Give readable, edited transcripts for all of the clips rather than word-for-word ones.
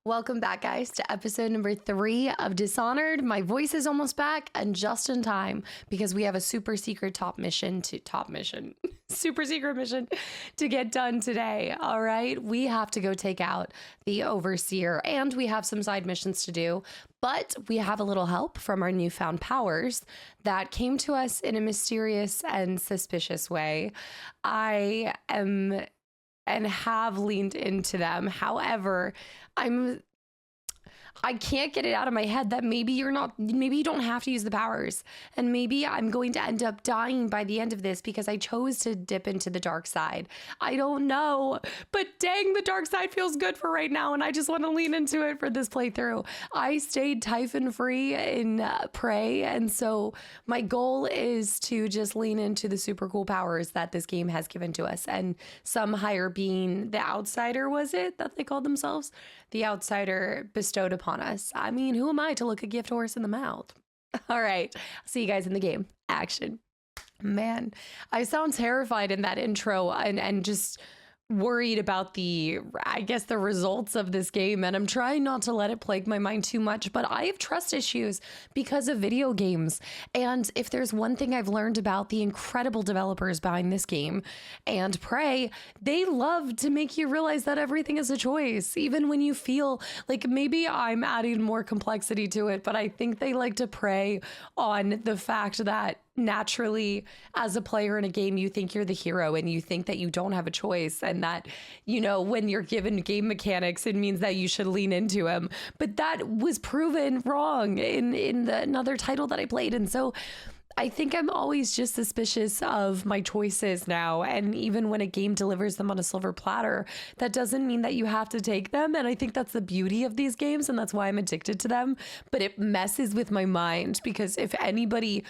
Welcome back, guys, to episode number 3 of Dishonored. My voice is almost back and just in time because we have a super secret super secret mission to get done today. All right, we have to go take out the Overseer and we have some side missions to do, but we have a little help from our newfound powers that came to us in a mysterious and suspicious way. I am and have leaned into them. However, I can't get it out of my head that maybe you don't have to use the powers. And maybe I'm going to end up dying by the end of this because I chose to dip into the dark side. I don't know, but dang, the dark side feels good for right now. And I just want to lean into it for this playthrough. I stayed Typhon free in Prey. And so my goal is to just lean into the super cool powers that this game has given to us. And some higher being, the outsider, was it that they called themselves? The outsider bestowed upon us. I mean, who am I to look a gift horse in the mouth? All right, I'll see you guys in the game. Action. Man, I sound terrified in that intro and just worried about the results of this game, and I'm trying not to let it plague my mind too much, but I have trust issues because of video games. And if there's one thing I've learned about the incredible developers behind this game and Prey, they love to make you realize that everything is a choice, even when you feel like maybe I'm adding more complexity to it, but I think they like to prey on the fact that naturally, as a player in a game, you think you're the hero and you think that you don't have a choice, and that, you know, when you're given game mechanics, it means that you should lean into them. But that was proven wrong in another title that I played. And so I think I'm always just suspicious of my choices now. And even when a game delivers them on a silver platter, that doesn't mean that you have to take them. And I think that's the beauty of these games, and that's why I'm addicted to them. But it messes with my mind because if anybody,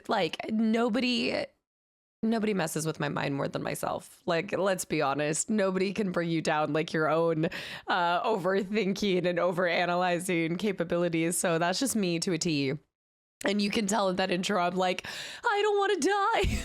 like, nobody messes with my mind more than myself. Like, let's be honest, nobody can bring you down like your own overthinking and overanalyzing capabilities. So that's just me to a T. And you can tell in that intro, I'm like, I don't want to die.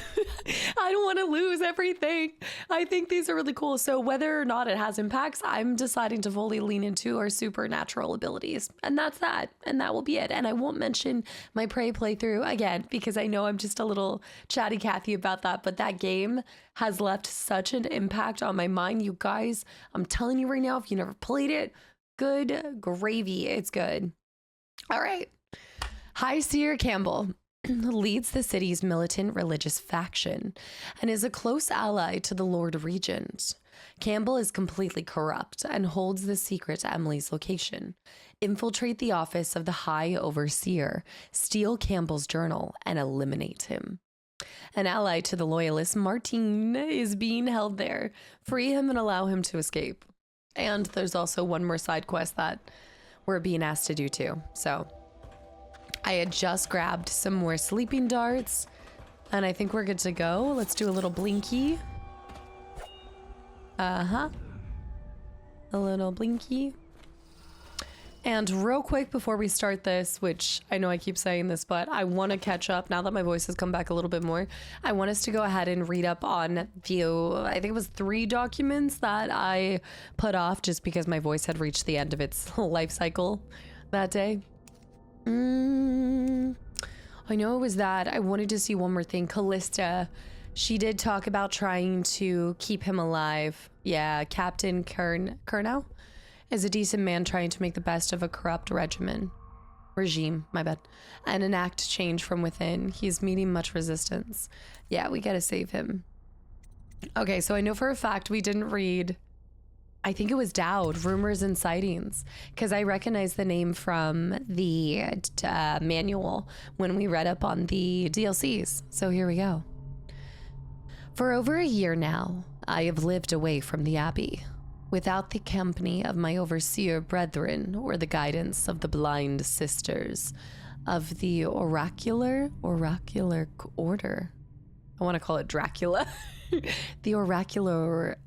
I don't want to lose everything. I think these are really cool. So whether or not it has impacts, I'm deciding to fully lean into our supernatural abilities. And that's that. And that will be it. And I won't mention my Prey playthrough again, because I know I'm just a little chatty Cathy about that. But that game has left such an impact on my mind. You guys, I'm telling you right now, if you never played it, good gravy. It's good. All right. High Overseer Campbell leads the city's militant religious faction and is a close ally to the Lord Regent. Campbell is completely corrupt and holds the secret to Emily's location. Infiltrate the office of the High Overseer, steal Campbell's journal, and eliminate him. An ally to the loyalist, Martin, is being held there. Free him and allow him to escape. And there's also one more side quest that we're being asked to do too, so I had just grabbed some more sleeping darts, and I think we're good to go. Let's do a little blinky. A little blinky. And real quick before we start this, which I know I keep saying this, but I want to catch up now that my voice has come back a little bit more. I want us to go ahead and read up on I think it was 3 documents that I put off just because my voice had reached the end of its life cycle that day. I know it was that. I wanted to see one more thing. Callista, she did talk about trying to keep him alive. Yeah, Captain Curnow is a decent man trying to make the best of a corrupt regime, my bad, and enact change from within. He's meeting much resistance. Yeah, we gotta save him. Okay, so I know for a fact we didn't read, I think it was Dowd, Rumors and Sightings, because I recognize the name from the manual when we read up on the DLCs. So here we go. For over a year now, I have lived away from the Abbey, without the company of my overseer brethren or the guidance of the blind sisters of the oracular order. I want to call it Dracula. The oracular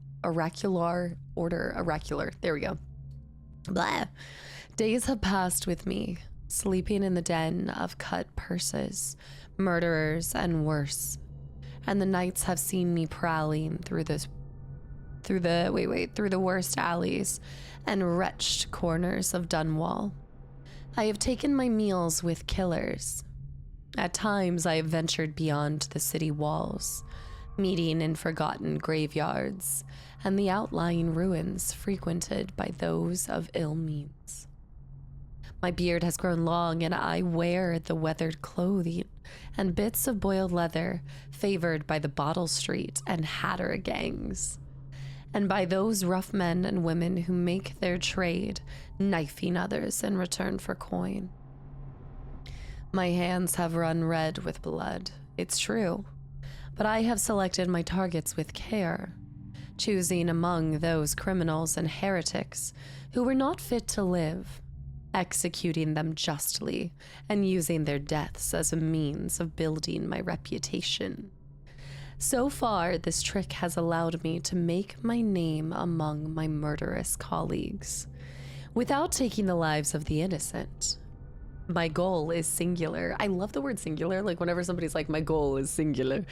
order. There we go. Blah. Days have passed with me, sleeping in the den of cut purses, murderers, and worse. And the nights have seen me prowling through through the worst alleys and wretched corners of Dunwall. I have taken my meals with killers. At times I have ventured beyond the city walls, meeting in forgotten graveyards and the outlying ruins frequented by those of ill means. My beard has grown long, and I wear the weathered clothing and bits of boiled leather favored by the Bottle Street and Hatter gangs, and by those rough men and women who make their trade knifing others in return for coin. My hands have run red with blood, it's true, but I have selected my targets with care, choosing among those criminals and heretics who were not fit to live, executing them justly, and using their deaths as a means of building my reputation. So far, this trick has allowed me to make my name among my murderous colleagues, without taking the lives of the innocent. My goal is singular. I love the word singular, like whenever somebody's like, my goal is singular.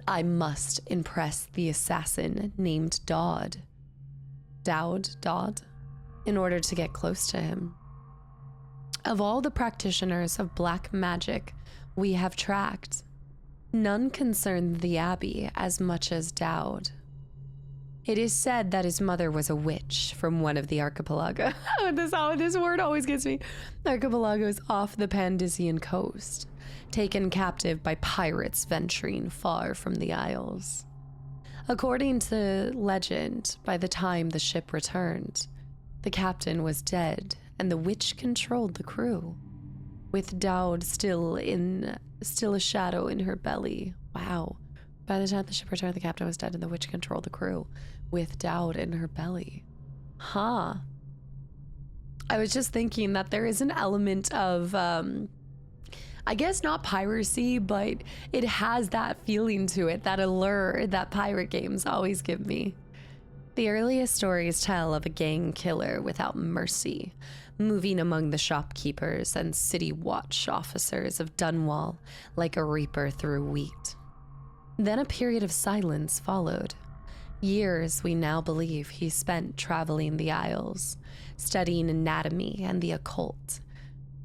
I must impress the assassin named Dowd, in order to get close to him. Of all the practitioners of black magic we have tracked, none concerned the Abbey as much as Dowd. It is said that his mother was a witch from one of the archipelago. This word always gets me. Archipelagos off the Pandician coast, taken captive by pirates venturing far from the Isles. According to legend, by the time the ship returned, the captain was dead and the witch controlled the crew, with Dowd still a shadow in her belly. Wow. By the time the ship returned, the captain was dead and the witch controlled the crew, with Dowd in her belly. Huh. I was just thinking that there is an element of, I guess not piracy, but it has that feeling to it, that allure that pirate games always give me. The earliest stories tell of a gang killer without mercy, moving among the shopkeepers and city watch officers of Dunwall like a reaper through wheat. Then a period of silence followed. Years, we now believe, he spent traveling the Isles, studying anatomy and the occult,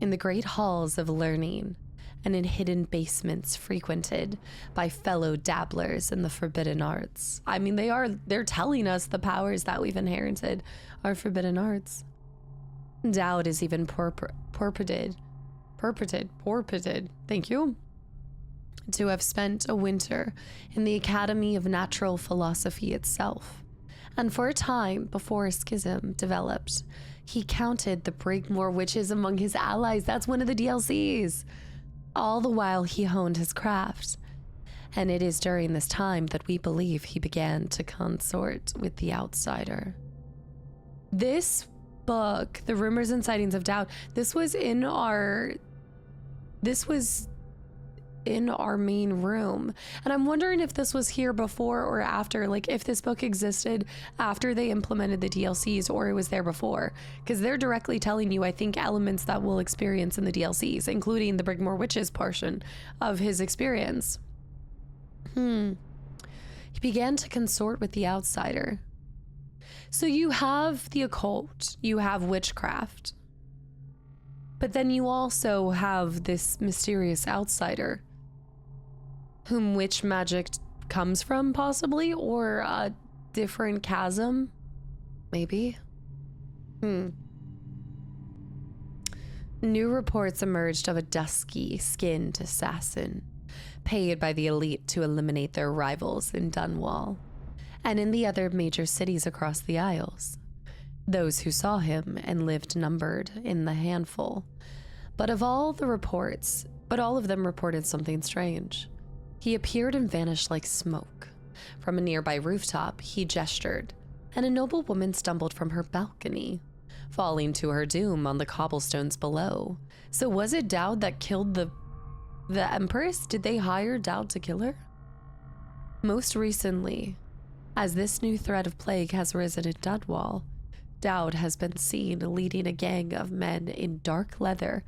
in the great halls of learning, and in hidden basements frequented by fellow dabblers in the forbidden arts. I mean, they're telling us the powers that we've inherited are forbidden arts. Dowd is even purported, thank you, to have spent a winter in the Academy of Natural Philosophy itself. And for a time, before a schism developed, he counted the Brigmore witches among his allies. That's one of the DLCs. All the while he honed his craft. And it is during this time that we believe he began to consort with the outsider. This book, The Rumors and Sightings of Dowd, this was in our main room. And I'm wondering if this was here before or after, like if this book existed after they implemented the DLCs or it was there before. Because they're directly telling you, I think, elements that we'll experience in the DLCs, including the Brigmore Witches portion of his experience. He began to consort with the outsider. So you have the occult, you have witchcraft, but then you also have this mysterious outsider whom witch magic comes from, possibly, or a different chasm, maybe? New reports emerged of a dusky-skinned assassin, paid by the elite to eliminate their rivals in Dunwall, and in the other major cities across the Isles. Those who saw him and lived numbered in the handful. But all of them reported something strange. He appeared and vanished like smoke. From a nearby rooftop, he gestured, and a noble woman stumbled from her balcony, falling to her doom on the cobblestones below. So was it Dowd that killed the Empress? Did they hire Dowd to kill her? Most recently, as this new threat of plague has risen in Dunwall, Dowd has been seen leading a gang of men in dark leather,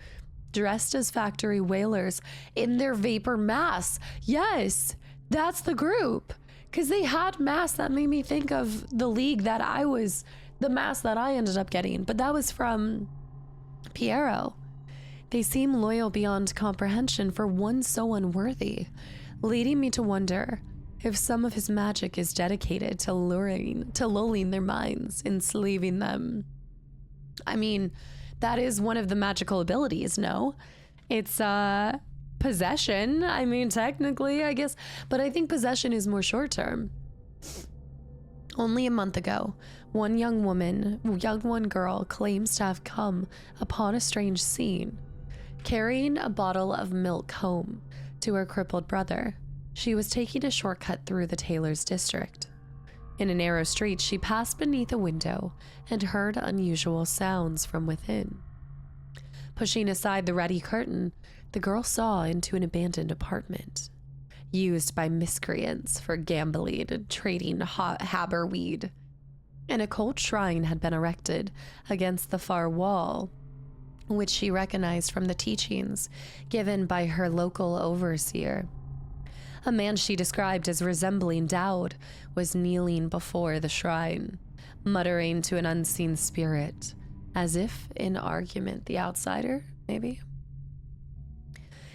dressed as factory whalers in their vapor masks. Yes, that's the group. Because they had masks that made me think of the league that the mask that I ended up getting, but that was from Piero. They seem loyal beyond comprehension for one so unworthy, leading me to wonder if some of his magic is dedicated to lulling their minds, enslaving them. I mean, that is one of the magical abilities, no? It's, possession. I mean, technically, I guess, but I think possession is more short-term. Only a month ago, one young girl claims to have come upon a strange scene, carrying a bottle of milk home to her crippled brother. She was taking a shortcut through the tailor's district. In a narrow street, she passed beneath a window and heard unusual sounds from within. Pushing aside the ready curtain, the girl saw into an abandoned apartment, used by miscreants for gambling and trading haberweed. An occult shrine had been erected against the far wall, which she recognized from the teachings given by her local overseer. A man she described as resembling Dowd was kneeling before the shrine, muttering to an unseen spirit, as if in argument. The outsider, maybe?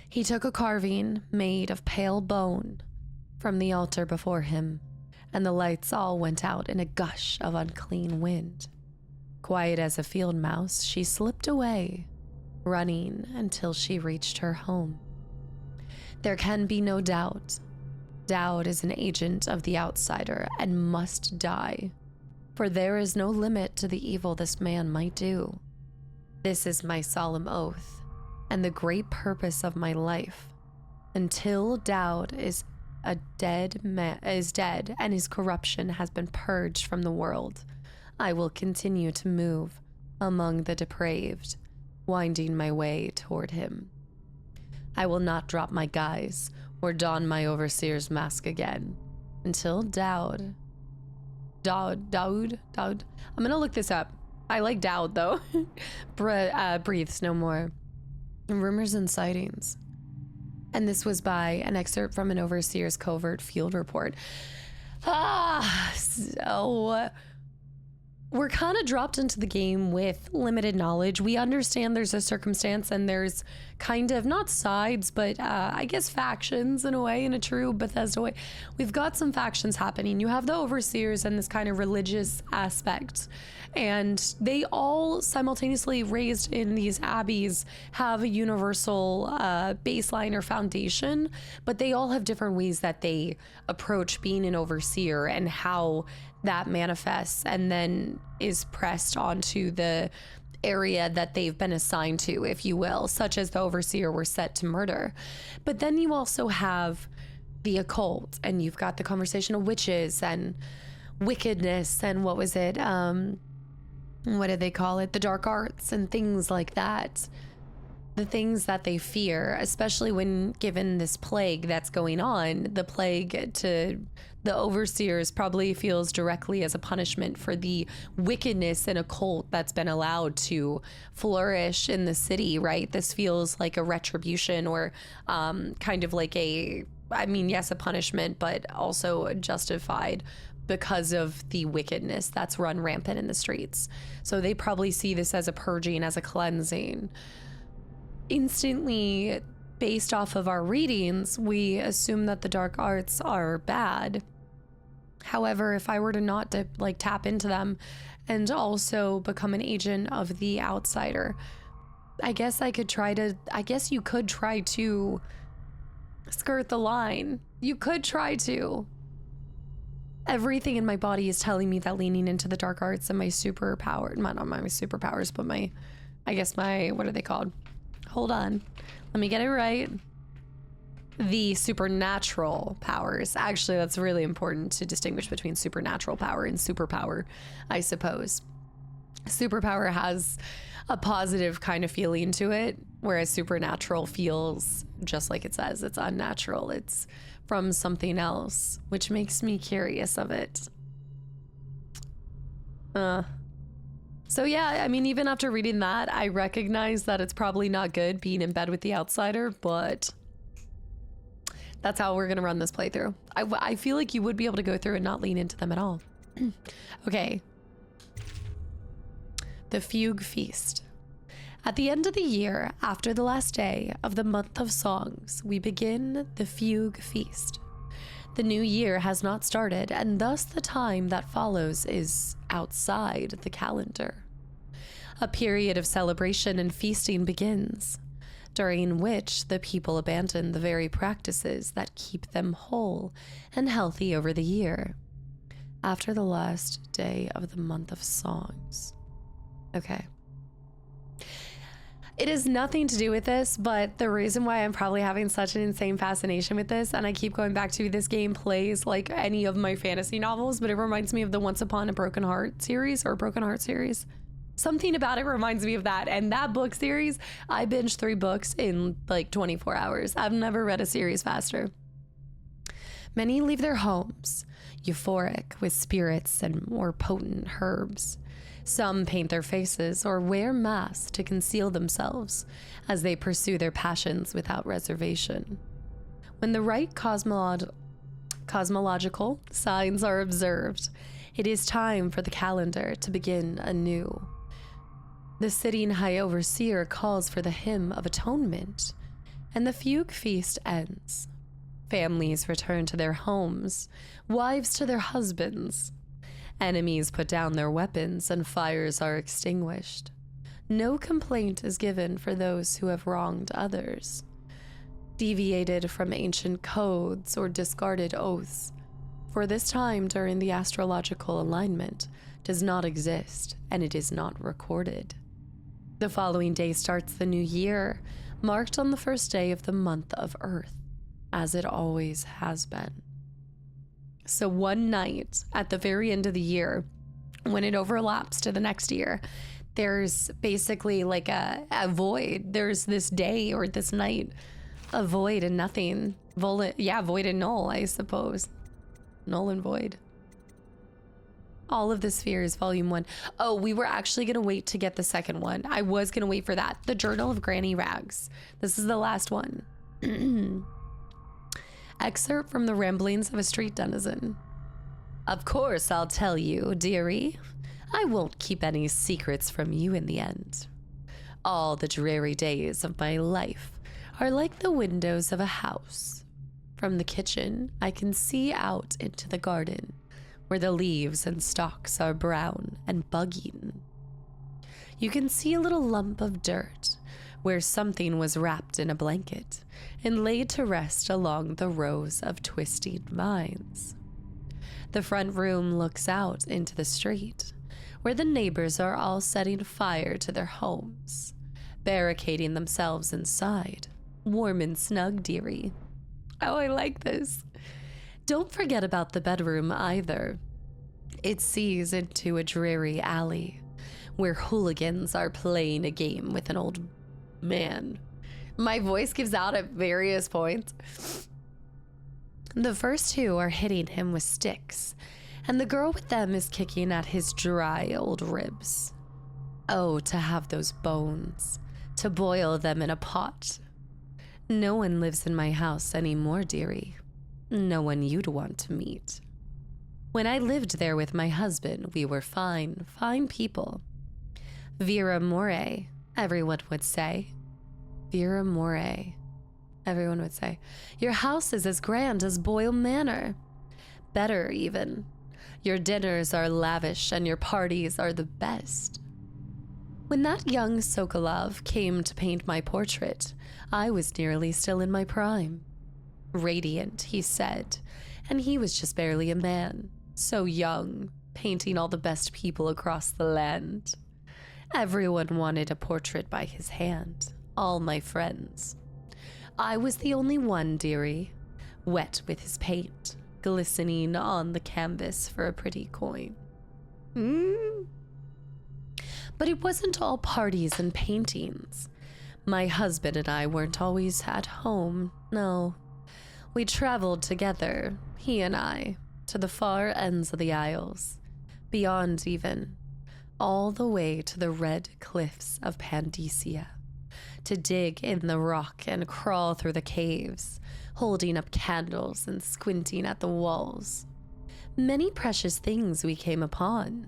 He took a carving made of pale bone from the altar before him, and the lights all went out in a gush of unclean wind. Quiet as a field mouse, she slipped away, running until she reached her home. There can be no doubt. Dowd is an agent of the outsider and must die, for there is no limit to the evil this man might do. This is my solemn oath, and the great purpose of my life. Until Dowd is dead and his corruption has been purged from the world, I will continue to move among the depraved, winding my way toward him. I will not drop my guise or don my overseer's mask again until Dowd. I'm gonna look this up. I like Dowd though. Breathes no more. Rumors and sightings. And this was by an excerpt from an overseer's covert field report. So we're kind of dropped into the game with limited knowledge. We understand there's a circumstance and there's kind of not sides, but I guess factions in a way, in a true Bethesda way. We've got some factions happening. You have the overseers and this kind of religious aspect, and they all simultaneously raised in these abbeys have a universal baseline or foundation, but they all have different ways that they approach being an overseer and how that manifests and then is pressed onto the area that they've been assigned to, if you will, such as the overseer were set to murder. But then you also have the occult, and you've got the conversation of witches and wickedness and what was it? What did they call it? The dark arts and things like that. The things that they fear, especially when given this plague that's going on, the plague to the overseers probably feels directly as a punishment for the wickedness and occult that's been allowed to flourish in the city, right? This feels like a retribution or kind of like a punishment, but also justified because of the wickedness that's run rampant in the streets. So they probably see this as a purging, as a cleansing. Instantly, based off of our readings, we assume that the dark arts are bad. However, if I were to not tap into them and also become an agent of the outsider, I guess you could try to skirt the line. You could try to. Everything in my body is telling me that leaning into the dark arts and my superpower, not my superpowers, but what are they called? Hold on. Let me get it right. The supernatural powers. Actually, that's really important to distinguish between supernatural power and superpower, I suppose. Superpower has a positive kind of feeling to it, whereas supernatural feels, just like it says, it's unnatural. It's from something else, which makes me curious of it. So yeah, I mean, even after reading that, I recognize that it's probably not good being in bed with the outsider, but That's how we're gonna run this playthrough. I feel like you would be able to go through and not lean into them at all. Okay. The Fugue Feast. At the end of the year, after the last day of the month of songs, we begin the Fugue Feast. The new year has not started, and thus the time that follows is outside the calendar. A period of celebration and feasting begins, during which the people abandon the very practices that keep them whole and healthy over the year. After the last day of the month of songs. Okay. It has nothing to do with this, but the reason why I'm probably having such an insane fascination with this, and I keep going back to this game plays like any of my fantasy novels, but it reminds me of the Once Upon a Broken Heart series or Broken Heart series. Something about it reminds me of that. And that book series, I binged 3 books in like 24 hours. I've never read a series faster. Many leave their homes, euphoric with spirits and more potent herbs. Some paint their faces or wear masks to conceal themselves as they pursue their passions without reservation. When the right cosmological signs are observed, it is time for the calendar to begin anew. The sitting High Overseer calls for the hymn of atonement, and the Fugue Feast ends. Families return to their homes, wives to their husbands. Enemies put down their weapons and fires are extinguished. No complaint is given for those who have wronged others, deviated from ancient codes or discarded oaths, for this time during the astrological alignment does not exist and it is not recorded. The following day starts the new year, marked on the first day of the month of Earth, as it always has been. So one night at the very end of the year, when it overlaps to the next year, there's basically like a void. There's this day or this night, a void and nothing. Void and null, I suppose. Null and void. All of the Spheres, Volume 1. Oh, we were actually going to wait to get the second one. I was going to wait for that. The Journal of Granny Rags. This is the last one. Excerpt from the Ramblings of a Street Denizen. Of course, I'll tell you, dearie. I won't keep any secrets from you in the end. All the dreary days of my life are like the windows of a house. From the kitchen, I can see out into the garden, where the leaves and stalks are brown and bug-eaten. You can see a little lump of dirt, where something was wrapped in a blanket and laid to rest along the rows of twisting vines. The front room looks out into the street, where the neighbors are all setting fire to their homes, barricading themselves inside, warm and snug, dearie. Oh, I like this. Don't forget about the bedroom either. It sees into a dreary alley, where hooligans are playing a game with an old man. My voice gives out at various points. The first 2 are hitting him with sticks, and the girl with them is kicking at his dry old ribs. Oh, to have those bones, to boil them in a pot. No one lives in my house anymore, dearie. No one you'd want to meet. When I lived there with my husband, we were fine, fine people. Vera More, everyone would say. Vera More, everyone would say. Your house is as grand as Boyle Manor. Better, even. Your dinners are lavish and your parties are the best. When that young Sokolov came to paint my portrait, I was nearly still in my prime. Radiant, he said, and he was just barely a man, so young, painting all the best people across the land. Everyone wanted a portrait by his hand, all my friends. I was the only one, dearie, wet with his paint, glistening on the canvas for a pretty coin. But it wasn't all parties and paintings. My husband and I weren't always at home, no. We traveled together, he and I, to the far ends of the Isles, beyond even, all the way to the red cliffs of Pandesia, to dig in the rock and crawl through the caves, holding up candles and squinting at the walls. Many precious things we came upon,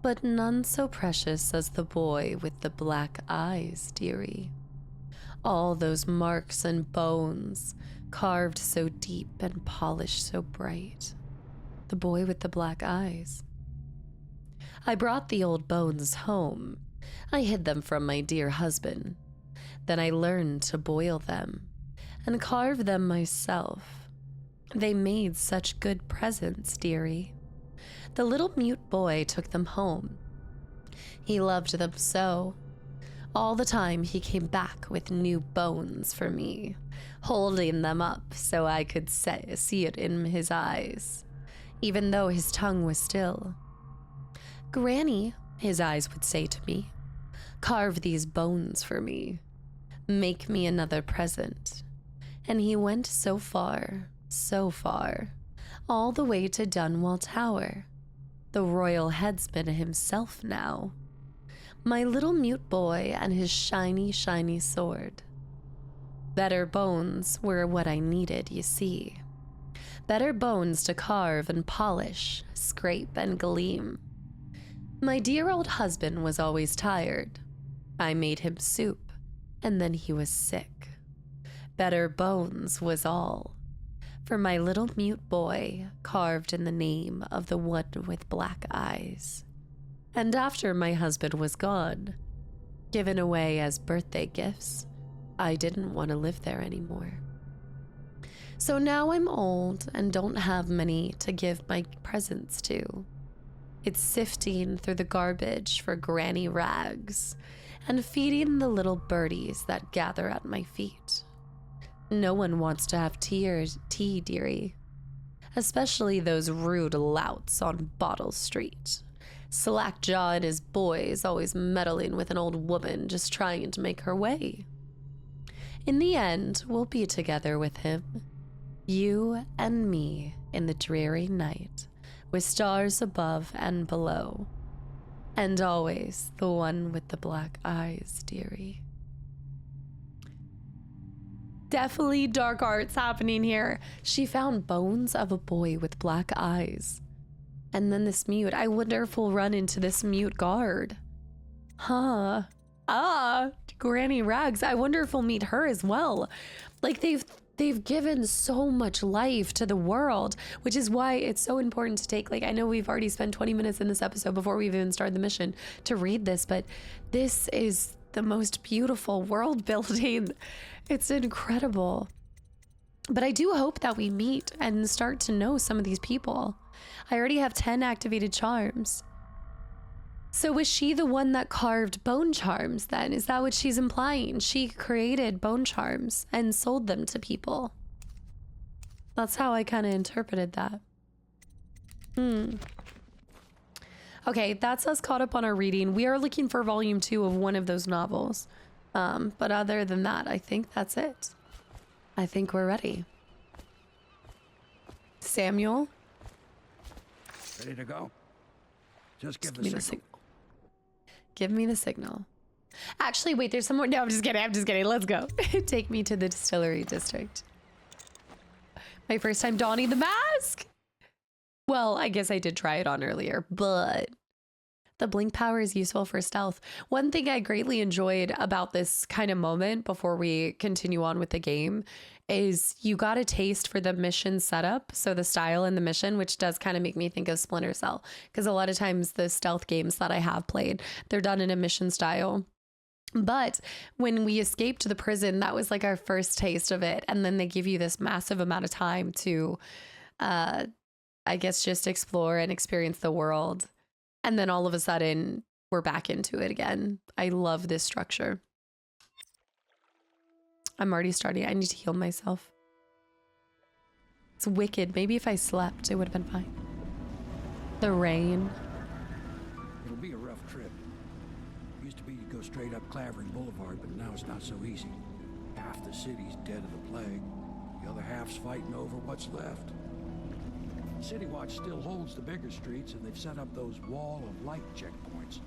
but none so precious as the boy with the black eyes, dearie. All those marks and bones, carved so deep and polished so bright. The boy with the black eyes. I brought the old bones home. I hid them from my dear husband. Then I learned to boil them and carve them myself. They made such good presents, dearie. The little mute boy took them home. He loved them so. All the time he came back with new bones for me, holding them up so I could see it in his eyes, even though his tongue was still. Granny, his eyes would say to me, carve these bones for me. Make me another present. And he went so far, all the way to Dunwall Tower. The royal headsman himself now. My little mute boy and his shiny, shiny sword. Better bones were what I needed, you see. Better bones to carve and polish, scrape and gleam. My dear old husband was always tired. I made him soup, and then he was sick. Better bones was all. For my little mute boy, carved in the name of the one with black eyes. And after my husband was gone, given away as birthday gifts, I didn't want to live there anymore. So now I'm old and don't have many to give my presents to. It's sifting through the garbage for granny rags and feeding the little birdies that gather at my feet. No one wants to have tea, dearie. Especially those rude louts on Bottle Street. Slackjaw and his boys always meddling with an old woman just trying to make her way. In the end, we'll be together with him. You and me in the dreary night, with stars above and below. And always the one with the black eyes, dearie. Definitely dark arts happening here. She found bones of a boy with black eyes. And then this mute. I wonder if we'll run into this mute guard. Huh. Granny Rags. I wonder if we'll meet her as well. Like they've given so much life to the world, which is why it's so important to take, like, I know we've already spent 20 minutes in this episode before we've even started the mission to read this, but this is the most beautiful world building. It's incredible. But I do hope that we meet and start to know some of these people. I already have 10 activated charms. So was she the one that carved bone charms then? Is that what she's implying? She created bone charms and sold them to people. That's how I kind of interpreted that. Okay, that's us caught up on our reading. We are looking for volume 2 of one of those novels. But other than that, I think that's it. I think we're ready. Samuel? Ready to go? Just give the signal. Give me the signal. Actually, wait, there's some more. No, I'm just kidding. Let's go. Take me to the Distillery District. My first time donning the mask. Well, I guess I did try it on earlier, but the blink power is useful for stealth. One thing I greatly enjoyed about this kind of moment before we continue on with the game is you got a taste for the mission setup. So the style in the mission, which does kind of make me think of Splinter Cell, because a lot of times the stealth games that I have played, they're done in a mission style. But when we escaped the prison, that was like our first taste of it. And then they give you this massive amount of time to, I guess, just explore and experience the world. And then all of a sudden, we're back into it again. I love this structure. I'm already starting. I need to heal myself. It's wicked. Maybe if I slept, it would have been fine. The rain. It'll be a rough trip. Used to be you go straight up Clavering Boulevard, but now it's not so easy. Half the city's dead of the plague. The other half's fighting over what's left. City Watch still holds the bigger streets, and they've set up those wall of light checkpoints.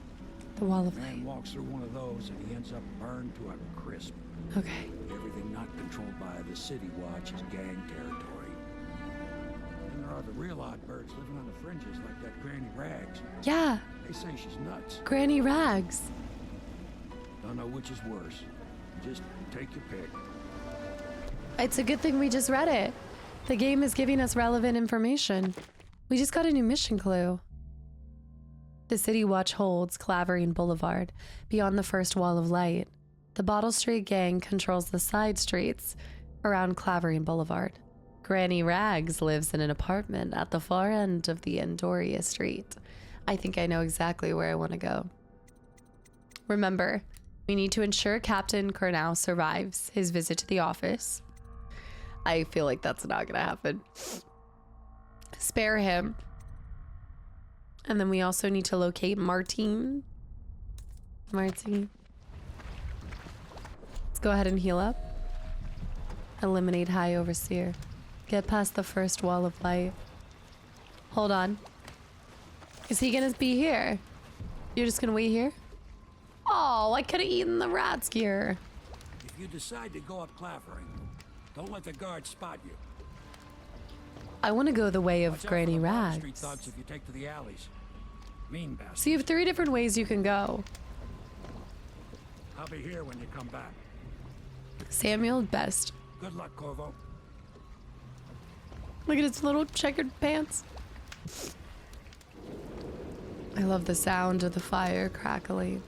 The wall of Man light. walks through one of those and he ends up burned to a crisp. Okay. Everything not controlled by the City Watch is gang territory. And there are the real odd birds living on the fringes like that Granny Rags. Yeah, They say she's nuts. Granny Rags. Don't know which is worse. Just take your pick. It's a good thing we just read it. The game is giving us relevant information. We just got a new mission clue. The City Watch holds Clavering Boulevard, beyond the first wall of light. The Bottle Street gang controls the side streets around Clavering Boulevard. Granny Rags lives in an apartment at the far end of the Andoria Street. I think I know exactly where I want to go. Remember, we need to ensure Captain Curnow survives his visit to the office. I feel like that's not gonna happen. Spare him. And then we also need to locate Martine. Let's go ahead and heal up. Eliminate High Overseer. Get past the first wall of light. Hold on. Is he gonna be here? You're just gonna wait here? Oh, I could have eaten the rat's gear. If you decide to go up Clavering, don't let the guards spot you. I want to go the way of Watch out Granny for the Bottle Street Rags. thugs if you take to the alleys. Mean bastards. So you have 3 different ways you can go. I'll be here when you come back. Samuel Best. Good luck, Corvo. Look at his little checkered pants. I love the sound of the fire crackling.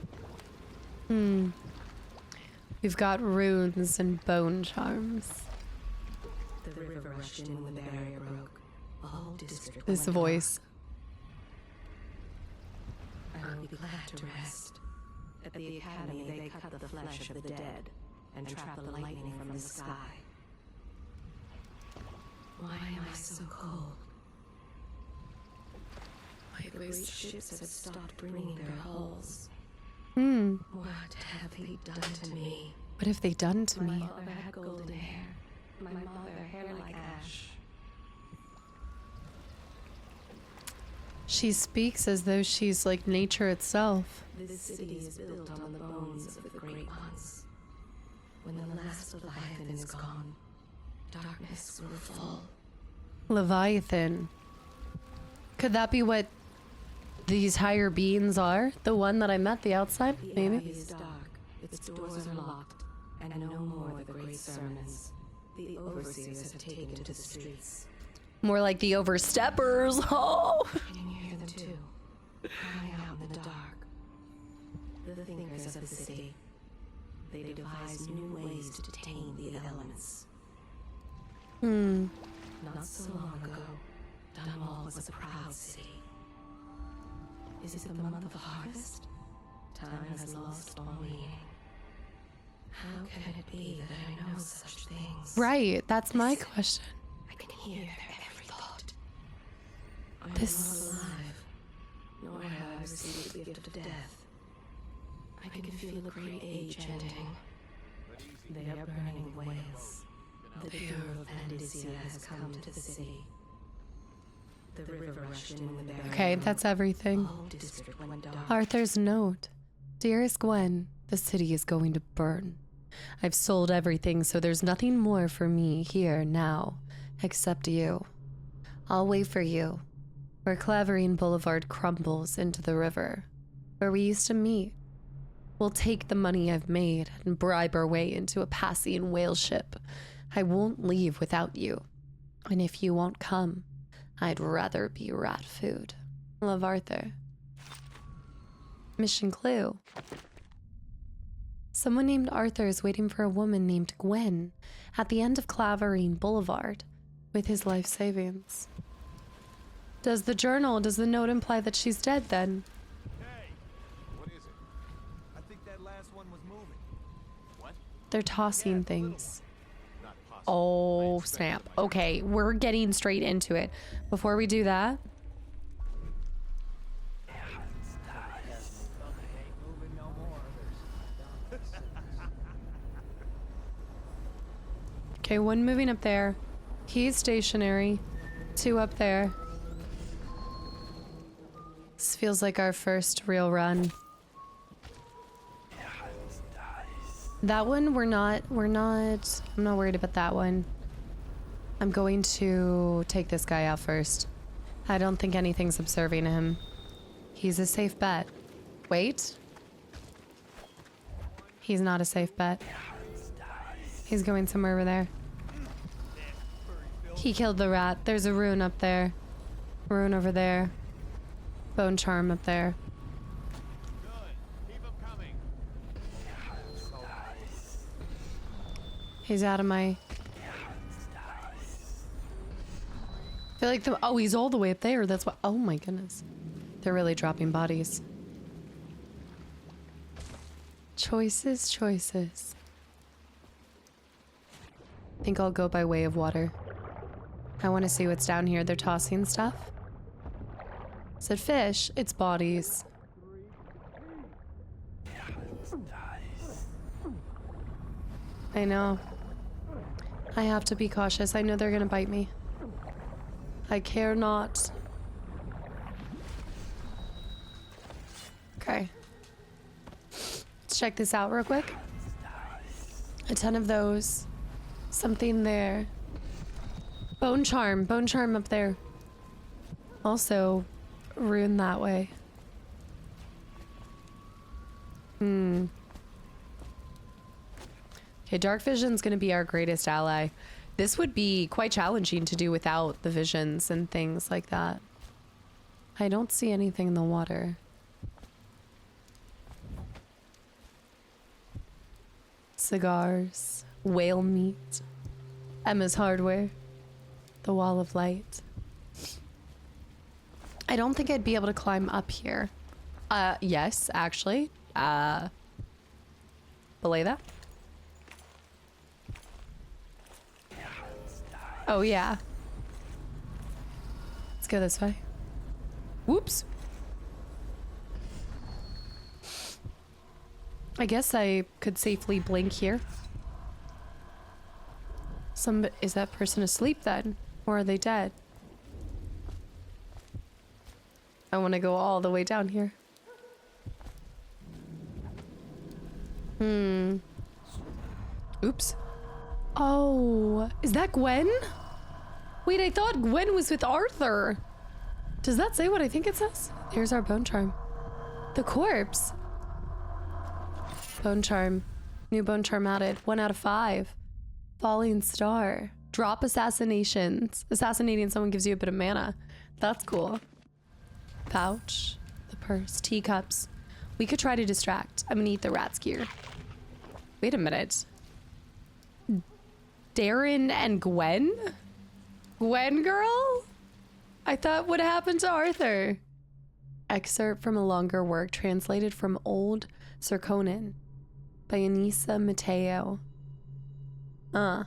We've got runes and bone charms. The river rushed in when the barrier broke. The whole district This went voice. dark. I will be glad to rest. At the academy, they cut the flesh of the dead and trap the lightning from the sky. Why am I so cold? My great ships have stopped bringing their hulls. What have they done to me? What have they done to My me? father had golden hair. My mother hair like ash. She speaks as though she's like nature itself. This city is built on the bones of the great ones. When the last Leviathan is gone, darkness will fall. Leviathan. Could that be what these higher beings are? The one that I met the outside? The Maybe? abbey is dark, its doors are locked, and no more the great sermons. The overseers have taken to the streets. More like the oversteppers. Oh! Can you hear them too? Crying out in the dark. The thinkers of the city. They devise new ways to tame the elements. Not so long ago, Dunwall was a proud city. Is it the month of harvest? Time has lost all meaning. How can it be that I know such things? Right, that's my question. I can hear their every thought. I'm This- not alive, nor have I received the gift of death. I can feel the great age ending. They are burning whales. The pure of Andalusia has come to the city. The river rushed in when the barrier Okay, broke. that's The everything. whole district went dark. Arthur's note. Dearest Gwen, the city is going to burn. I've sold everything, so there's nothing more for me here now, except you. I'll wait for you, where Clavering Boulevard crumbles into the river, where we used to meet. We'll take the money I've made and bribe our way into a passing whale ship. I won't leave without you. And if you won't come, I'd rather be rat food. Love, Arthur. Mission clue. Someone named Arthur is waiting for a woman named Gwen at the end of Clavering Boulevard with his life savings. Does the note imply that she's dead then? Hey, what is it? I think that last one was moving. What? They're tossing things. Not possible. Oh, snap. Okay, we're getting straight into it. Before we do that, okay, 1 moving up there. He's stationary. 2 up there. This feels like our first real run. That one, I'm not worried about that one. I'm going to take this guy out first. I don't think anything's observing him. He's a safe bet. Wait. He's not a safe bet. He's going somewhere over there. He killed the rat. There's a rune up there. Rune over there. Bone charm up there. He's out of my... I feel like oh, he's all the way up there. That's what... Oh my goodness. They're really dropping bodies. Choices, choices. I think I'll go by way of water. I want to see what's down here. They're tossing stuff. Is it fish? It's bodies. I know. I have to be cautious. I know they're gonna bite me. I care not. Okay. Let's check this out real quick. A ton of those. Something there. Bone charm up there. Also, rune that way. Okay, dark vision's gonna be our greatest ally. This would be quite challenging to do without the visions and things like that. I don't see anything in the water. Cigars, whale meat, Emma's hardware, the wall of light. I don't think I'd be able to climb up here. Yes, actually. Belay that. Oh, yeah. Let's go this way. Whoops. I guess I could safely blink here. Is that person asleep then? Or are they dead? I want to go all the way down here. Oops. Oh, is that Gwen? Wait, I thought Gwen was with Arthur. Does that say what I think it says? Here's our bone charm. The corpse. Bone charm. New bone charm added. 1 out of 5. Falling star. Drop assassinations. Assassinating someone gives you a bit of mana. That's cool. Pouch. The purse. Teacups. We could try to distract. I'm gonna eat the rat's gear. Wait a minute. Darren and Gwen? Gwen girl? I thought what happened to Arthur? Excerpt from a longer work translated from Old Serkonan by Anissa Mateo. Of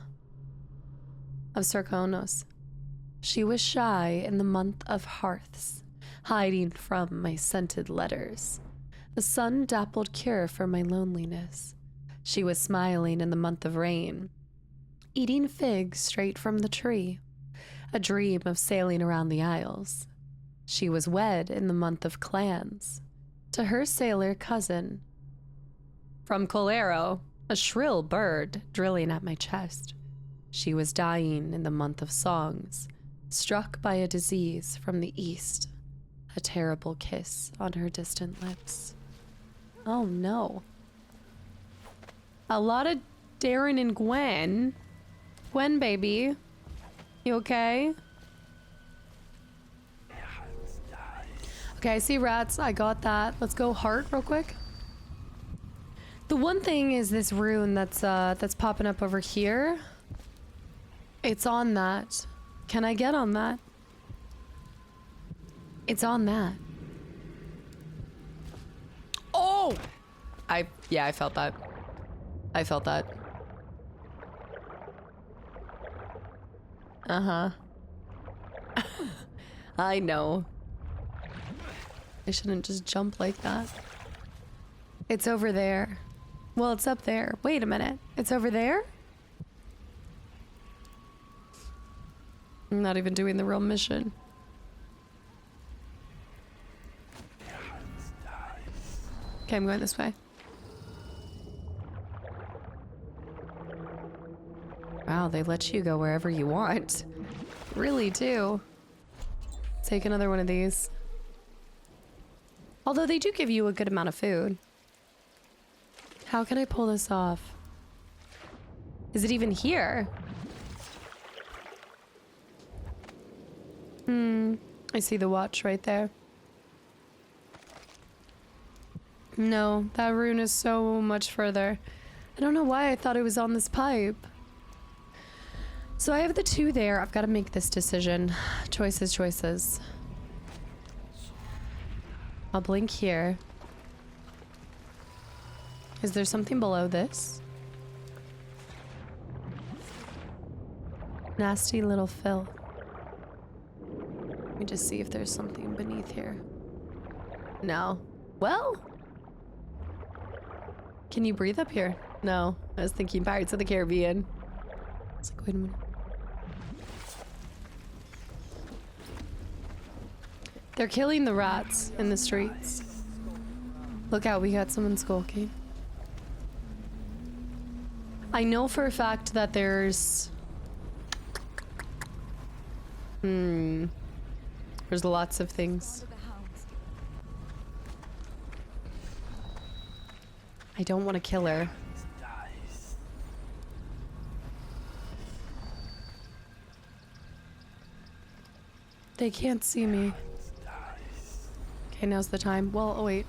Serkonos. She was shy in the month of hearths, hiding from my scented letters. The sun dappled cure for my loneliness. She was smiling in the month of rain, eating figs straight from the tree, a dream of sailing around the isles. She was wed in the month of clans, to her sailor cousin. From Colero, a shrill bird drilling at my chest. She was dying in the month of songs, struck by a disease from the east, a terrible kiss on her distant lips. Oh no. A lot of Darren and Gwen. Gwen, baby. You okay? Okay, I see rats. I got that. Let's go heart real quick. The one thing is this rune that's popping up over here. It's on that. Can I get on that? It's on that. Oh! Yeah, I felt that. I felt that. Uh-huh. I know. I shouldn't just jump like that. It's over there. Well, it's up there. Wait a minute. It's over there? I'm not even doing the real mission. Okay, I'm going this way. Wow, they let you go wherever you want. Really do. Take another one of these. Although they do give you a good amount of food. How can I pull this off? Is it even here? I see the watch right there. No, that rune is so much further. I don't know why I thought it was on this pipe. So I have the 2 there. I've got to make this decision. Choices, choices. I'll blink here. Is there something below this? Nasty little Phil. Let me just see if there's something beneath here. No. Well. Can you breathe up here? No. I was thinking Pirates of the Caribbean. It's like, wait a minute. They're killing the rats in the streets. Look out, we got someone skulking. I know for a fact that there's... There's lots of things. I don't want to kill her. They can't see me. Okay, now's the time. Well, oh wait.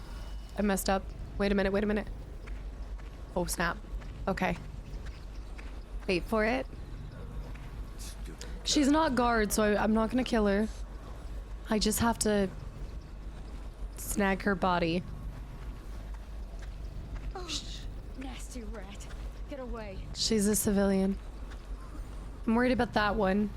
I messed up. Wait a minute, wait a minute. Oh, snap. Okay. Wait for it. She's not guard, so I'm not gonna kill her. I just have to snag her body. Oh, nasty rat. Get away. She's a civilian. I'm worried about that one.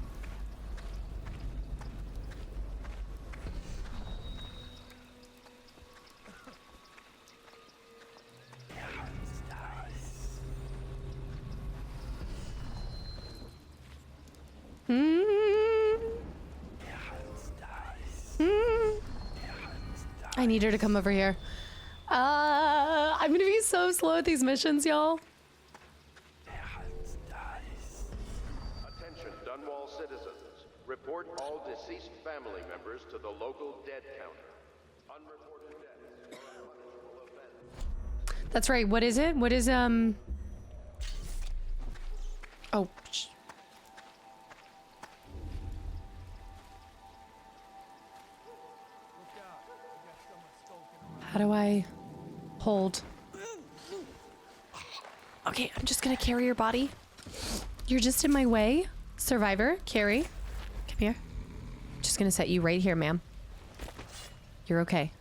I need her to come over here. I'm gonna be so slow at these missions, y'all. Attention, Dunwall citizens. Report all deceased family members to the local dead counter. Unreported deaths are a punishable offense. That's right. What is it? What is, Oh, how do I hold? Okay, I'm just gonna carry your body. You're just in my way. Survivor, carry. Come here. Just gonna set you right here, ma'am. You're okay.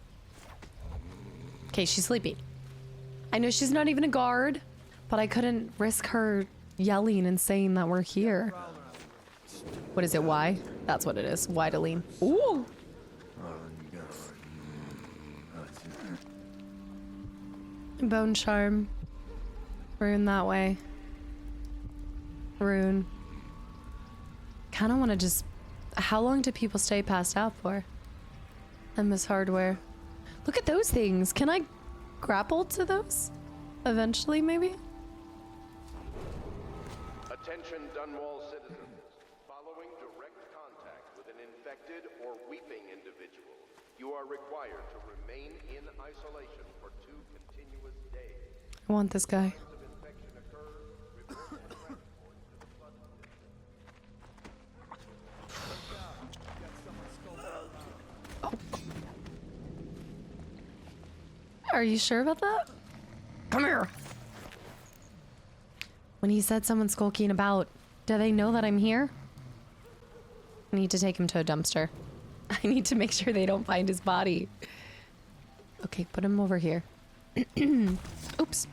Okay, she's sleeping. I know she's not even a guard, but I couldn't risk her yelling and saying that we're here. What is it, why? That's what it is. Why to lean. Ooh! Bone charm. Rune that way. Rune. Kinda wanna just... How long do people stay passed out for? And this hardware. Look at those things. Can I grapple to those? Eventually, maybe? Attention, Dunwall citizens. Following direct contact with an infected or weeping individual, you are required to remain in isolation for 2 continuous days. I want this guy. If infection occurs, report and transport to the flood. Are you sure about that? Come here. When he said someone skulking about, do they know that I'm here? I need to take him to a dumpster. I need to make sure they don't find his body. Okay, put him over here. Oops.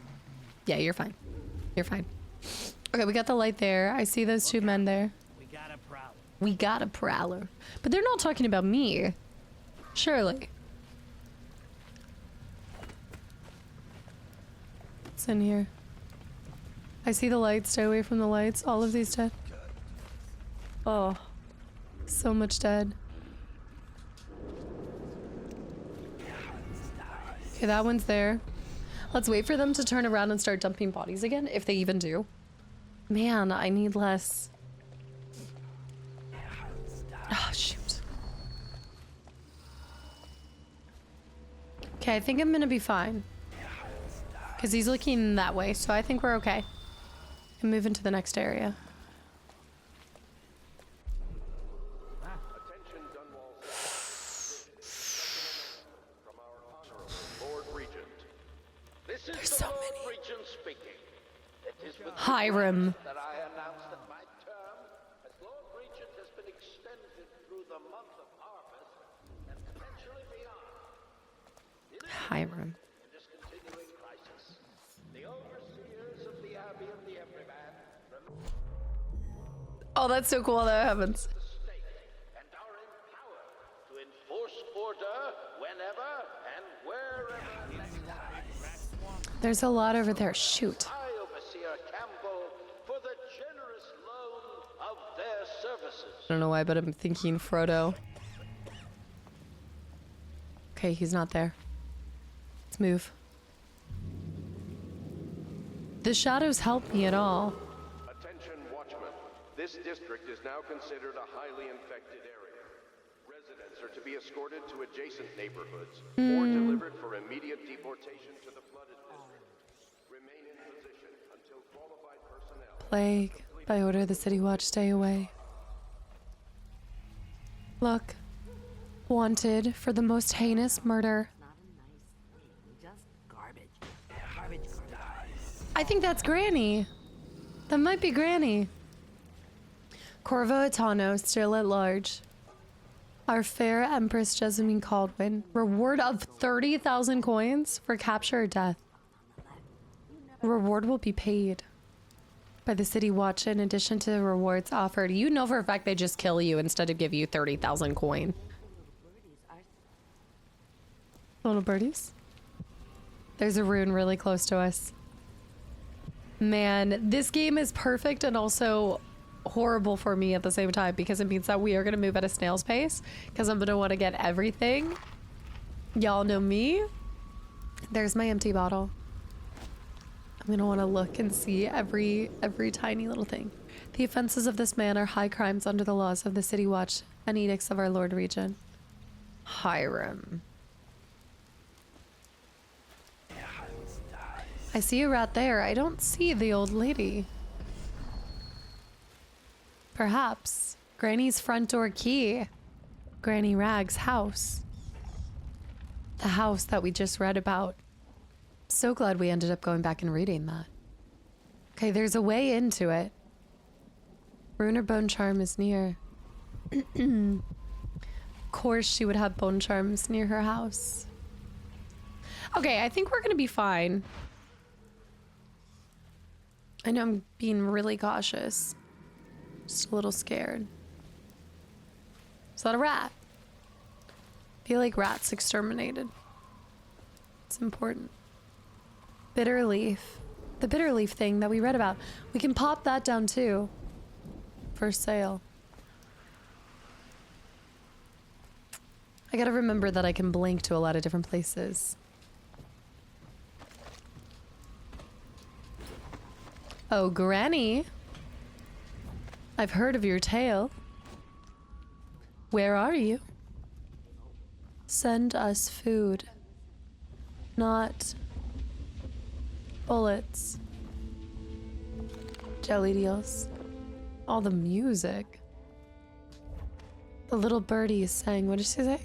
Yeah, you're fine. You're fine. Okay, we got the light there. I see those 2 men there. We got a prowler. We got a prowler. But they're not talking about me. Surely. What's in here? I see the lights. Stay away from the lights. All of these dead. Oh. So much dead. Okay, that one's there. Let's wait for them to turn around and start dumping bodies again, if they even do. Man, I need less. Oh, shoot. Okay, I think I'm gonna be fine. Because he's looking that way, so I think we're okay. And move into the next area. Attention, Dunwall. From our honorable Lord Regent. This is There's the so Lord many. Regent speaking. It is with Hiram. that I announce that my term as Lord Regent has been extended through the month of harvest and potentially beyond. Hiram. In this continuing crisis, the overseers of the Abbey and the Everyman Oh, that's so cool that happens. the stake and are empowered to enforce order whenever and wherever necessary. There's a lot over there. Shoot. High Overseer Campbell for the generous loan of their services. I don't know why, but I'm thinking Frodo. Okay, he's not there. Let's move. The shadows help me at all. Attention, watchmen. This district is now considered a highly infected area. Residents are to be escorted to adjacent neighborhoods or delivered for immediate deportation to the flooded district. Remain in position until qualified personnel. Plague. By order of the City Watch, stay away. Look. Wanted for the most heinous murder. Not a nice thing, just garbage. Garbage, garbage. I think that's Granny. That might be Granny. Corvo Atano, still at large. Our fair Empress Jessamine Caldwin. Reward of 30,000 coins for capture or death. Reward will be paid by the City Watch in addition to the rewards offered. You know for a fact they just kill you instead of give you 30,000 coin. Little birdies? There's a rune really close to us. Man, this game is perfect and also horrible for me at the same time because it means that we are going to move at a snail's pace because I'm going to want to get everything. Y'all know me. There's my empty bottle. I'm going to want to look and see every tiny little thing. The offenses of this man are high crimes under the laws of the City Watch and edicts of our Lord Regent. Hiram. I see a rat there. I don't see the old lady. Perhaps Granny's front door key. Granny Rag's house. The house that we just read about. So glad we ended up going back and reading that. Okay, there's a way into it. Rune or bone charm is near. Of course she would have bone charms near her house. Okay, I think we're gonna be fine. I know I'm being really cautious. Just a little scared. Is that a rat? I feel like rats exterminated. It's important. Bitter leaf. The bitter leaf thing that we read about. We can pop that down too. For sale. I gotta remember that I can blink to a lot of different places. Oh, Granny. I've heard of your tale. Where are you? Send us food. Not bullets. Jelly deals. All the music. The little birdie is saying, what did she say?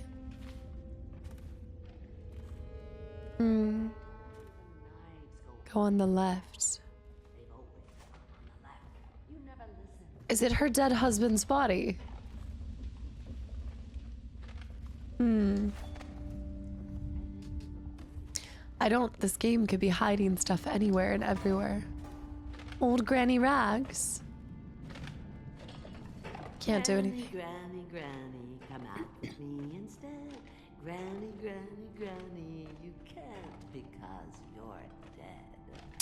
Go on the left. Is it her dead husband's body? This game could be hiding stuff anywhere and everywhere. Old Granny Rags. Can't do anything. Granny, Granny, come out with me instead. Granny, Granny, Granny, you can't because you're dead.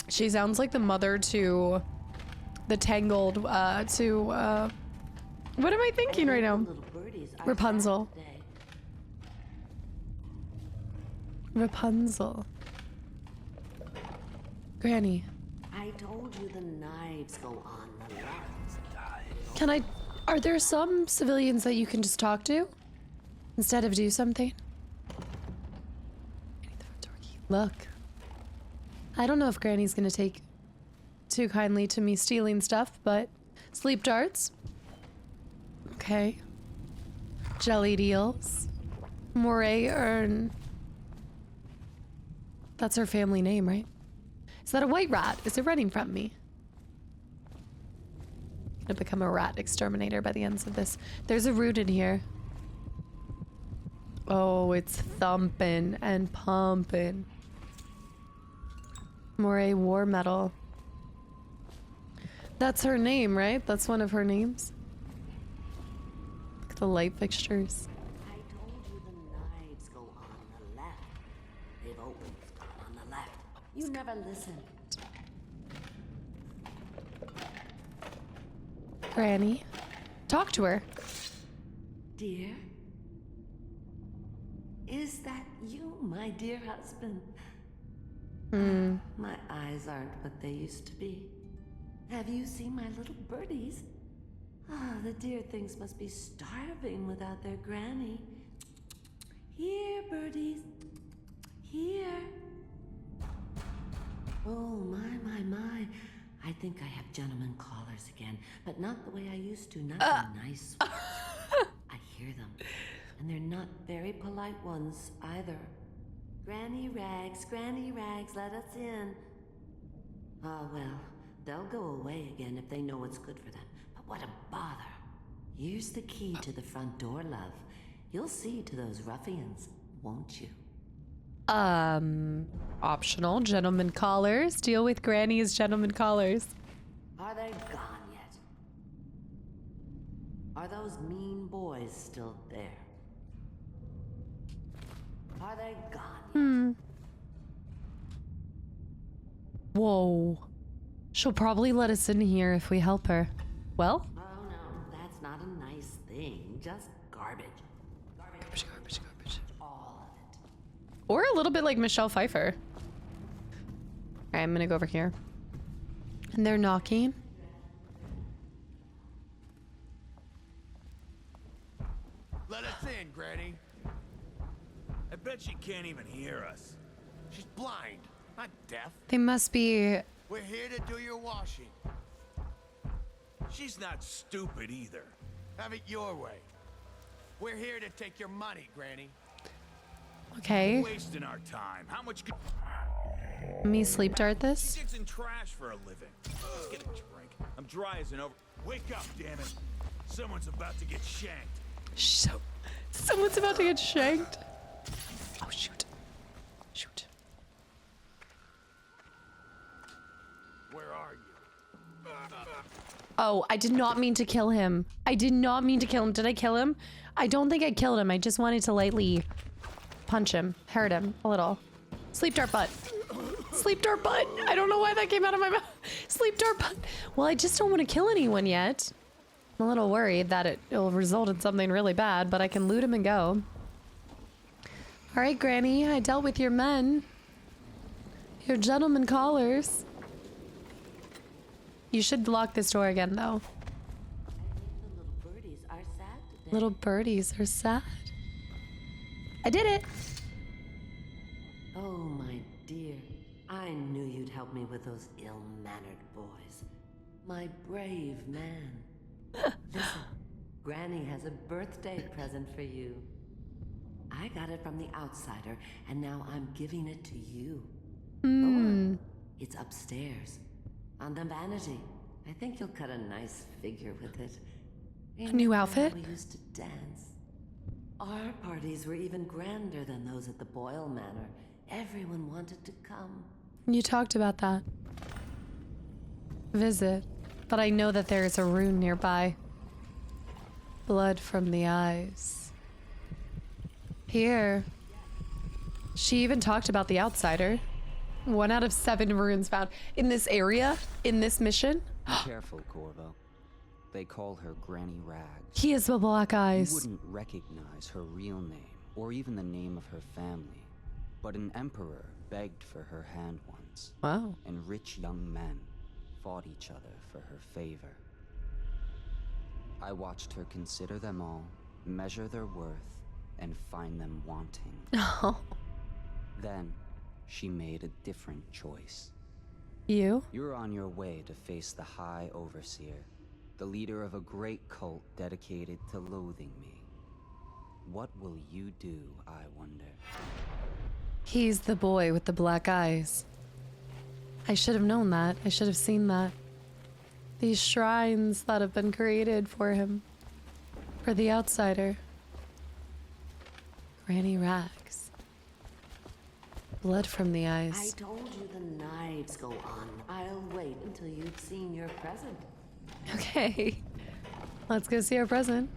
She sounds like the mother to the Tangled, what am I thinking right now? Rapunzel. Rapunzel. Granny. I I told you the knives go on the left. Can I... Are there some civilians that you can just talk to? Instead of do something? Look. I don't know if Granny's gonna take too kindly to me stealing stuff, but... Sleep darts. Okay. Jellied eels. Moray urn. That's her family name, right? Is that a white rat? Is it running from me? I'm gonna become a rat exterminator by the ends of this. There's a root in here. Oh, it's thumping and pumping. Moray war medal. That's her name, right? That's one of her names. Look at the light fixtures. I told you the knives go on the left. They've always gone on the left. You never listen. Granny. Talk to her. Dear? Is that you, my dear husband? My eyes aren't what they used to be. Have you seen my little birdies? Ah, the dear things must be starving without their granny. Here, birdies. Here. Oh, my. I think I have gentlemen callers again, but not the way I used to, not the nice ones. I hear them, and they're not very polite ones either. Granny Rags, let us in. Oh, well, they'll go away again if they know what's good for them. But what a bother. Here's the key to the front door, love. You'll see to those ruffians, won't you? Optional. Gentlemen callers. Deal with Granny as gentlemen callers. Are they gone yet? Are those mean boys still there? Are they gone yet? Whoa. She'll probably let us in here if we help her. Well? Oh no, that's not a nice thing. Just garbage. Garbage. All of it. Or a little bit like Michelle Pfeiffer. Alright, I'm gonna go over here. And they're knocking. Let us in, Granny. I bet she can't even hear us. She's blind, not deaf. They must be... We're here to do your washing. She's not stupid either. Have it your way. We're here to take your money, Granny. Okay. Wasting our time. How much could... Let me sleep dart this. She digs in trash for a living. Let's get a drink. I'm dry as an over... Wake up, damn it. Someone's about to get shanked. Someone's about to get shanked. Oh, shoot. Shoot. Where are you? Oh, I did not mean to kill him. I did not mean to kill him. Did I kill him? I don't think I killed him. I just wanted to lightly punch him. Hurt him a little. Sleep dart butt. Sleep dart butt. I don't know why that came out of my mouth. Sleep dart butt. Well, I just don't want to kill anyone yet. I'm a little worried that it'll result in something really bad, but I can loot him and go. All right, Granny, I dealt with your men. Your gentlemen callers. You should lock this door again, though. The little birdies are sad today. Little birdies are sad. I did it. Oh, my dear. I knew you'd help me with those ill-mannered boys. My brave man. Listen, Granny has a birthday present for you. I got it from the outsider, and now I'm giving it to you. Go on. It's upstairs. On the vanity. I think you'll cut a nice figure with it. A new outfit? We used to dance. Our parties were even grander than those at the Boyle Manor. Everyone wanted to come. You talked about that. Visit. But I know that there is a rune nearby. Blood from the eyes. Here. She even talked about the outsider. 1 out of 7 runes found in this area, in this mission. Be careful, Corvo. They call her Granny Rags. He has the black eyes. You wouldn't recognize her real name, or even the name of her family. But an emperor begged for her hand once. Wow. And rich young men fought each other for her favor. I watched her consider them all, measure their worth, and find them wanting. Oh. Then, she made a different choice. You? You're on your way to face the High Overseer, the leader of a great cult dedicated to loathing me. What will you do, I wonder? He's the boy with the black eyes. I should have known that. I should have seen that. These shrines that have been created for him. For the outsider. Granny Rags. Blood from the I eyes. told you the knives go on. I'll wait until you've seen your present. Okay. Let's go see our present.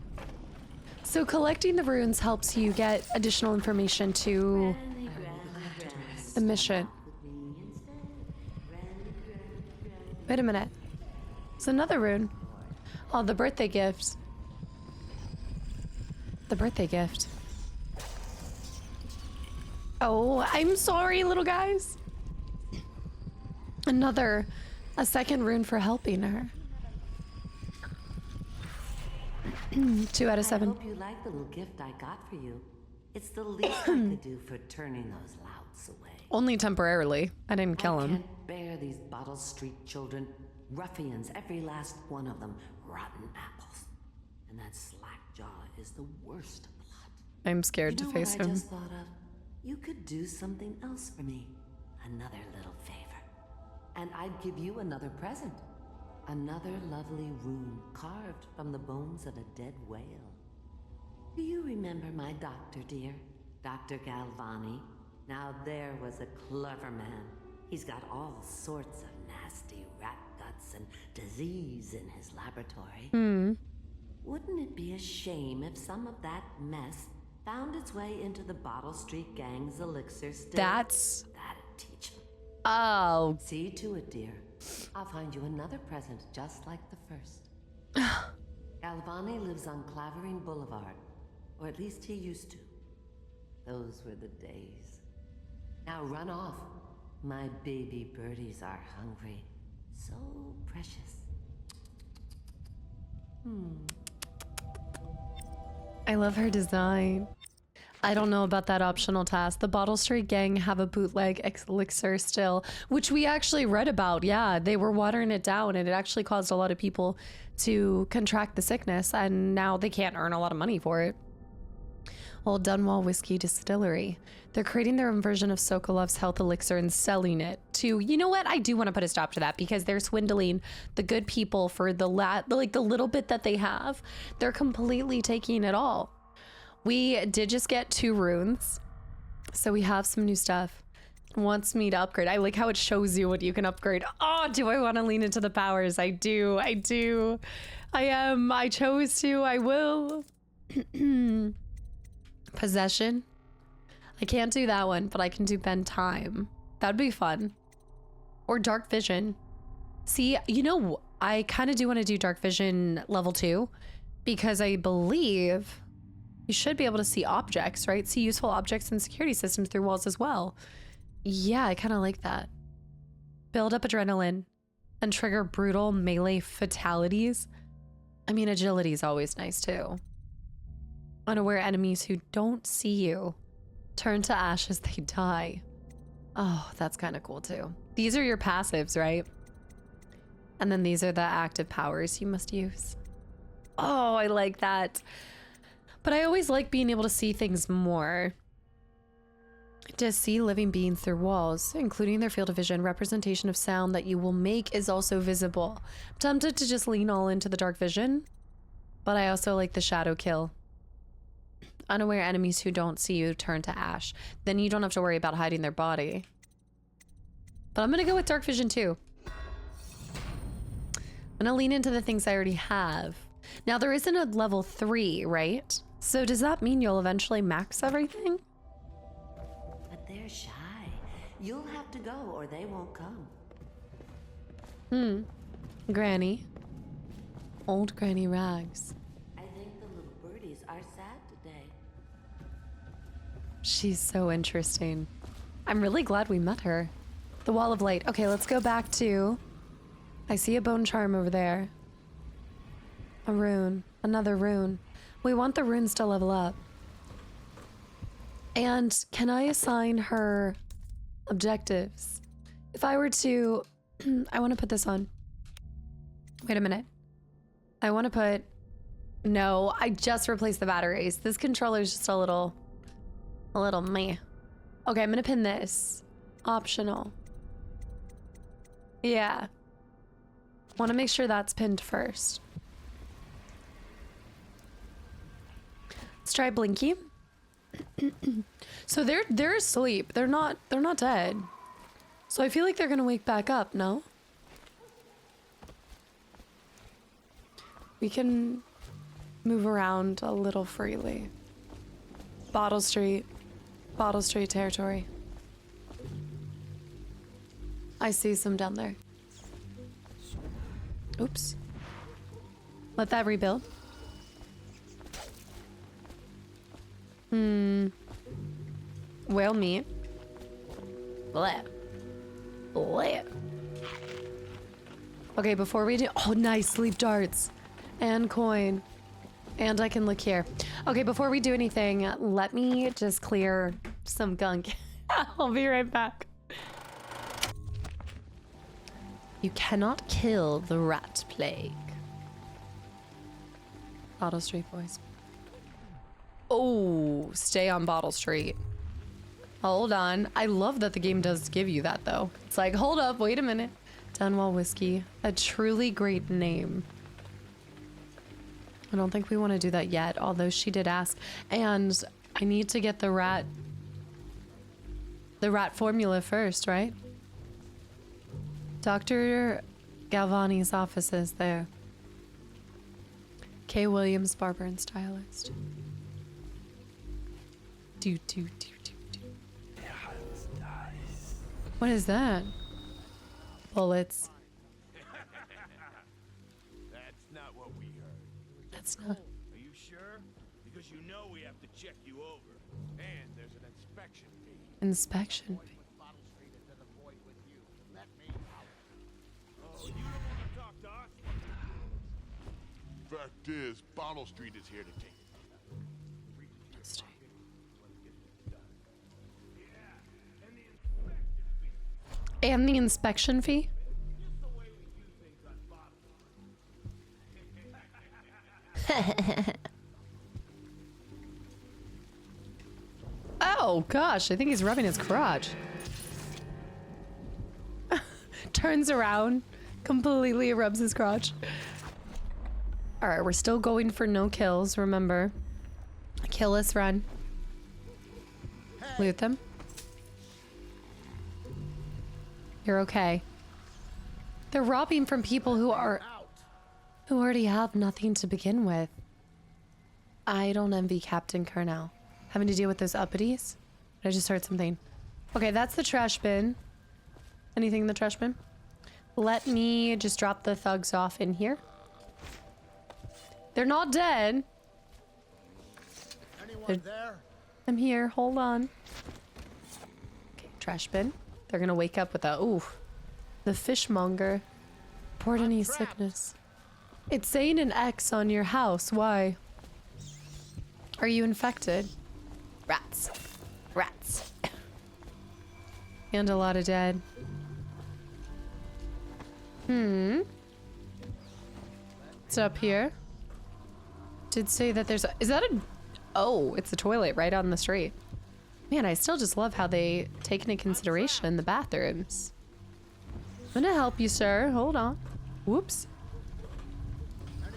So collecting the runes helps you get additional information to the mission. Wait a minute. It's another rune. Oh, the birthday gift. The birthday gift. Oh, I'm sorry, little guys. A second rune for helping her. 2 out of 7. I hope you like the little gift I got for you. It's the least I could do for turning those louts away. Only temporarily. I didn't kill I him. can't bear these Bottle Street children. Ruffians, every last one of them. Rotten apples. And that slack jaw is the worst blot. I'm scared You to know face what I him. just thought of? You could do something else for me. Another little favor. And I'd give you another present. Another lovely rune carved from the bones of a dead whale. Do you remember my doctor, dear? Dr. Galvani? Now there was a clever man. He's got all sorts of nasty rat guts and disease in his laboratory. Wouldn't it be a shame if some of that mess found its way into the Bottle Street Gang's elixir still? That's... That'd teach them. Oh. See to it, dear. I'll find you another present just like the first. Galvani lives on Clavering Boulevard, or at least he used to. Those were the days. Now run off. My baby birdies are hungry. So precious. I love her design. I don't know about that optional task. The Bottle Street Gang have a bootleg elixir still, which we actually read about. Yeah, they were watering it down and it actually caused a lot of people to contract the sickness and now they can't earn a lot of money for it. Old Dunwall Whiskey Distillery. They're creating their own version of Sokolov's health elixir and selling it to, you know what? I do want to put a stop to that because they're swindling the good people for the little bit that they have. They're completely taking it all. We did just get 2 runes, so we have some new stuff. It wants me to upgrade. I like how it shows you what you can upgrade. Oh, do I want to lean into the powers? I do. I chose to. I will. Possession. I can't do that one, but I can do bend time. That'd be fun. Or dark vision. See, you know, I kind of do want to do dark vision level 2 because I believe you should be able to see objects, right? See useful objects and security systems through walls as well. Yeah, I kind of like that. Build up adrenaline and trigger brutal melee fatalities. I mean, agility is always nice too. Unaware enemies who don't see you turn to ash as they die. Oh, that's kind of cool too. These are your passives, right? And then these are the active powers you must use. Oh, I like that. But I always like being able to see things more. To see living beings through walls, including their field of vision, representation of sound that you will make is also visible. I'm tempted to just lean all into the dark vision, but I also like the shadow kill. Unaware enemies who don't see you turn to ash. Then you don't have to worry about hiding their body. But I'm gonna go with dark vision too. I'm gonna lean into the things I already have. Now there isn't a level 3, right? So does that mean you'll eventually max everything? But they're shy. You'll have to go or they won't come. Granny. Old Granny Rags. I think the little birdies are sad today. She's so interesting. I'm really glad we met her. The Wall of Light. Okay, let's go back to I see a bone charm over there. A rune. Another rune. We want the runes to level up. And can I assign her objectives? If I were to... I want to put this on. Wait a minute. I want to put... No, I just replaced the batteries. This controller is just a little meh. Okay, I'm going to pin this. Optional. Yeah. Want to make sure that's pinned first. Let's try Blinky. So they're asleep. They're not dead. So I feel like they're gonna wake back up, no? We can move around a little freely. Bottle Street territory. I see some down there. Oops. Let that rebuild. Whale meat. Bleh. Bleh. Okay, before we do... Oh, nice. Sleep darts. And coin. And I can look here. Okay, before we do anything, let me just clear some gunk. I'll be right back. You cannot kill the rat plague. Bottle Street, boys. Oh, stay on Bottle Street. Hold on. I love that the game does give you that, though. It's like, hold up, wait a minute. Dunwall Whiskey. A truly great name. I don't think we want to do that yet, although she did ask. And I need to get the rat formula first, right? Dr. Galvani's office is there. K. Williams, barber and stylist. Do. What is that? Bullets. That's not what we heard. That's not. Are you sure? Because you know we have to check you over. And there's an inspection fee. Inspection. Oh, you don't want to talk to us? Fact is, Bottle Street is here to take it. And the inspection fee? Oh gosh, I think he's rubbing his crotch. Turns around, completely rubs his crotch. Alright, we're still going for no kills, remember. Kill us, run. Loot them. You're okay. They're robbing from people who already have nothing to begin with. I don't envy Captain Curnow. Having to deal with those uppities? I just heard something. Okay, that's the trash bin. Anything in the trash bin? Let me just drop the thugs off in here. They're not dead. Anyone there? I'm here, hold on. Okay, trash bin. They're gonna wake up with a, ooh, the fishmonger. Report any sickness. It's saying an X on your house, why? Are you infected? Rats. Rats. And a lot of dead. It's up here. Did say that there's a, is that a, oh, it's a toilet right on the street. Man, I still just love how they take into consideration the bathrooms. I'm gonna help you, sir. Hold on. Whoops.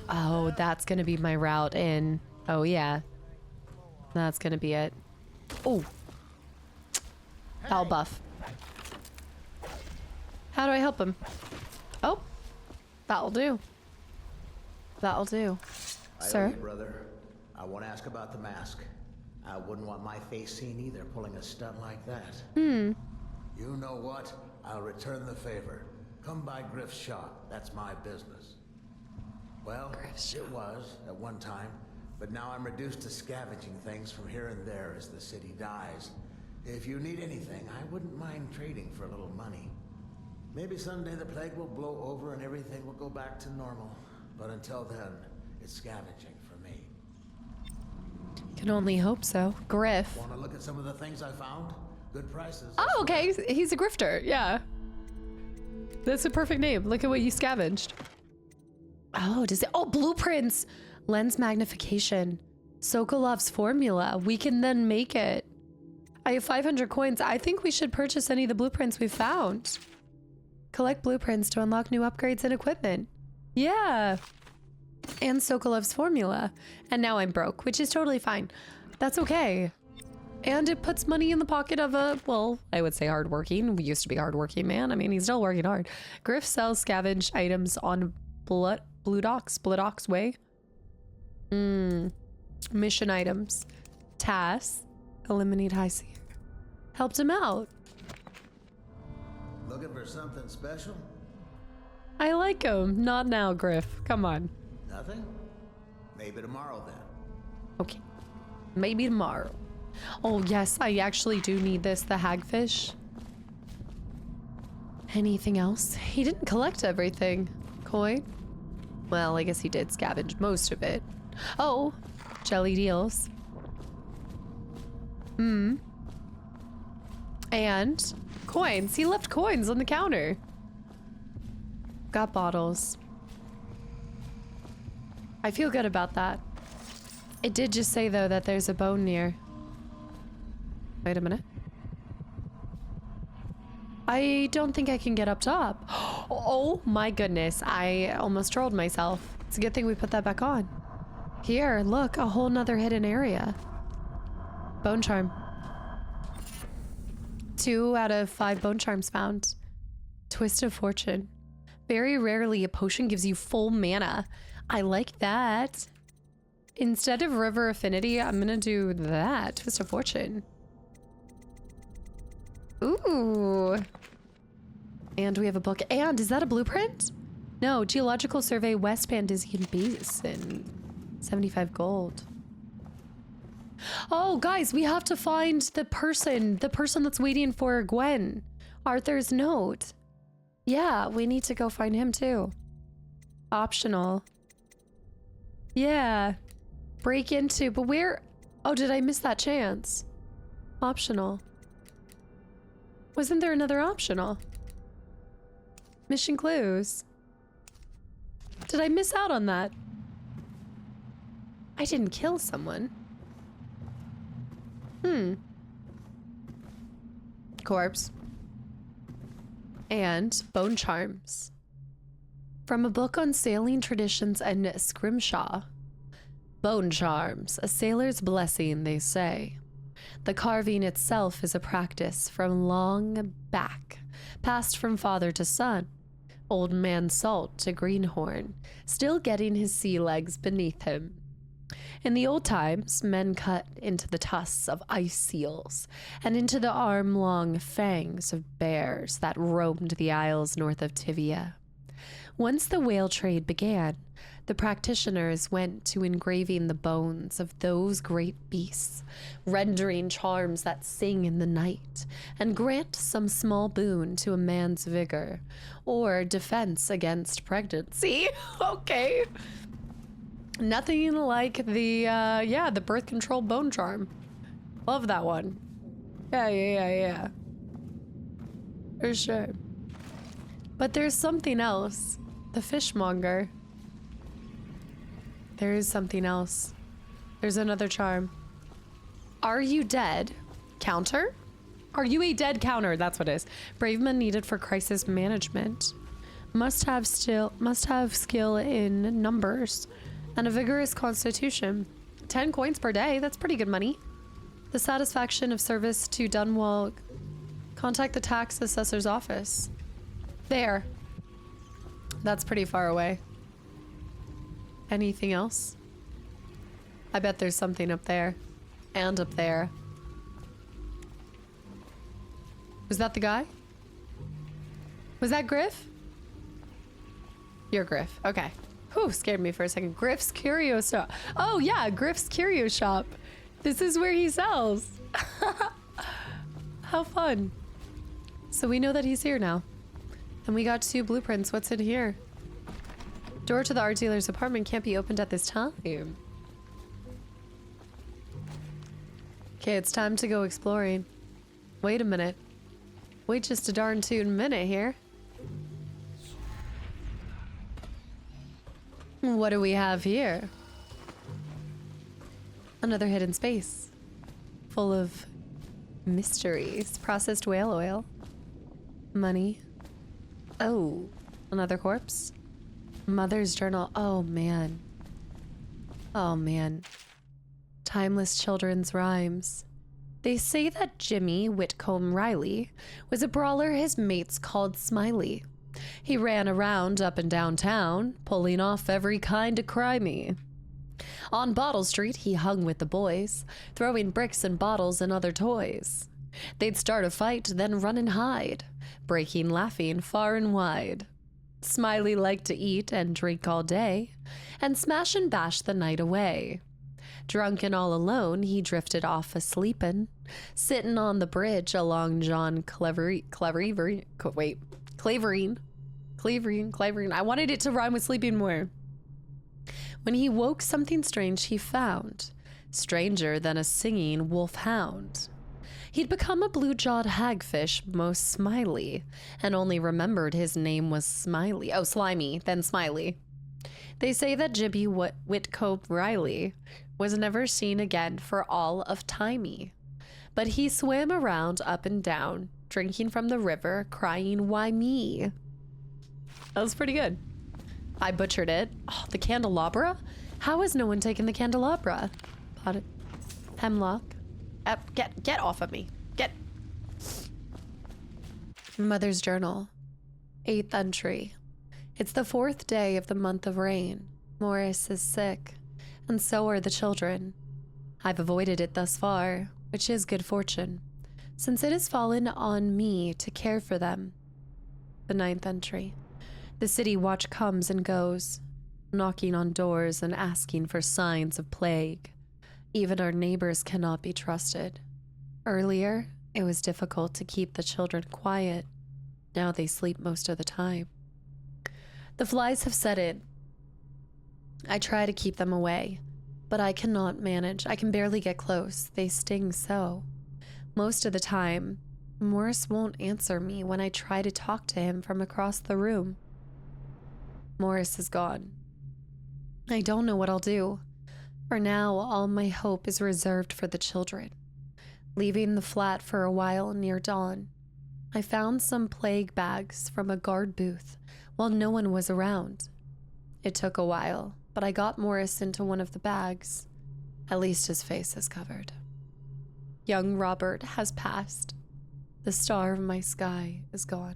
Oh, that's gonna be my route in. Oh, yeah. That's gonna be it. Oh. Foul buff. How do I help him? Oh. That'll do. That'll do. Sir? Hey, brother. I want to ask about the mask. I wouldn't want my face seen either, pulling a stunt like that. You know what? I'll return the favor. Come by Griff's shop. That's my business. Well, it was at one time, but now I'm reduced to scavenging things from here and there as the city dies. If you need anything, I wouldn't mind trading for a little money. Maybe someday the plague will blow over and everything will go back to normal. But until then, it's scavenging for me. Can only hope so. Griff. Want to look at some of the things I found? Good prices. Oh, okay. He's a grifter. Yeah. That's a perfect name. Look at what you scavenged. Oh, does it? Oh, blueprints. Lens magnification. Sokolov's formula. We can then make it. I have 500 coins. I think we should purchase any of the blueprints we found. Collect blueprints to unlock new upgrades and equipment. Yeah. And Sokolov's formula. And now I'm broke, which is totally fine. That's okay. And it puts money in the pocket of a, well, I would say hardworking. We used to be hardworking man. I mean, he's still working hard. Griff sells scavenged items on Blue Docks Way. Mission items. Tasks. Eliminate High Seer. Helped him out. Looking for something special? I like him. Not now, Griff. Come on. Nothing? Maybe tomorrow then. Okay. Maybe tomorrow. Oh, yes. I actually do need this. The hagfish. Anything else? He didn't collect everything. Coin? Well, I guess he did scavenge most of it. Oh. Jelly deals. And coins. He left coins on the counter. Got bottles. I feel good about that. It did just say, though, that there's a bone near. Wait a minute. I don't think I can get up top. Oh my goodness. I almost trolled myself. It's a good thing we put that back on. Here, look, a whole nother hidden area. Bone charm. 2 out of 5 bone charms found. Twist of fortune. Very rarely a potion gives you full mana. I like that. Instead of river affinity, I'm gonna do that. Twist of fortune. Ooh. And we have a book. And is that a blueprint? No, Geological Survey West Pandesian Basin. 75 gold. Oh, guys, we have to find the person that's waiting for Gwen. Arthur's note. Yeah, we need to go find him too. Optional. Yeah. Break into, but where? Oh, did I miss that chance? Optional. Wasn't there another optional? Mission clues. Did I miss out on that? I didn't kill someone. Corpse. And bone charms. From a book on sailing traditions and scrimshaw. Bone charms, a sailor's blessing, they say. The carving itself is a practice from long back, passed from father to son. Old man Salt to Greenhorn, still getting his sea legs beneath him. In the old times, men cut into the tusks of ice seals and into the arm-long fangs of bears that roamed the isles north of Tivia. Once the whale trade began, the practitioners went to engraving the bones of those great beasts, rendering charms that sing in the night and grant some small boon to a man's vigor or defense against pregnancy. Okay. Nothing like the birth control bone charm. Love that one. Yeah. For sure. But there's something else. The fishmonger. There is something else. There's another charm. Are you dead? Counter? Are you a dead counter? That's what it is. Brave men needed for crisis management. Must have skill in numbers. And a vigorous constitution. 10 coins per day, that's pretty good money. The satisfaction of service to Dunwall. Contact the tax assessor's office. There. That's pretty far away. Anything else? I bet there's something up there. And up there. Was that the guy? Was that Griff? You're Griff, okay. Whew, scared me for a second. Griff's Curio Shop. Oh yeah, Griff's Curio Shop. This is where he sells. How fun. So we know that he's here now. And we got 2 blueprints. What's in here? Door to the art dealer's apartment can't be opened at this time. Okay, it's time to go exploring. Wait a minute. Wait just a darn tune minute here. What do we have here? Another hidden space. Full of mysteries. Processed whale oil. Money. Oh, another corpse. Mother's journal. Oh, man. Oh, man. Timeless children's rhymes. They say that Jimmy Whitcomb Riley was a brawler his mates called Smiley. He ran around up and down town, pulling off every kind of crimey. On Bottle Street, he hung with the boys, throwing bricks and bottles and other toys. They'd start a fight, then run and hide, breaking laughing far and wide. Smiley liked to eat and drink all day, and smash and bash the night away. Drunk and all alone, he drifted off a-sleepin', sittin' on the bridge along John Cleverine. I wanted it to rhyme with sleeping more. When he woke, something strange he found, stranger than a singing wolf-hound. He'd become a blue-jawed hagfish, most smiley, and only remembered his name was Smiley. Oh, Slimy, then Smiley. They say that Jimmy Whitcomb Riley was never seen again for all of timey. But he swam around up and down, drinking from the river, crying, "Why me?" That was pretty good. I butchered it. Oh, the candelabra? How has no one taken the candelabra? Pot it. Hemlock. Get off of me. Get. Mother's journal. 8th entry. It's the 4th day of the month of rain. Morris is sick, and so are the children. I've avoided it thus far, which is good fortune, since it has fallen on me to care for them. The 9th entry. The city watch comes and goes, knocking on doors and asking for signs of plague. Even our neighbors cannot be trusted. Earlier, it was difficult to keep the children quiet. Now they sleep most of the time. The flies have set in. I try to keep them away, but I cannot manage. I can barely get close. They sting so. Most of the time, Morris won't answer me when I try to talk to him from across the room. Morris is gone. I don't know what I'll do. For now, all my hope is reserved for the children. Leaving the flat for a while near dawn, I found some plague bags from a guard booth while no one was around. It took a while, but I got Morris into one of the bags. At least his face is covered. Young Robert has passed. The star of my sky is gone.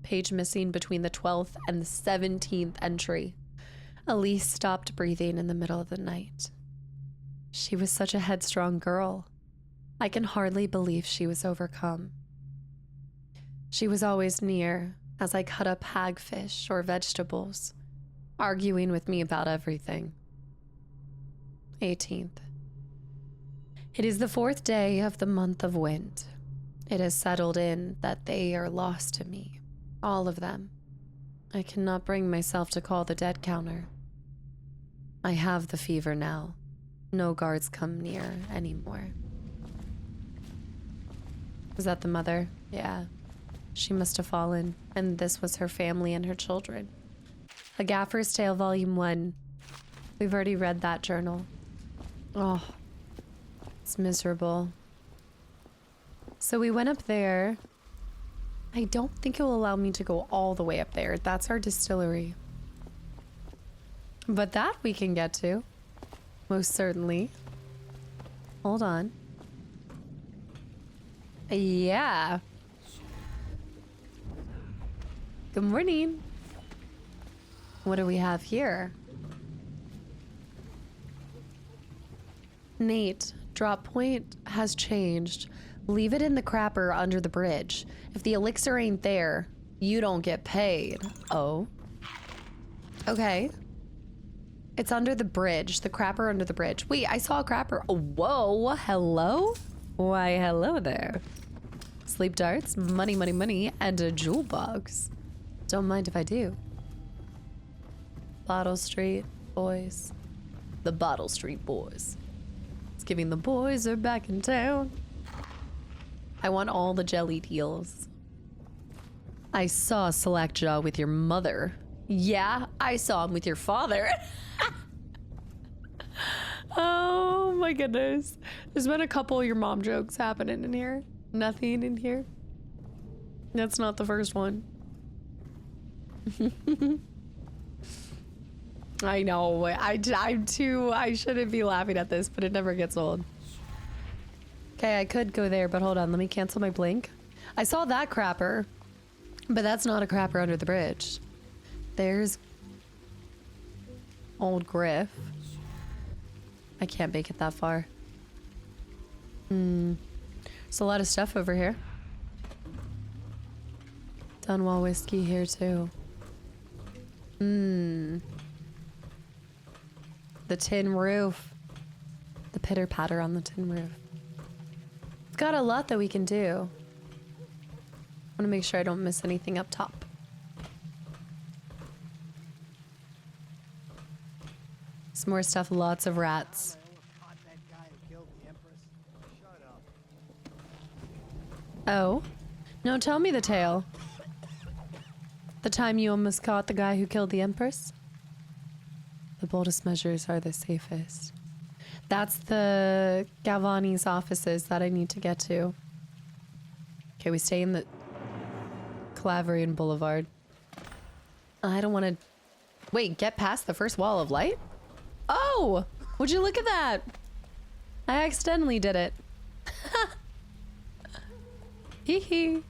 Page missing between the 12th and the 17th entry. Elise stopped breathing in the middle of the night. She was such a headstrong girl. I can hardly believe she was overcome. She was always near as I cut up hagfish or vegetables, arguing with me about everything. 18th. It is the 4th day of the month of wind. It has settled in that they are lost to me. All of them. I cannot bring myself to call the dead counter. I have the fever now. No guards come near anymore. Was that the mother? Yeah. She must have fallen, and this was her family and her children. A Gaffer's Tale, Volume 1. We've already read that journal. Oh, it's miserable. So we went up there. I don't think it will allow me to go all the way up there. That's our distillery. But that we can get to. Most certainly. Hold on. Yeah. Good morning. What do we have here? Nate, drop point has changed. Leave it in the crapper under the bridge. If the elixir ain't there, you don't get paid. Oh. Okay. It's under the bridge. The crapper under the bridge. Wait, I saw a crapper. Oh, whoa. Hello? Why, hello there. Sleep darts, money, money, money, and a jewel box. Don't mind if I do. Bottle Street boys. The Bottle Street boys. It's giving the boys are back in town. I want all the jellied heels. I saw Slackjaw with your mother. Yeah, I saw him with your father. Oh my goodness. There's been a couple of your mom jokes happening in here. Nothing in here. That's not the first one. I know. I'm too. I shouldn't be laughing at this, but it never gets old. Okay, I could go there, but hold on. Let me cancel my blink. I saw that crapper, but that's not a crapper under the bridge. There's old Griff. I can't make it that far. There's a lot of stuff over here. Dunwall whiskey here too. The tin roof. The pitter patter on the tin roof. It's got a lot that we can do. I want to make sure I don't miss anything up top. Some more stuff, lots of rats. Oh? No, tell me the tale. The time you almost caught the guy who killed the Empress? The boldest measures are the safest. That's the Galvani's offices that I need to get to. Okay, we stay in the Claverian Boulevard. I don't want to... Wait, get past the first wall of light? Oh! Would you look at that? I accidentally did it. Hee hee.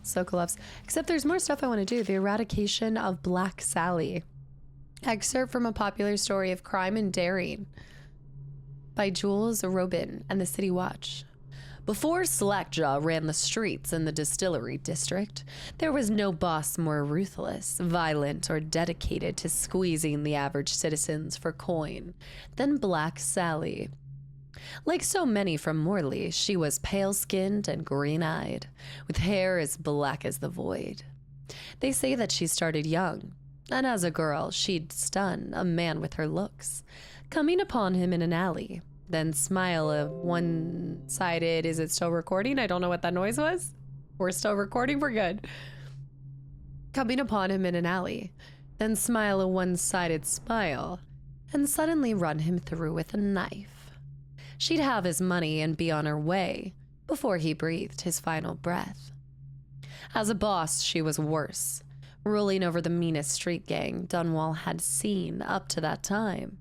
So collapse. Except there's more stuff I want to do. The eradication of Black Sally. Excerpt from a popular story of crime and daring by Jules Robin and the City Watch. Before Slackjaw ran the streets in the Distillery District, there was no boss more ruthless, violent, or dedicated to squeezing the average citizens for coin than Black Sally. Like so many from Morley, she was pale-skinned and green-eyed, with hair as black as the void. They say that she started young, and as a girl, she'd stun a man with her looks, coming upon him in an alley, then smile a one-sided... Is it still recording? I don't know what that noise was. We're still recording? We're good. Coming upon him in an alley, then smile a one-sided smile, and suddenly run him through with a knife. She'd have his money and be on her way before he breathed his final breath. As a boss, she was worse, ruling over the meanest street gang Dunwall had seen up to that time.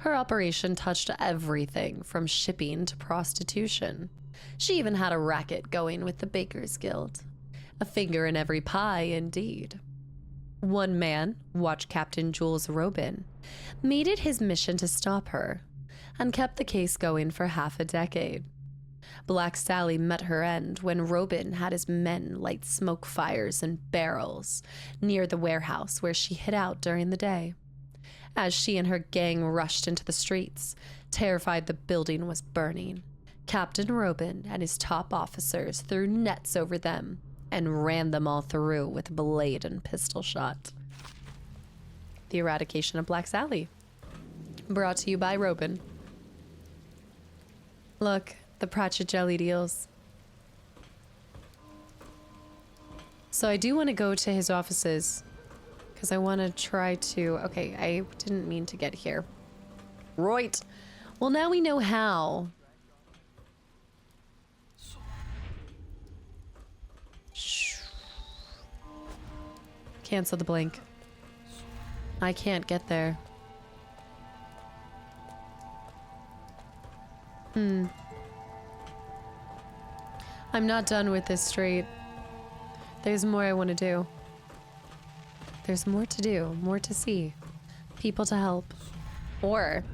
Her operation touched everything from shipping to prostitution. She even had a racket going with the Bakers Guild. A finger in every pie, indeed. One man, watch Captain Jules Robin, made it his mission to stop her, and kept the case going for half a decade. Black Sally met her end when Robin had his men light smoke fires in barrels near the warehouse where she hid out during the day. As she and her gang rushed into the streets, terrified the building was burning, Captain Robin and his top officers threw nets over them and ran them all through with blade and pistol shot. The eradication of Black Sally. Brought to you by Robin. Look, the Pratchett jelly deals. So I do want to go to his offices because I want to try to... Okay, I didn't mean to get here. Right. Well, now we know how. Cancel the blink. I can't get there. I'm not done with this street. There's more I want to do. There's more to do, more to see. People to help. Or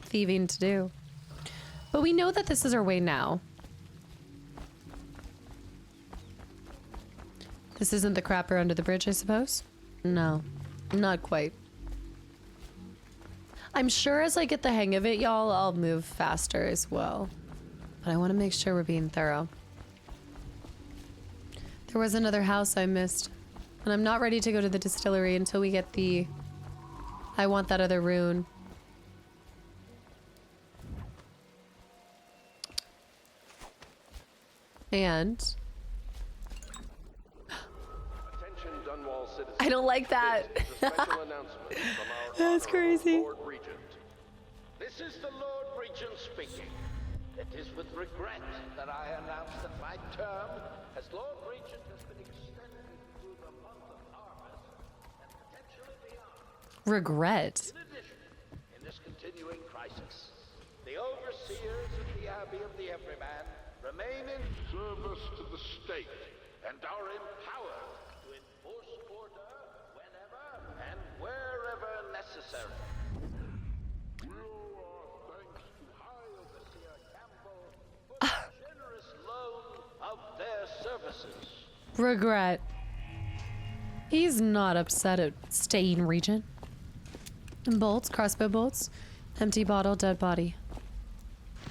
thieving to do. But we know that this is our way now. This isn't the crapper under the bridge, I suppose? No, not quite. I'm sure as I get the hang of it, y'all, I'll move faster as well. But I want to make sure we're being thorough. There was another house I missed. And I'm not ready to go to the distillery until we get the... I want that other rune. And... Attention Dunwall citizens. I don't like that. This is a special announcement from our That's crazy. Lord Regent. This is the Lord Regent speaking. It is with regret that I announce that my term as Lord Regent has been extended through the month of harvest and potentially beyond. Regret. In addition, in this continuing crisis, the overseers of the Abbey of the Everyman remain in service to the state and are empowered to enforce order whenever and wherever necessary. Thanks to High Overseer Campbell for the generous loan of their services. Regret. He's not upset at staying Regent. Bolts, crossbow bolts, empty bottle, dead body.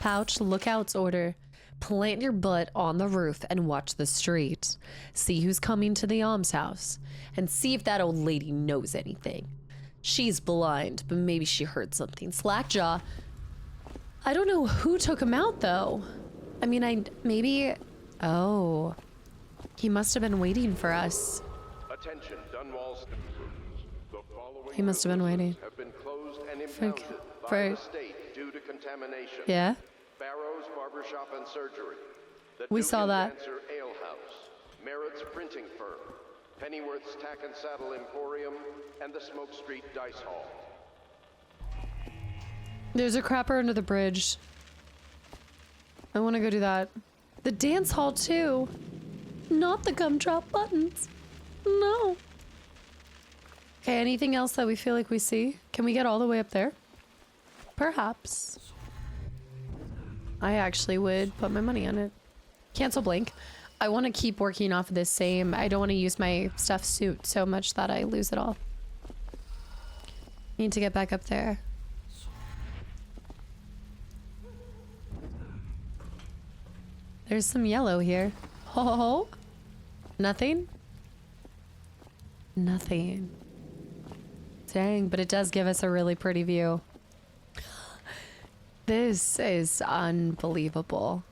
Pouch, lookouts order. Plant your butt on the roof and watch the street. See who's coming to the almshouse. And see if that old lady knows anything. She's blind, but maybe she heard something. Slackjaw. I don't know who took him out, though. I mean, maybe... Oh. He must have been waiting for us. Attention, Dunwall citizens. The following He must have been waiting. have been closed and impounded by For... the state due to contamination. Yeah? Barrow's Barbershop and Surgery. The We Duke saw and that. Dancer Ale House. Merritt's Printing Firm. Pennyworth's Tack and Saddle Emporium. And the Smoke Street Dice Hall. There's a crapper under the bridge. I want to go do that. The dance hall, too. Not the gumdrop buttons. No. Okay, anything else that we feel like we see? Can we get all the way up there? Perhaps. I actually would put my money on it. Cancel blink. I want to keep working off of this same. I don't want to use my stuff suit so much that I lose it all. Need to get back up there. There's some yellow here. Oh, nothing? Nothing. Dang, but it does give us a really pretty view. This is unbelievable.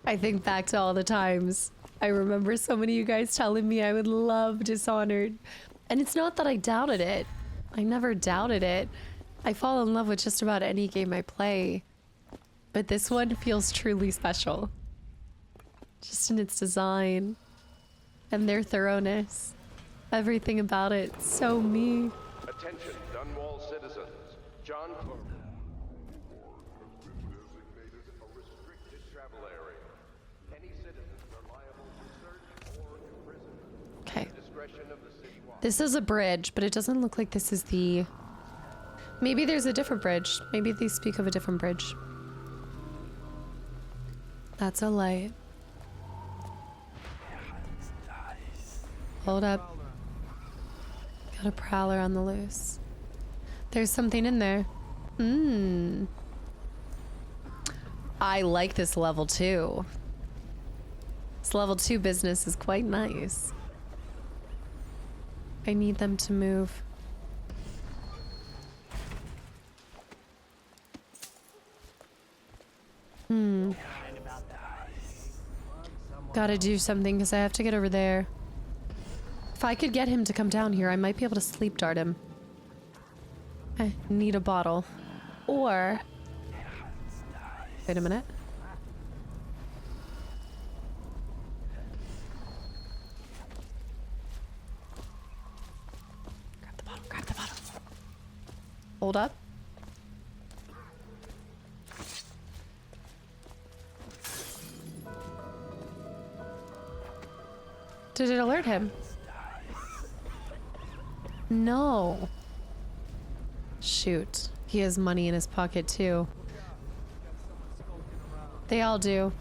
I think back to all the times. I remember so many of you guys telling me I would love Dishonored. And it's not that I doubted it. I never doubted it. I fall in love with just about any game I play. But this one feels truly special. Just in its design. And their thoroughness. Everything about it. So me. Attention, Dunwall citizens. John Corvo has been designated a restricted travel area. Any citizens are liable to search or imprisonment. Okay. Discretion of the city watch. This is a bridge, but it doesn't look like this is the... Maybe there's a different bridge. Maybe they speak of a different bridge. That's a light. Hold up. Got a prowler on the loose. There's something in there. I like this level 2. This level 2 business is quite nice. I need them to move. Gotta do something because I have to get over there. If I could get him to come down here, I might be able to sleep dart him. I need a bottle. Or... Wait a minute. Grab the bottle, grab the bottle. Hold up. Did it alert him? No. Shoot. He has money in his pocket too. They all do.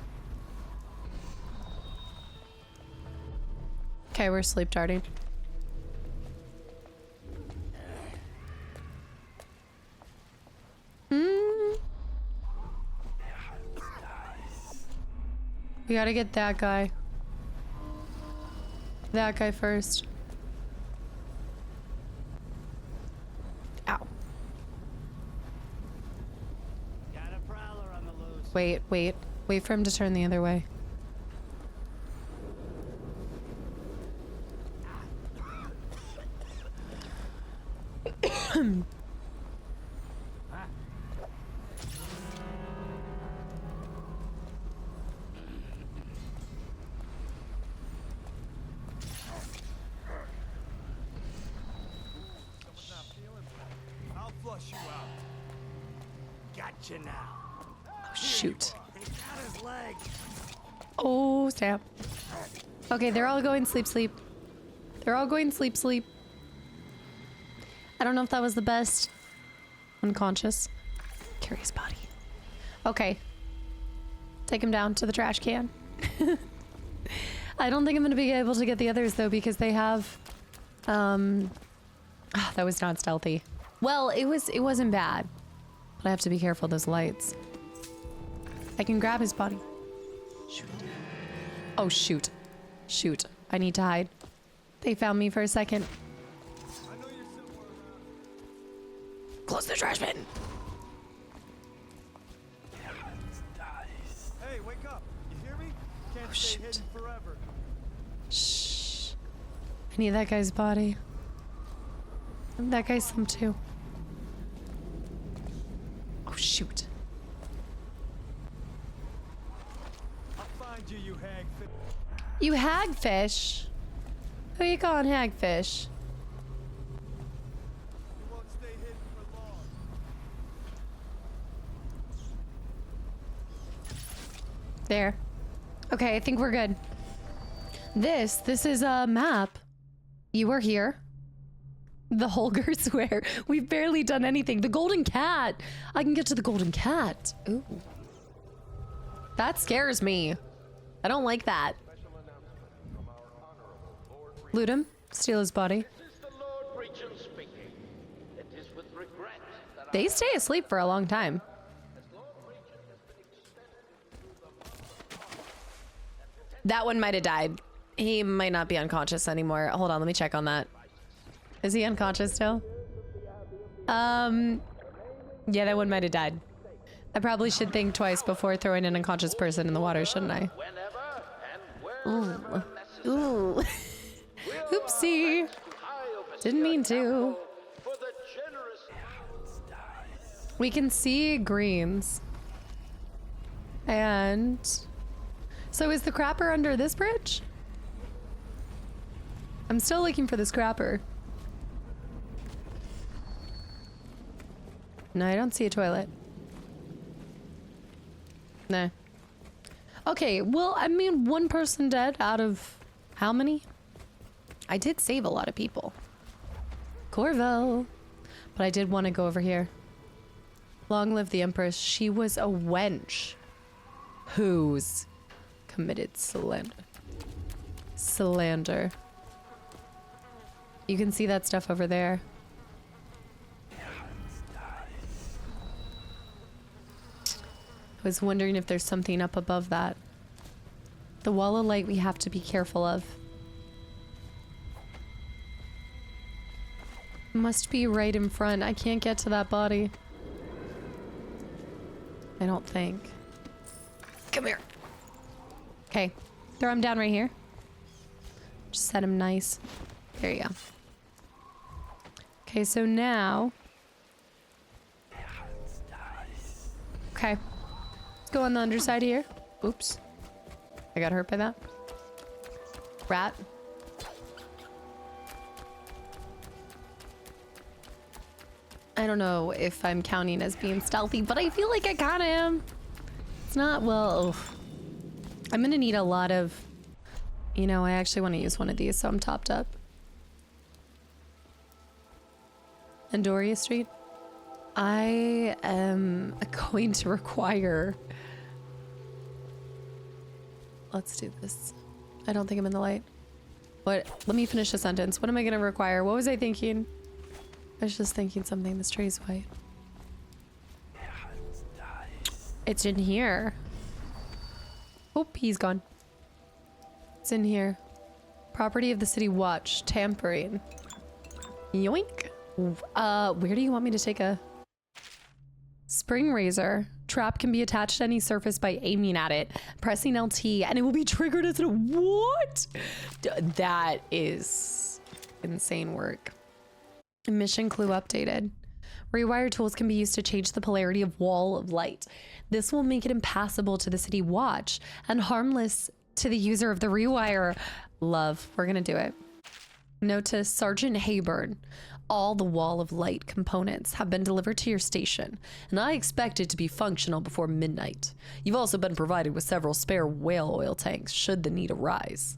Okay, we're sleep darting. We gotta get that guy. That guy first. Ow. Got a prowler on the loose. Wait, wait. Wait for him to turn the other way. I'll flush you out. Gotcha now. Oh, shoot. He got his leg. Oh, snap. Okay, they're all going sleep, sleep. They're all going sleep, sleep. I don't know if that was the best. Unconscious. Curious body. Okay. Take him down to the trash can. I don't think I'm going to be able to get the others, though, because they have... Oh, that was not stealthy. Well, it wasn't bad. But I have to be careful of those lights. I can grab his body. Shoot. Oh, shoot. Shoot. I need to hide. They found me for a second. Close the trash bin. Hey, wake up. You hear me? Can't Oh, stay shoot. hidden forever. Shh. I need that guy's body. That guy's some too. Oh, shoot. I'll find you, you hagfish. You hagfish? Who you calling hagfish? You won't stay hidden for long. There. Okay, I think we're good. This is a map. You were here. The Holgers where we've barely done anything. The golden cat. I can get to the golden cat. Ooh. That scares me. I don't like that. Loot him. Steal his body. They stay asleep for a long time. That one might have died. He might not be unconscious anymore. Hold on, let me check on that. Is he unconscious still? Yeah, that one might have died. I probably should think twice before throwing an unconscious person in the water, shouldn't I? Ooh. Ooh. Oopsie. Didn't mean to. We can see greens. And... So is the crapper under this bridge? I'm still looking for the scrapper. No, I don't see a toilet. Nah. Okay, well, I mean, one person dead out of how many? I did save a lot of people. Corvo. But I did want to go over here. Long live the Empress. She was a wench who's committed slander. Slander. You can see that stuff over there. I was wondering if there's something up above that. The wall of light we have to be careful of. Must be right in front. I can't get to that body. I don't think. Come here. Okay. Throw him down right here. Just set him nice. There you go. Okay, so now... Okay. Let's go on the underside here. Oops. I got hurt by that. Rat. I don't know if I'm counting as being stealthy, but I feel like I kinda am. It's not, well... Oof. I'm gonna need a lot of... You know, I actually want to use one of these, so I'm topped up. Andoria Street. I am going to require... Let's do this. I don't think I'm in the light. What? Let me finish the sentence. What am I going to require? What was I thinking? I was just thinking something. This tree's white. It's in here. Oh, he's gone. It's in here. Property of the city watch. Tampering. Yoink. Where do you want me to take a... Spring razor. Trap can be attached to any surface by aiming at it, pressing LT, and it will be triggered as a... What? That is insane work. Mission clue updated. Rewire tools can be used to change the polarity of wall of light. This will make it impassable to the city watch and harmless to the user of the rewire. Love. We're gonna do it. Note to Sergeant Hayburn. All the wall of light components have been delivered to your station, and I expect it to be functional before midnight. You've also been provided with several spare whale oil tanks should the need arise.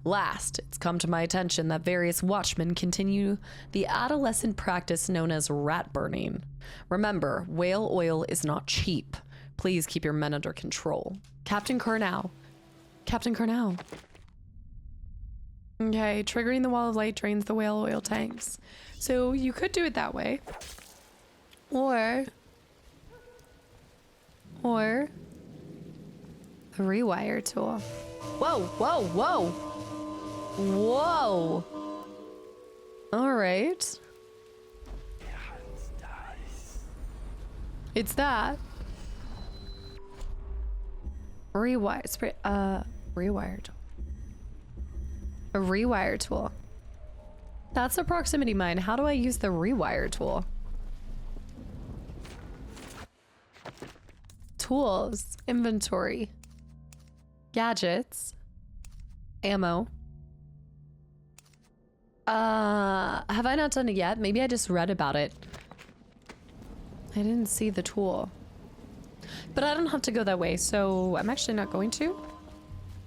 Last, it's come to my attention that various watchmen continue the adolescent practice known as rat burning. Remember, whale oil is not cheap. Please keep your men under control. Captain Curnow. Captain Curnow. Okay, triggering the wall of light drains the whale oil tanks. So you could do it that way. Or a rewire tool. Whoa, whoa, whoa. Whoa. All right. It's that. Rewire tool. A rewire tool. That's a proximity mine. How do I use the rewire tool? Tools, inventory, gadgets, ammo. Have I not done it yet? Maybe I just read about it. I didn't see the tool. But I don't have to go that way, so I'm actually not going to.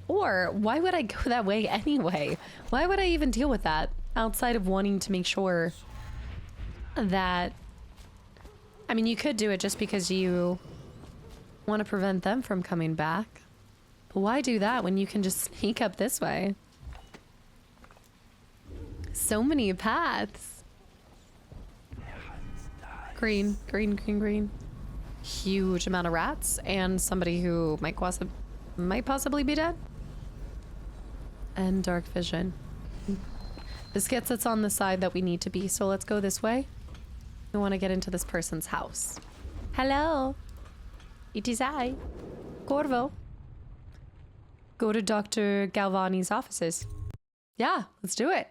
Or why would I go that way anyway? Why would I even deal with that outside of wanting to make sure that... I mean, you could do it just because you want to prevent them from coming back. But why do that when you can just sneak up this way? So many paths. Green, green, green, green. Huge amount of rats and somebody who might possibly be dead. And dark vision. This gets us on the side that we need to be, so let's go this way. We want to get into this person's house. Hello. It is I, Corvo. Go to Dr. Galvani's offices. Yeah, let's do it.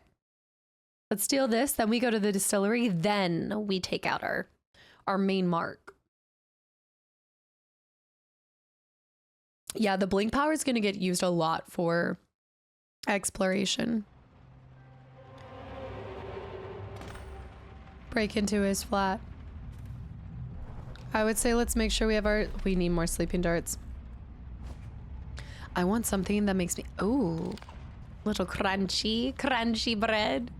Let's steal this, then we go to the distillery, then we take out our main mark. Yeah, the blink power is going to get used a lot for exploration. Break into his flat. I would say let's make sure we need more sleeping darts. I want something that makes me, oh, little crunchy bread.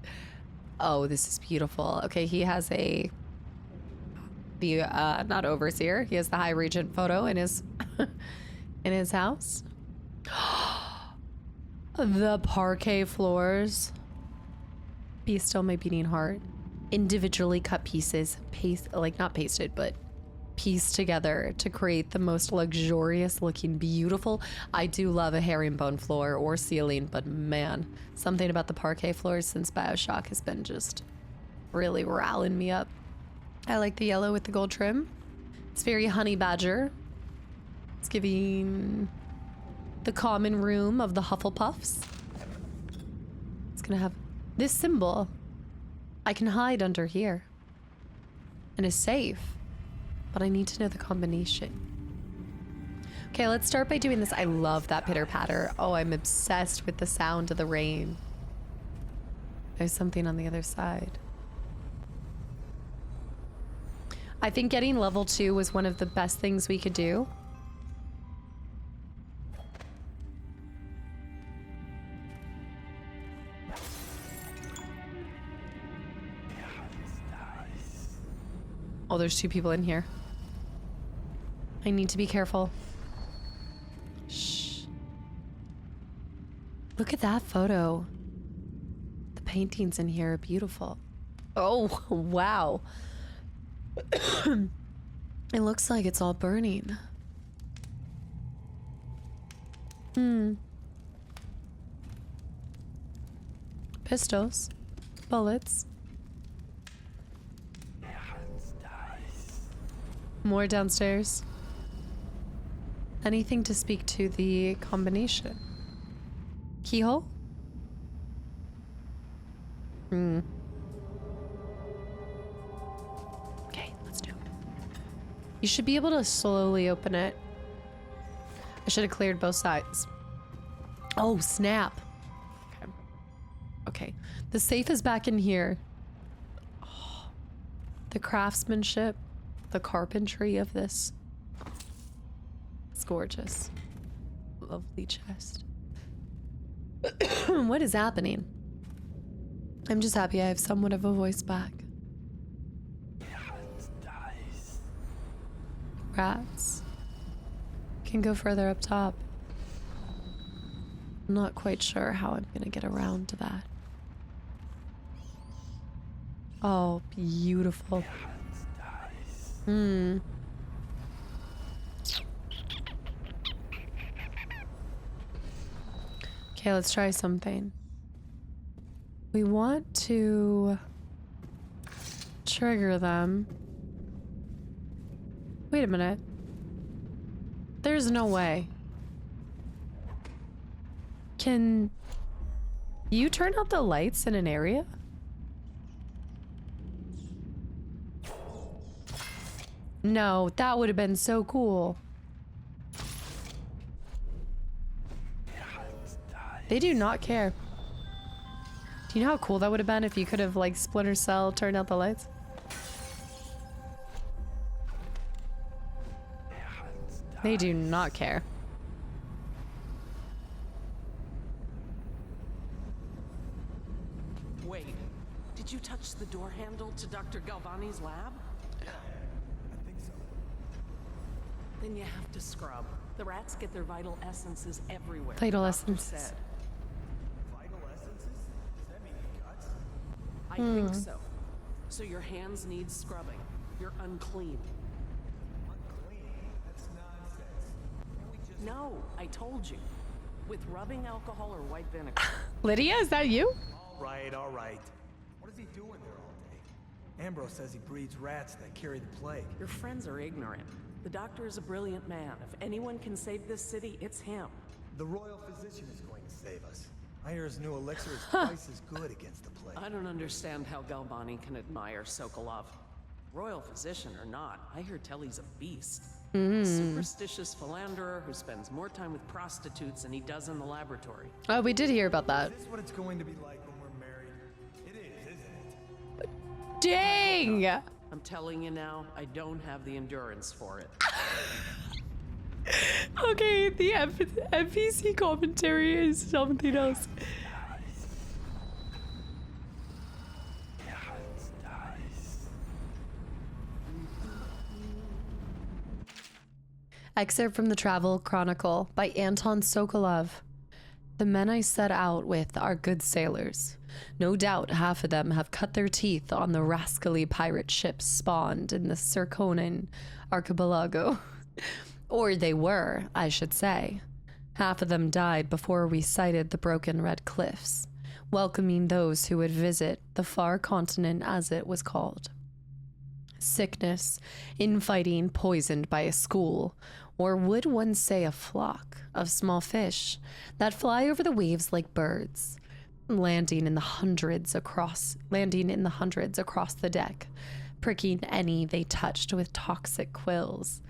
Oh, this is beautiful. Okay, he has not overseer. He has the High Regent photo in his in his house. The parquet floors. Be still my beating heart. Individually cut pieces, not pasted, but pieced together to create the most luxurious looking, beautiful. I do love a herringbone floor or ceiling, but man, something about the parquet floors since BioShock has been just really riling me up. I like the yellow with the gold trim. It's very honey badger. It's giving the common room of the Hufflepuffs. It's gonna have this symbol. I can hide under here and is safe, but I need to know the combination. Okay, let's start by doing this. I love that pitter patter. Oh, I'm obsessed with the sound of the rain. There's something on the other side. I think getting level 2 was one of the best things we could do. Oh, there's 2 people in here. I need to be careful. Shh. Look at that photo. The paintings in here are beautiful. Oh, wow. It looks like it's all burning. Pistols. Bullets. More downstairs. Anything to speak to the combination? Keyhole? Okay, let's do it. You should be able to slowly open it. I should have cleared both sides. Oh, snap. Okay. Okay. The safe is back in here. Oh, the craftsmanship, the carpentry of this. It's gorgeous. Lovely chest. What is happening? I'm just happy I have somewhat of a voice back. Rats. Can go further up top. I'm not quite sure how I'm gonna get around to that. Oh, beautiful. Okay, let's try something. We want to trigger them. Wait a minute. There's no way. Can you turn out the lights in an area? No, that would have been so cool. They do not care. Do you know how cool that would have been if you could have, like, Splinter Cell turned out the lights? They do not care. Wait, did you touch the door handle to Dr. Galvani's lab? I think so. Then you have to scrub. The rats get their vital essences everywhere. Vital the doctor essences. said. Vital essences? Does that mean guts? I think so. So your hands need scrubbing. You're unclean. Unclean? That's nonsense. Can't we just... No, I told you. With rubbing alcohol or white vinegar. Lydia, is that you? All right, all right. What is he doing there all day? Ambrose says he breeds rats that carry the plague. Your friends are ignorant. The doctor is a brilliant man. If anyone can save this city, it's him. The royal physician is going to save us. I hear his new elixir is twice as good against the plague. I don't understand how Galvani can admire Sokolov. Royal physician or not, I hear Telly's a beast. A superstitious philanderer who spends more time with prostitutes than he does in the laboratory. Oh, we did hear about that. Is this what it's going to be like when we're married? It is, isn't it? Dang! I'm telling you now, I don't have the endurance for it. Okay, the NPC commentary is something else. Excerpt from the Travel Chronicle by Anton Sokolov. The men I set out with are good sailors. No doubt half of them have cut their teeth on the rascally pirate ships spawned in the Circonan archipelago. Or they were, I should say. Half of them died before we sighted the broken red cliffs, welcoming those who would visit the far continent as it was called. Sickness, infighting poisoned by a school, or would one say a flock of small fish that fly over the waves like birds, landing in the hundreds across the deck, pricking any they touched with toxic quills.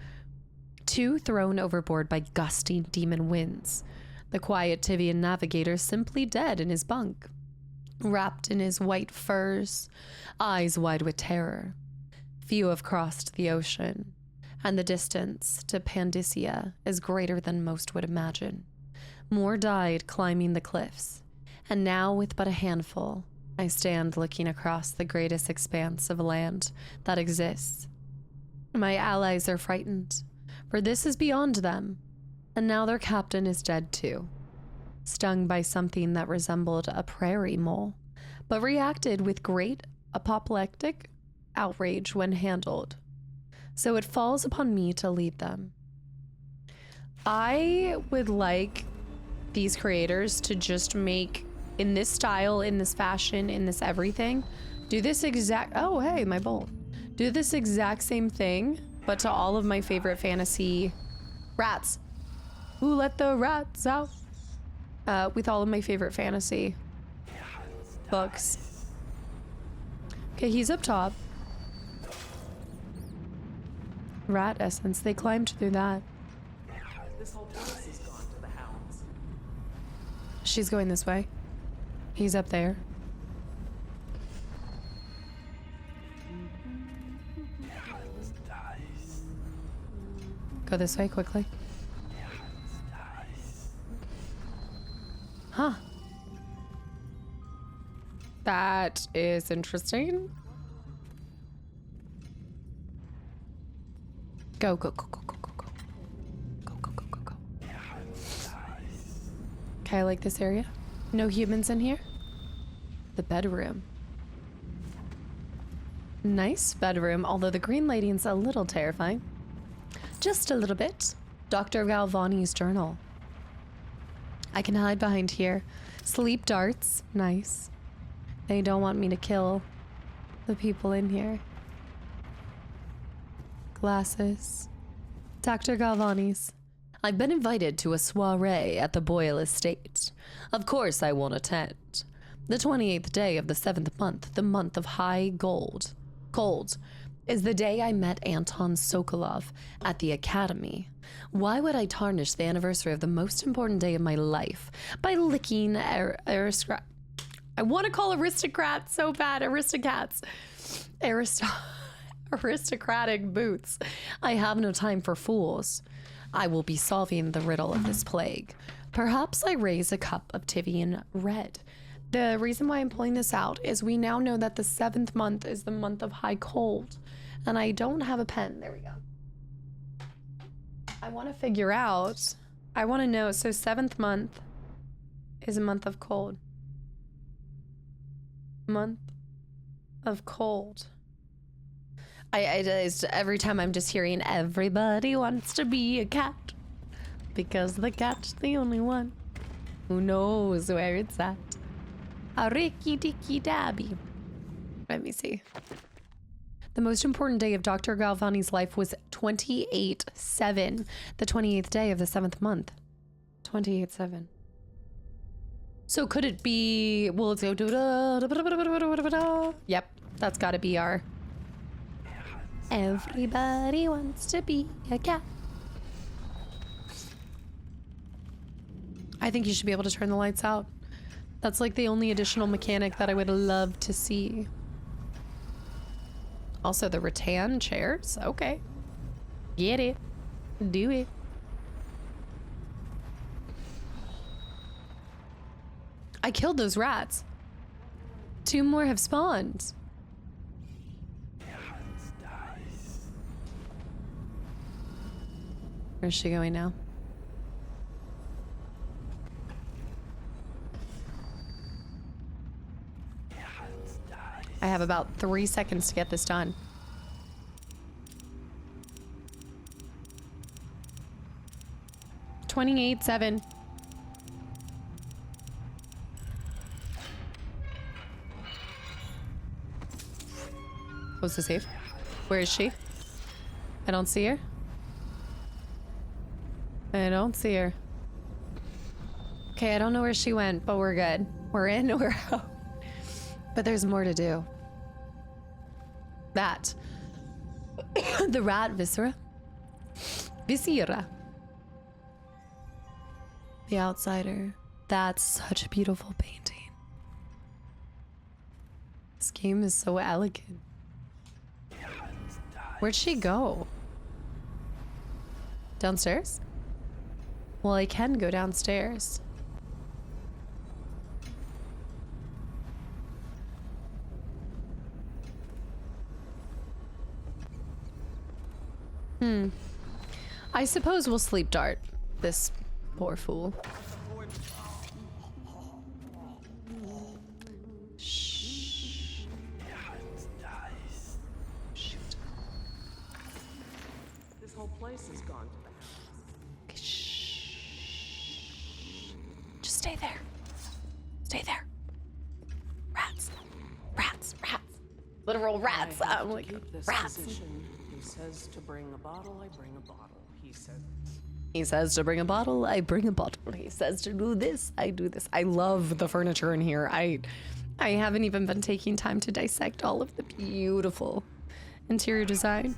2 thrown overboard by gusting demon winds. The quiet Tivian navigator simply dead in his bunk, wrapped in his white furs, eyes wide with terror. Few have crossed the ocean, and the distance to Pandysia is greater than most would imagine. More died climbing the cliffs, and now with but a handful, I stand looking across the greatest expanse of land that exists. My allies are frightened, for this is beyond them, and now their captain is dead too, stung by something that resembled a prairie mole, but reacted with great apoplectic outrage when handled. So it falls upon me to lead them. I would like these creators to just make, in this style, in this fashion, in this everything, do this exact, oh hey, my bolt. Do this exact same thing, but to all of my favorite fantasy rats. Who let the rats out? With all of my favorite fantasy books. Okay, he's up top. Rat essence, they climbed through that. This whole place is gone to the hounds. She's going this way. He's up there. Go this way quickly. Huh. That is interesting. Go, go, go, go, go, go, go. Go, go, go, go, go. Okay, I like this area. No humans in here. The bedroom. Nice bedroom, although the green lady's a little terrifying. Just a little bit. Dr. Galvani's journal. I can hide behind here. Sleep darts. Nice. They don't want me to kill the people in here. Glasses. Dr. Galvani's. I've been invited to a soiree at the Boyle estate. Of course I won't attend. The 28th day of the 7th month, the month of high gold. Cold is the day I met Anton Sokolov at the academy. Why would I tarnish the anniversary of the most important day of my life by licking aristocrat? I want to call aristocrats so bad. Aristocrats. Aristocratic boots. I have no time for fools. I will be solving the riddle of this plague. Perhaps I raise a cup of Tivian red. The reason why I'm pulling this out is we now know that the 7th month is the month of high cold. And I don't have a pen. There we go. I want to figure out. I want to know. So 7th month is a month of cold. Month of cold. Every time I'm just hearing everybody wants to be a cat because the cat's the only one who knows where it's at. A ricky dicky dabby. Let me see. The most important day of Dr. Galvani's life was 28/7, the 28th day of the 7th month. 28/7. So could it be? Well, let's go. Yep, that's got to be our. Everybody wants to be a cat. I think you should be able to turn the lights out. That's like the only additional mechanic that I would love to see. Also, the rattan chairs. Okay. Get it. Do it. I killed those rats. 2 more have spawned. Where's she going now? I have about 3 seconds to get this done. $28.7. Close the safe. Where is she? I don't see her. I don't see her. Okay, I don't know where she went, but we're good. We're in, we're out. But there's more to do. That. The rat viscera. Viscera. The outsider. That's such a beautiful painting. This game is so elegant. Where'd she go? Downstairs? Well, I can go downstairs. I suppose we'll sleep dart this poor fool. Shh. Shoot. This whole place has gone to the hounds. Shh. there. Stay there. Rats. Rats. Rats. Literal rats. I'm like, Keep this rats. position. He says to bring a bottle, I bring a bottle. He says to bring a bottle, I bring a bottle. He says to do this, I do this. I love the furniture in here. I haven't even been taking time to dissect all of the beautiful interior design.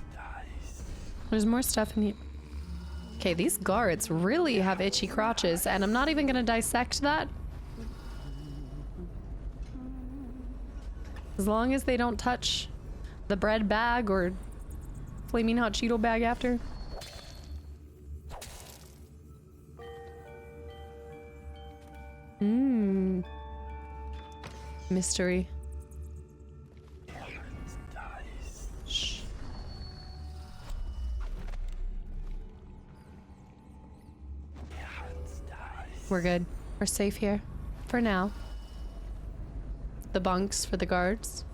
There's more stuff in here. Okay, these guards really have itchy crotches, and I'm not even gonna dissect that. As long as they don't touch the bread bag or flaming hot Cheeto bag after. Mystery. Shh. We're good. We're safe here. For now. The bunks for the guards.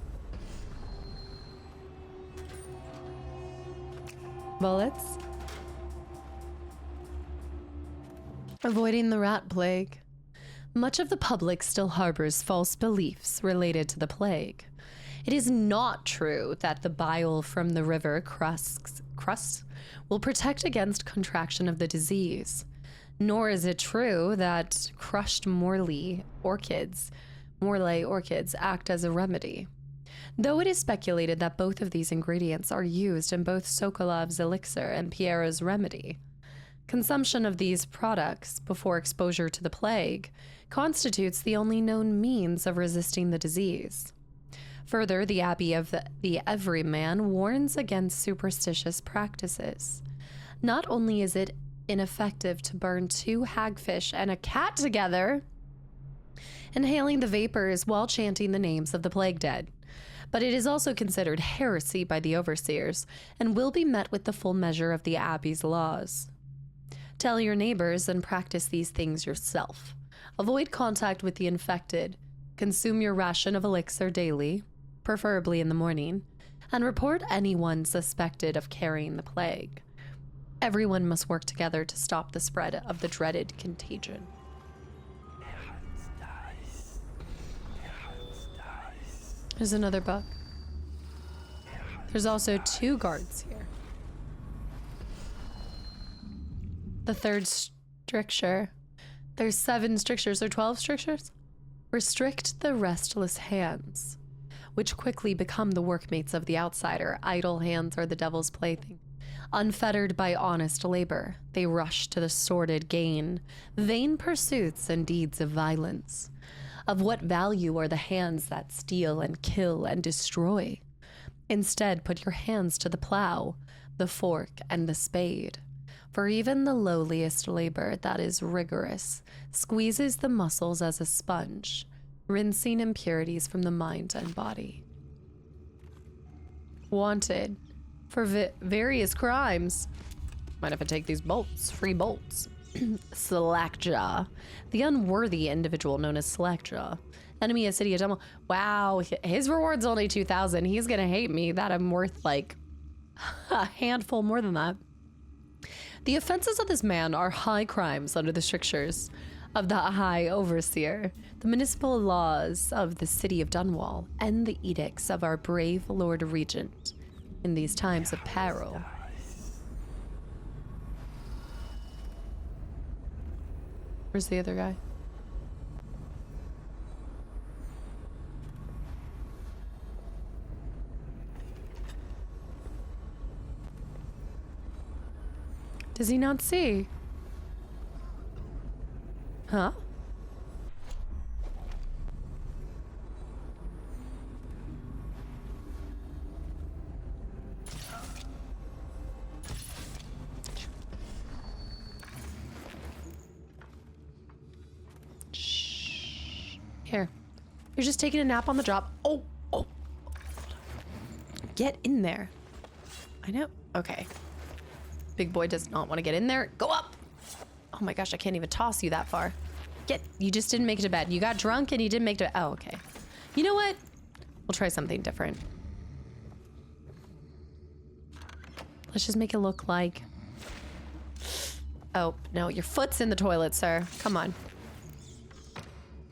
Bullets. Avoiding the rat plague. Much of the public still harbors false beliefs related to the plague. It is not true that the bile from the river crusts will protect against contraction of the disease. Nor is it true that crushed Morley orchids act as a remedy. Though it is speculated that both of these ingredients are used in both Sokolov's elixir and Pierre's remedy. Consumption of these products before exposure to the plague constitutes the only known means of resisting the disease. Further, the Abbey of the Everyman warns against superstitious practices. Not only is it ineffective to burn 2 hagfish and a cat together, inhaling the vapors while chanting the names of the plague dead, but it is also considered heresy by the overseers and will be met with the full measure of the Abbey's laws. Tell your neighbors and practice these things yourself. Avoid contact with the infected. Consume your ration of elixir daily, preferably in the morning, and report anyone suspected of carrying the plague. Everyone must work together to stop the spread of the dreaded contagion. There's another book. There's also 2 guards here. The 3rd stricture. There's 7 strictures or 12 strictures? Restrict the restless hands, which quickly become the workmates of the outsider. Idle hands are the devil's plaything. Unfettered by honest labor, they rush to the sordid gain, vain pursuits and deeds of violence. Of what value are the hands that steal and kill and destroy? Instead, put your hands to the plow, the fork, and the spade. For even the lowliest labor that is rigorous squeezes the muscles as a sponge, rinsing impurities from the mind and body. Wanted for various crimes. Mind if I take these bolts? Free bolts. Slackjaw. The unworthy individual known as Slackjaw. Enemy of City of Dunwall. Wow, his reward's only 2,000. He's gonna hate me that I'm worth like a handful more than that. The offenses of this man are high crimes under the strictures of the High Overseer, the municipal laws of the city of Dunwall, and the edicts of our brave Lord Regent in these times of peril. Where's the other guy? Does he not see? Huh? Shh. Here. You're just taking a nap on the job. Oh. Get in there. I know. Okay. Big boy does not want to get in there. Go up. Oh my gosh, I can't even toss you that far. You just didn't make it to bed. You got drunk and you didn't make it to, oh, okay. You know what? We'll try something different. Let's just make it look like, oh, no, your foot's in the toilet, sir. Come on.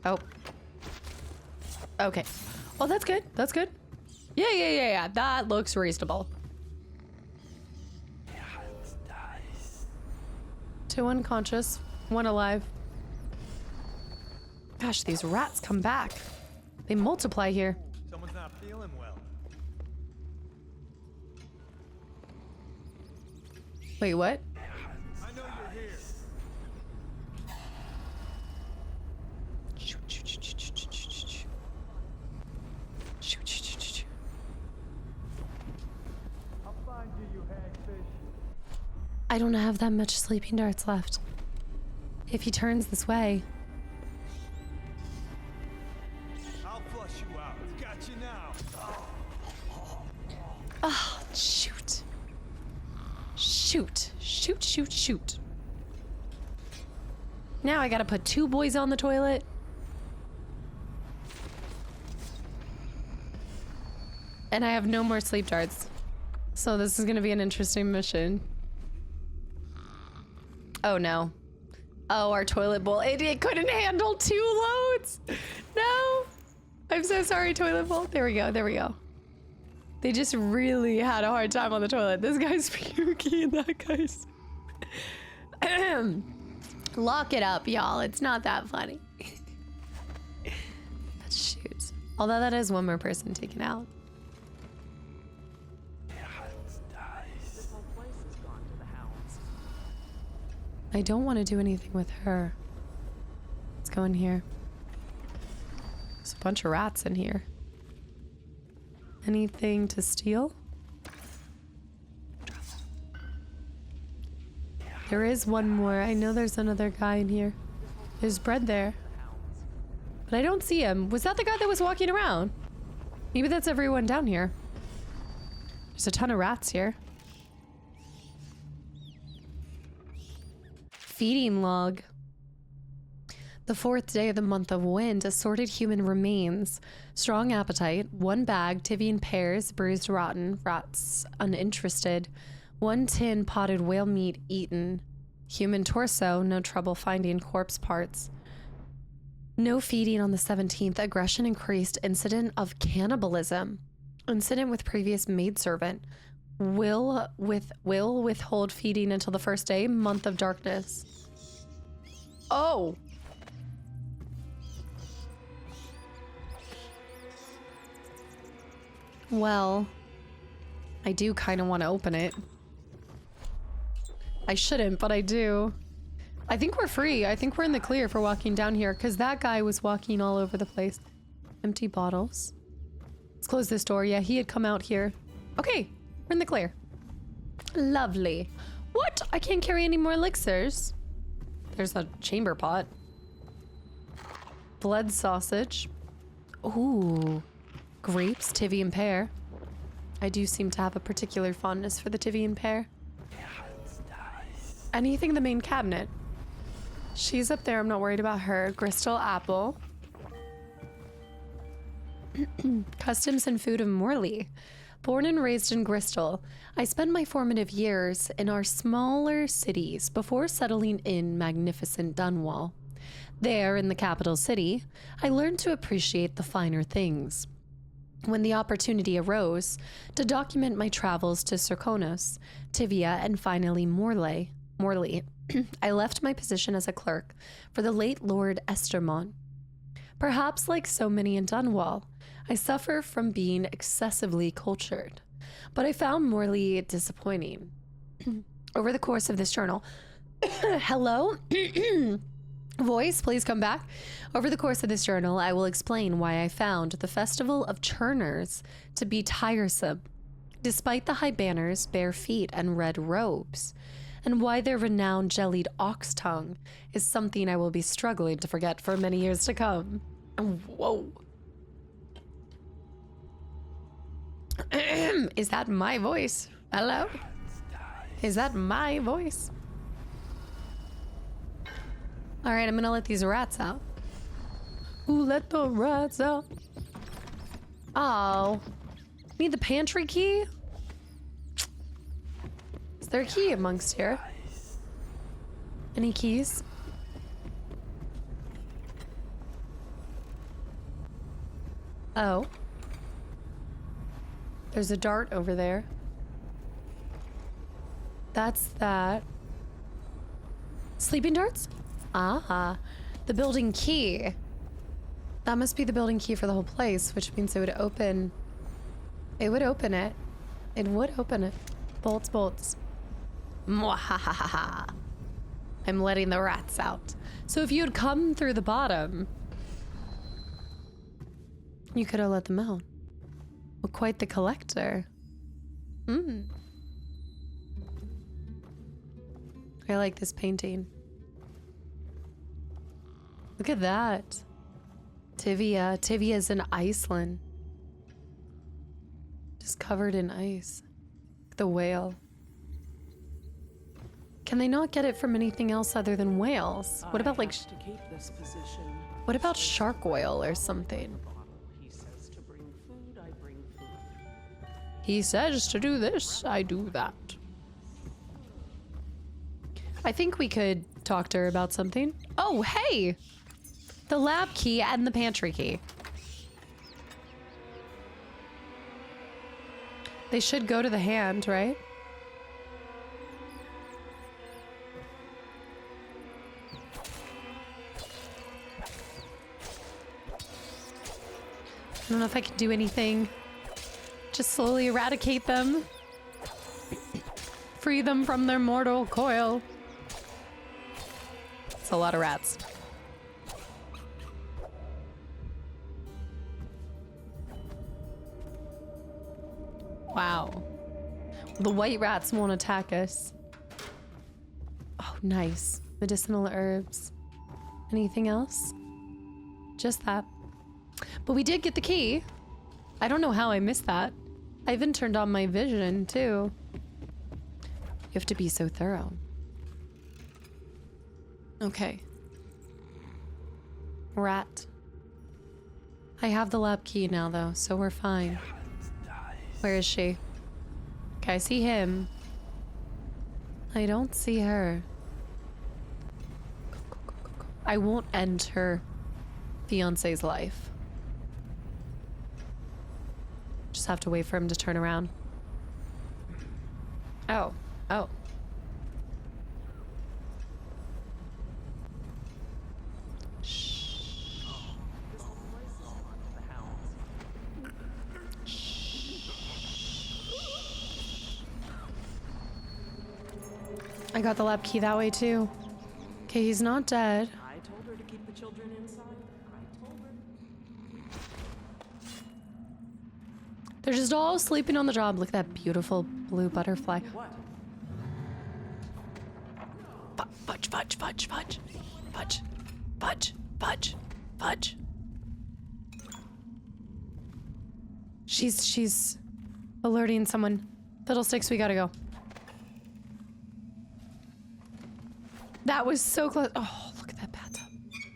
Oh. Okay. Oh, that's good. That's good. Yeah. That looks reasonable. 2 unconscious, 1 alive. Gosh, these rats come back. They multiply here. Someone's not feeling well. Wait, what? I know you're here. I'll find you, hagfish. I don't have that much sleeping darts left. If he turns this way. I'll flush you out. Got you now. Oh, shoot. Shoot. Now I gotta put 2 boys on the toilet. And I have no more sleep darts. So this is gonna be an interesting mission. Oh no. Oh, our toilet bowl. It couldn't handle 2 loads. No. I'm so sorry, toilet bowl. There we go. They just really had a hard time on the toilet. This guy's puking and that guy's... Lock it up, y'all. It's not that funny. But shoot. Although that is 1 more person taken out. This whole place has gone to the hounds. I don't want to do anything with her. Let's go in here. There's a bunch of rats in here. Anything to steal? There is 1 more. I know there's another guy in here. There's bread there. But I don't see him. Was that the guy that was walking around? Maybe that's everyone down here. There's a ton of rats here. Feeding log. The 4th day of the month of wind, assorted human remains. Strong appetite, 1 bag, Tivian pears, bruised rotten, rats uninterested. 1 tin potted whale meat eaten. Human torso, no trouble finding corpse parts. No feeding on the 17th, aggression increased, incident of cannibalism. Incident with previous maidservant. Will withhold feeding until the 1st day, month of darkness. Oh! Well, I do kind of want to open it. I shouldn't, but I do. I think we're free. I think we're in the clear for walking down here because that guy was walking all over the place. Empty bottles. Let's close this door. Yeah, he had come out here. Okay, we're in the clear. Lovely. What? I can't carry any more elixirs. There's a chamber pot. Blood sausage. Ooh. Grapes, Tivian pear. I do seem to have a particular fondness for the Tivian pear. Anything in the main cabinet. She's up there. I'm not worried about her. Crystal apple. Customs and food of Morley. Born and raised in Bristol, I spent my formative years in our smaller cities before settling in magnificent Dunwall. There, in the capital city, I learned to appreciate the finer things. When the opportunity arose to document my travels to Serkonos, Tivia, and finally Morley, I left my position as a clerk for the late Lord Estermont. Perhaps like so many in Dunwall, I suffer from being excessively cultured, but I found Morley disappointing. Over the course of this journal, hello? Voice, please come back. Over the course of this journal, I will explain why I found the Festival of Churners to be tiresome, despite the high banners, bare feet, and red robes, and why their renowned jellied ox tongue is something I will be struggling to forget for many years to come. Whoa. Is that my voice? Hello? Is that my voice? All right, I'm gonna let these rats out. Ooh, let the rats out. Oh. Need the pantry key? Is there a key amongst here? Any keys? Oh. There's a dart over there. That's that. Sleeping darts? Ah, the building key. That must be the building key for the whole place, which means it would open. It would open it. It would open it. Bolts, bolts. Mwahahaha. I'm letting the rats out. So if you had come through the bottom, you could have let them out. Well, quite the collector. Hmm. I like this painting. Look at that. Tivia. Tivia's in Iceland. Just covered in ice. The whale. Can they not get it from anything else other than whales? What about like... to keep this position. What about shark oil or something? He says to bring food, I bring food. He says to do this, I do that. I think we could talk to her about something. Oh, hey! The lab key and the pantry key. They should go to the hand, right? I don't know if I can do anything. Just slowly eradicate them. Free them from their mortal coil. It's a lot of rats. Wow. The white rats won't attack us. Oh, nice. Medicinal herbs. Anything else? Just that. But we did get the key. I don't know how I missed that. I even turned on my vision, too. You have to be so thorough. Okay. Rat. I have the lab key now, though, so we're fine. Where is she? Okay, I see him. I don't see her. Go. I won't end her fiance's life. Just have to wait for him to turn around. Oh. I got the lab key that way too. Okay, he's not dead. I told her to keep the children inside. I told her. They're just all sleeping on the job. Look at that beautiful blue butterfly. What? Fudge. She's alerting someone. Fiddlesticks, we gotta go. That was so close. Oh, look at that bathtub.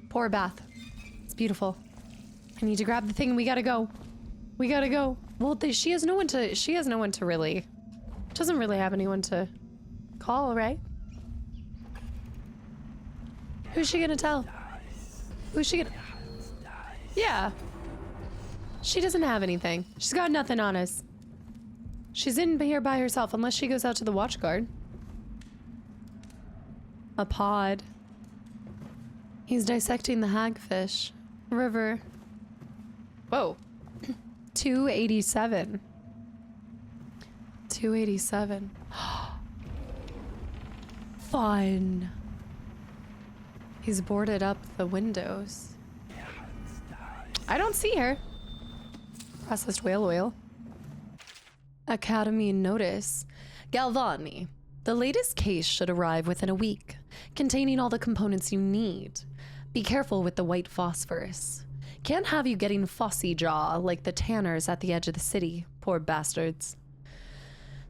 Poor bath. It's beautiful. I need to grab the thing. We gotta go. Well, she has no one to really, doesn't really have anyone to call, right? Who's she gonna tell? Yeah. She doesn't have anything. She's got nothing on us. She's in here by herself unless she goes out to the watch guard. A pod. He's dissecting the hagfish. River. Whoa. 287. 287. Fun. He's boarded up the windows. I don't see her. Processed whale oil. Academy notice. Galvani. The latest case should arrive within a week, containing all the components you need. Be careful with the white phosphorus. Can't have you getting fussy jaw like the tanners at the edge of the city. Poor bastards.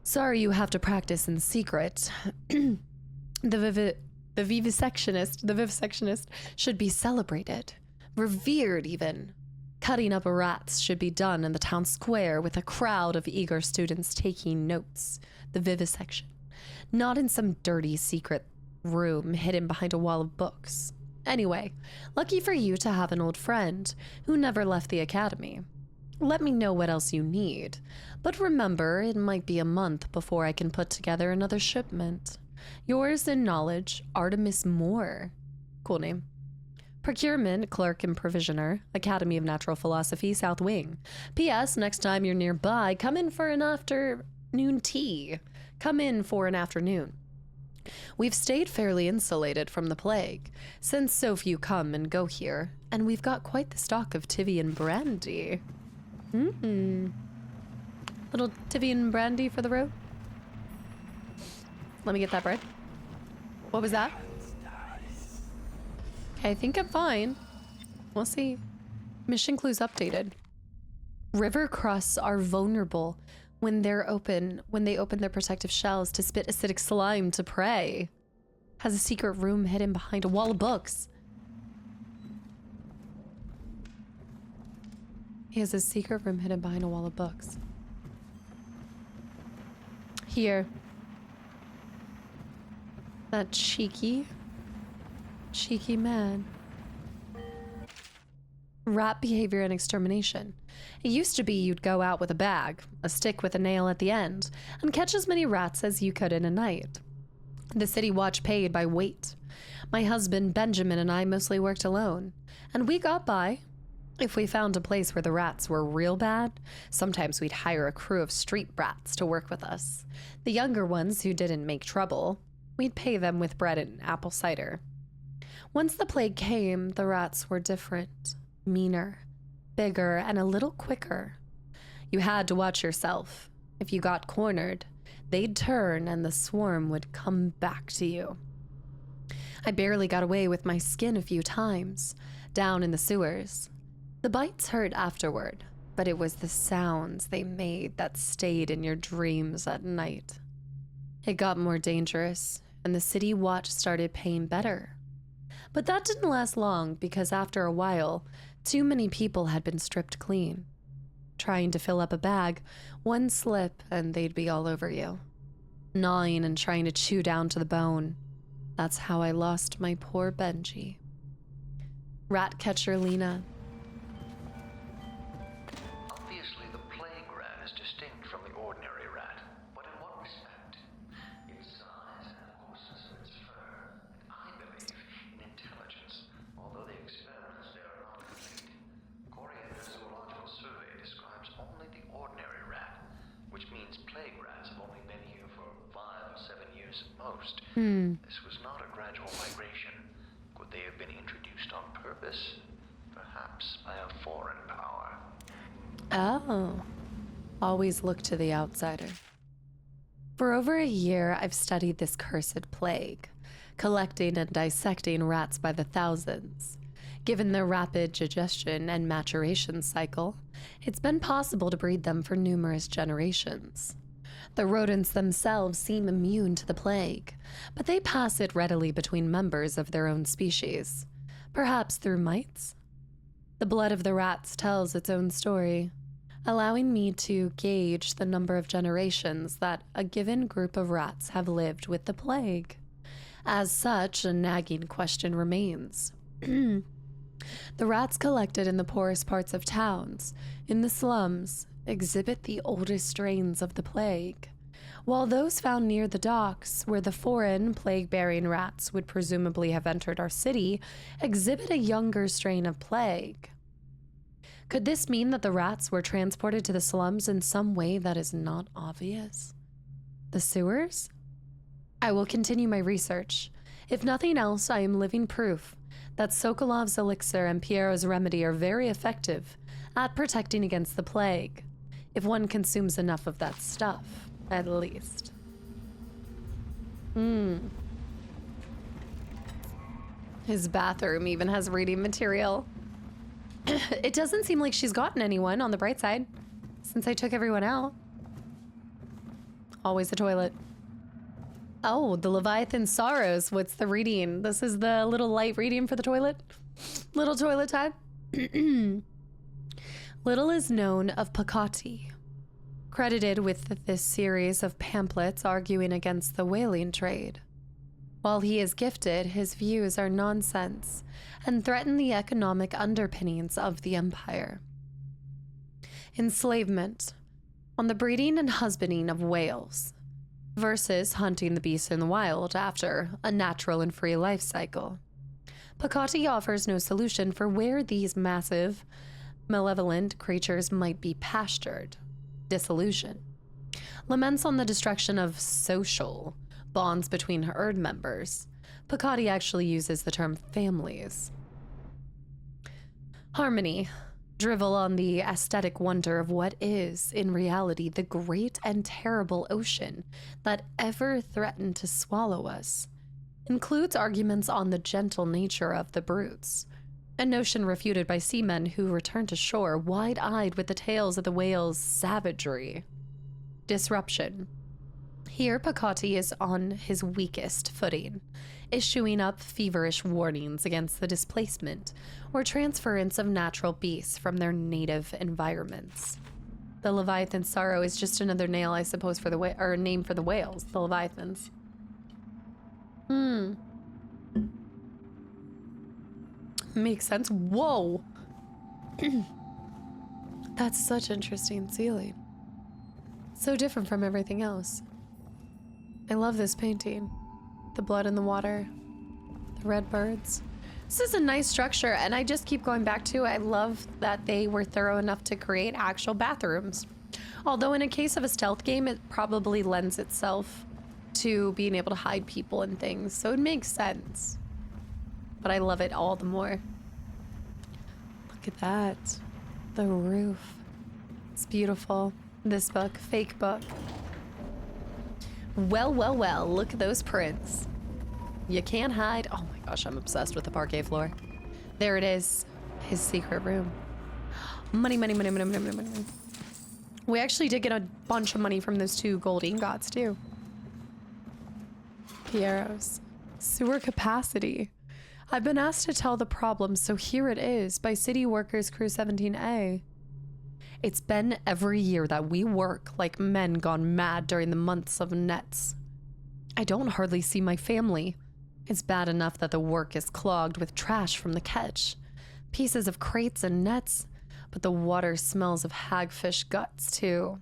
Sorry you have to practice in secret. The vivisectionist should be celebrated. Revered even. Cutting up rats should be done in the town square with a crowd of eager students taking notes. The vivisection. Not in some dirty secret room hidden behind a wall of books. Anyway, lucky for you to have an old friend who never left the academy. let me know what else you need. But remember, it might be a month before I can put together another shipment. Yours in knowledge, Artemis Moore. Cool name. Procurement, Clerk and Provisioner, Academy of Natural Philosophy, South Wing. P.S. Next time you're nearby, come in for an afternoon tea. Come in for an afternoon. We've stayed fairly insulated from the plague, since so few come and go here, and we've got quite the stock of Tivian brandy. Little Tivian brandy for the road. Let me get that bread. What was that? I think I'm fine. We'll see. Mission clues updated. River crusts are vulnerable when they open their protective shells to spit acidic slime to prey. Has a secret room hidden behind a wall of books. He has a secret room hidden behind a wall of books. Here. That cheeky man. Rat behavior and extermination. It used to be you'd go out with a bag, a stick with a nail at the end, and catch as many rats as you could in a night. The city watch paid by weight. My husband Benjamin and I mostly worked alone, and we got by. If we found a place where the rats were real bad, sometimes we'd hire a crew of street rats to work with us. The younger ones who didn't make trouble, we'd pay them with bread and apple cider. Once the plague came, the rats were different, meaner, bigger, and a little quicker. You had to watch yourself. If you got cornered, they'd turn and the swarm would come back to you. I barely got away with my skin a few times, down in the sewers. The bites hurt afterward, but it was the sounds they made that stayed in your dreams at night. It got more dangerous, and the city watch started paying better. But that didn't last long because after a while, too many people had been stripped clean. Trying to fill up a bag, one slip and they'd be all over you. Gnawing and trying to chew down to the bone. That's how I lost my poor Benji. Rat catcher Lena. Obviously, the plague rat is distinct from the ordinary rat, but in what respect? Its size and the coarseness of its fur, and I believe in intelligence, although the experiments there are not complete. Coriander's zoological survey describes only the ordinary rat, which means plague rats have only been here for 5 or 7 years at most. This was not a gradual migration. Could they have been introduced on purpose? Perhaps by a foreign power. Oh. Always look to the outsider. For over a year, I've studied this cursed plague, collecting and dissecting rats by the thousands. Given their rapid digestion and maturation cycle, it's been possible to breed them for numerous generations. The rodents themselves seem immune to the plague, but they pass it readily between members of their own species, perhaps through mites. The blood of the rats tells its own story, allowing me to gauge the number of generations that a given group of rats have lived with the plague. As such, a nagging question remains. The rats collected in the poorest parts of towns, in the slums, exhibit the oldest strains of the plague, while those found near the docks, where the foreign plague-bearing rats would presumably have entered our city, exhibit a younger strain of plague. Could this mean that the rats were transported to the slums in some way that is not obvious? The sewers? I will continue my research. If nothing else, I am living proof that Sokolov's elixir and Piero's remedy are very effective at protecting against the plague, if one consumes enough of that stuff, at least. His bathroom even has reading material. It doesn't seem like she's gotten anyone on the bright side since I took everyone out. Always the toilet. Oh, the Leviathan Sorrows. What's the reading? This is the little light reading for the toilet. Little toilet time. Little is known of Pakati, credited with this series of pamphlets arguing against the whaling trade. While he is gifted, his views are nonsense and threaten the economic underpinnings of the empire. enslavement, on the breeding and husbanding of whales, versus hunting the beasts in the wild after a natural and free life cycle. Pt.3 offers no solution for where these massive, malevolent creatures might be pastured. Dissolution. Laments on the destruction of social bonds between herd members. Pt.3 actually uses the term families. Harmony. Drivel on the aesthetic wonder of what is, in reality, the great and terrible ocean that ever threatened to swallow us. Includes arguments on the gentle nature of the brutes, a notion refuted by seamen who return to shore wide-eyed with the tales of the whale's savagery. Disruption. Here, Pt.3 is on his weakest footing, issuing up feverish warnings against the displacement or transference of natural beasts from their native environments. The Leviathan sorrow is just another nail, I suppose, for the or name for the whales, the Leviathans. Makes sense. Whoa! That's such interesting ceiling. So different from everything else. I love this painting. The blood in the water. The red birds. This is a nice structure, and I just keep going back to, I love that they were thorough enough to create actual bathrooms. Although in a case of a stealth game, it probably lends itself to being able to hide people and things, so it makes sense. But I love it all the more. Look at that. The roof. It's beautiful. This book, fake book. Well, well, well, look at those prints. You can't hide. Oh my gosh, I'm obsessed with the parquet floor. There it is. His secret room. Money, money, money, money, money, money, money. We actually did get a bunch of money from those 2 gold ingots too. Pieros. Sewer capacity. I've been asked to tell the problem, so here it is by City Workers Crew 17A. It's been every year that we work like men gone mad during the months of nets. I don't hardly see my family. It's bad enough that the work is clogged with trash from the catch, pieces of crates and nets, but the water smells of hagfish guts too.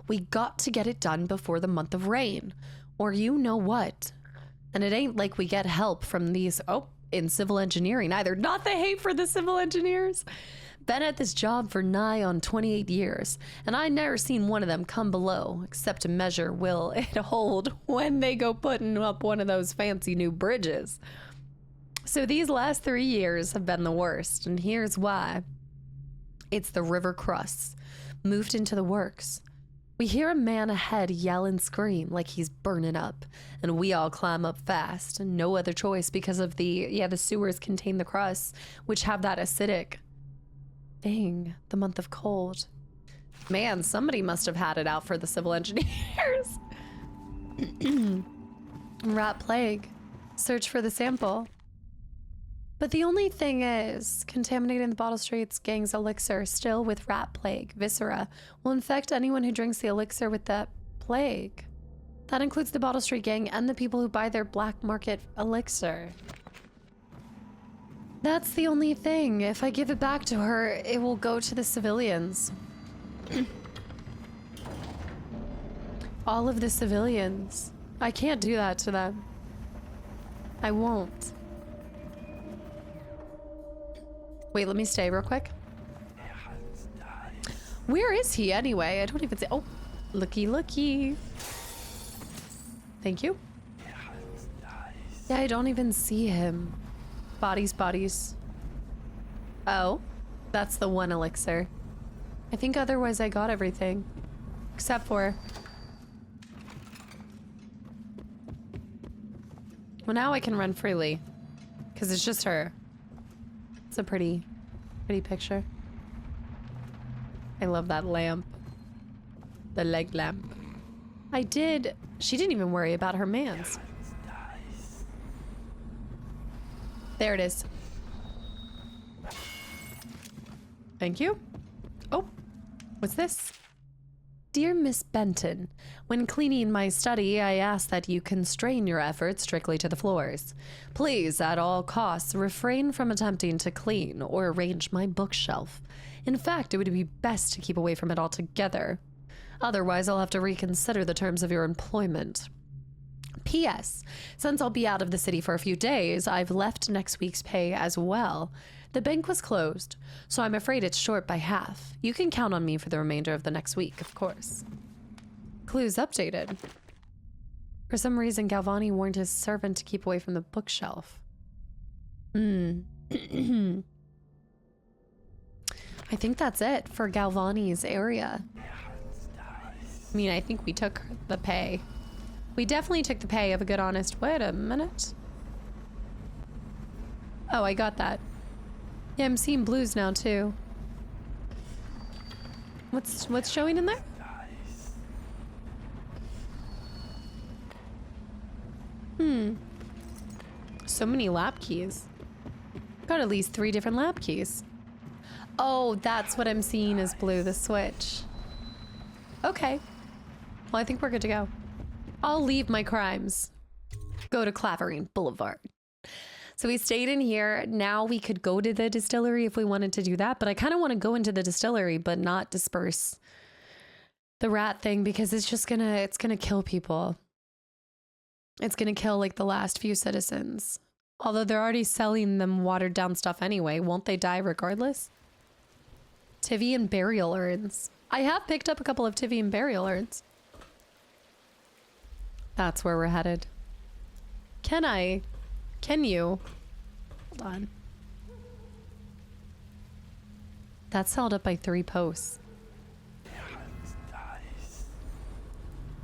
We got to get it done before the month of rain, or you know what. And it ain't like we get help from these, in civil engineering either. Not the hate for the civil engineers. Been at this job for nigh on 28 years, and I never seen one of them come below, except to measure will it hold when they go putting up one of those fancy new bridges. So these last 3 years have been the worst, and here's why. It's the river crusts, moved into the works. We hear a man ahead yell and scream like he's burning up, and we all climb up fast, and no other choice because of the sewers contain the crusts, which have that acidic thing, the month of cold. Man, somebody must have had it out for the civil engineers. Rat plague. Search for the sample. But the only thing is, contaminating the Bottle Street's gang's elixir still with rat plague, viscera, will infect anyone who drinks the elixir with that plague. That includes the Bottle Street gang and the people who buy their black market elixir. That's the only thing. If I give it back to her, it will go to the civilians. All of the civilians. I can't do that to them. I won't. Wait, let me stay real quick. Where is he anyway? I don't even see. Oh, looky, looky. Thank you. Yeah, I don't even see him. Bodies, bodies. Oh, that's the one elixir. I think otherwise I got everything. Except for... Well, now I can run freely. Because it's just her. It's a pretty picture. I love that lamp. The leg lamp. She didn't even worry about her mans. There it is. Thank you. Oh, what's this? Dear Miss Benton, when cleaning my study, I ask that you constrain your efforts strictly to the floors. Please, at all costs, refrain from attempting to clean or arrange my bookshelf. In fact, it would be best to keep away from it altogether. Otherwise, I'll have to reconsider the terms of your employment. P.S. Since I'll be out of the city for a few days, I've left next week's pay as well. The bank was closed, so I'm afraid it's short by half. You can count on me for the remainder of the next week, of course. Clues updated. For some reason, Galvani warned his servant to keep away from the bookshelf. I think that's it for Galvani's area. I mean, I think we took the pay. We definitely took the pay of a good honest... Wait a minute. Oh, I got that. Yeah, I'm seeing blues now, too. What's showing in there? So many lab keys. Got at least 3 different lab keys. Oh, that's what I'm seeing as blue, the switch. Okay. Well, I think we're good to go. I'll leave my crimes. Go to Clavering Boulevard. So we stayed in here. Now we could go to the distillery if we wanted to do that, but I kind of want to go into the distillery but not disperse the rat thing because it's just it's gonna kill people. It's gonna kill like the last few citizens. Although they're already selling them watered down stuff anyway. Won't they die regardless? Tivian burial urns. I have picked up a couple of Tivian burial urns. That's where we're headed. Can you? Hold on. That's held up by 3 posts.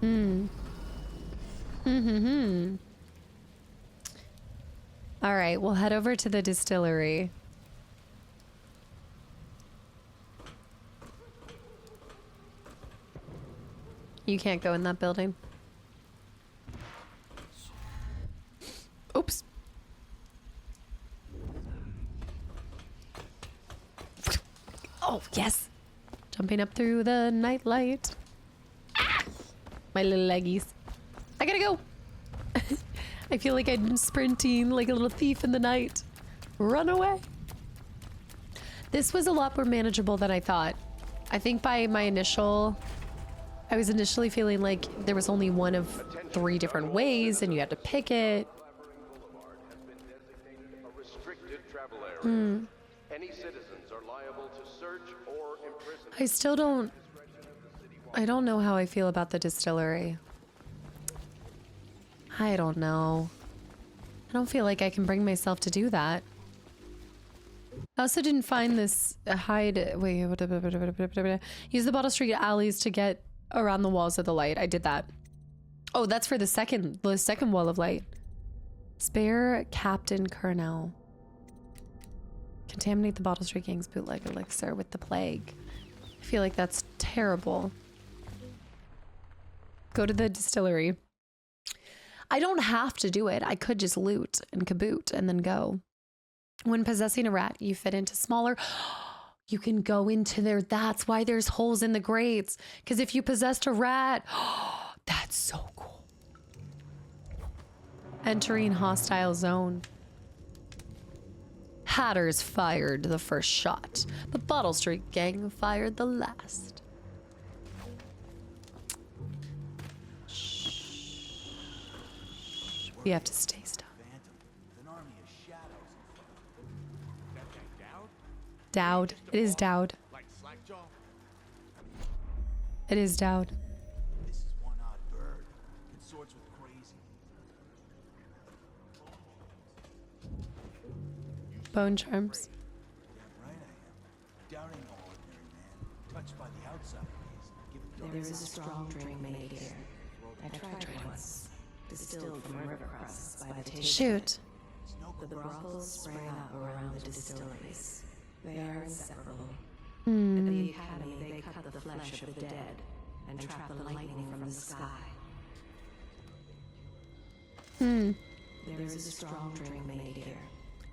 All right, we'll head over to the distillery. You can't go in that building. Oops. Oh, yes. Jumping up through the nightlight. Ah! My little leggies. I gotta go. I feel like I'm sprinting like a little thief in the night. Run away. This was a lot more manageable than I thought. I think by my I was initially feeling like there was only one of 3 different ways and you had to pick it. Any citizens are liable to search or imprison. I still don't know how I feel about the distillery. I don't know. I don't feel like I can bring myself to do that. I also didn't find this use the Bottle Street alleys to get around the walls of the light. I did that. Oh, that's for the second wall of light. Spare Captain Curnow. Contaminate the Bottle Street Gang's bootleg elixir with the plague. I feel like that's terrible. Go to the distillery. I don't have to do it. I could just loot and kaboot and then go. When possessing a rat, you fit into smaller... You can go into there. That's why there's holes in the grates. Because if you possessed a rat... That's so cool. Entering hostile zone. Hatters fired the first shot. The Bottle Street Gang fired the last. Shh. We have to stay still. Dowd. It is Dowd. It is Dowd. This is one odd bird. It sorts with crazy. Bone charms. Damn right I am. Doubting no ordinary man. Touched by the outside ways. There is a strong drink made here. I tried it once. Distilled from river crusts by the taste. Shoot. The brothels sprang up around the distilleries. They are inseparable. At the academy, they cut the flesh of the dead and trap the lightning from the sky. There is a strong drink made here.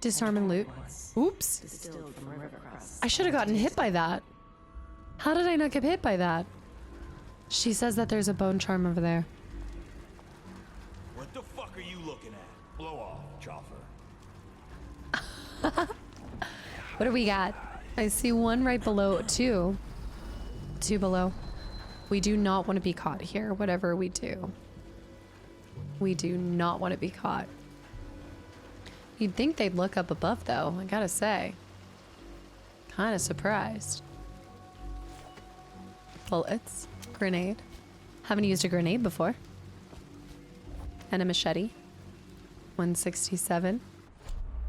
Disarm and loot. Oops. Distilled from river crusts. I should have gotten hit by that. How did I not get hit by that? She says that there's a bone charm over there. What the fuck are you looking at? Blow off, Chopper. What do we got? I see one right below, two. Two below. We do not want to be caught here, whatever we do. We do not want to be caught. You'd think they'd look up above, though, I gotta say. Kind of surprised. Bullets. Grenade. Haven't used a grenade before. And a machete. 167.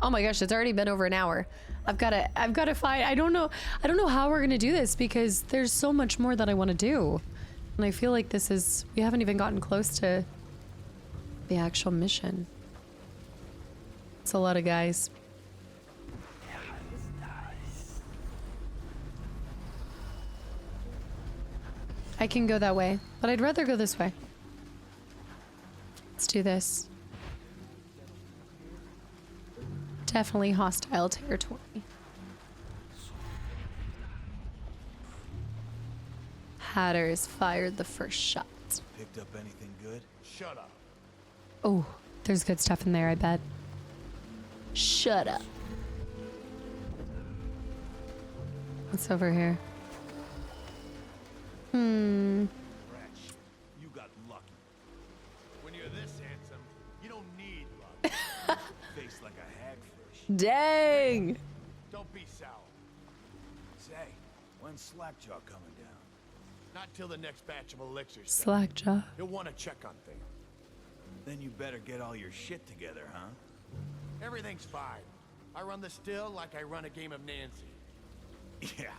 Oh my gosh, it's already been over an hour. I've gotta find, I don't know how we're gonna do this because there's so much more that I want to do. And I feel like we haven't even gotten close to the actual mission. It's a lot of guys. I can go that way, but I'd rather go this way. Let's do this. Definitely hostile territory. Hatters fired the first shot. Picked up anything good? Shut up. Oh, there's good stuff in there, I bet. Shut up. What's over here? Wretch, you got lucky. When you're this handsome, you don't need luck. Face like a hagfish. Dang! Don't be sour. Say, when's Slackjaw coming down? Not till the next batch of elixirs. Slackjaw. You'll want to check on things. Then you better get all your shit together, huh? Everything's fine. I run the still like I run a game of Nancy. Yeah.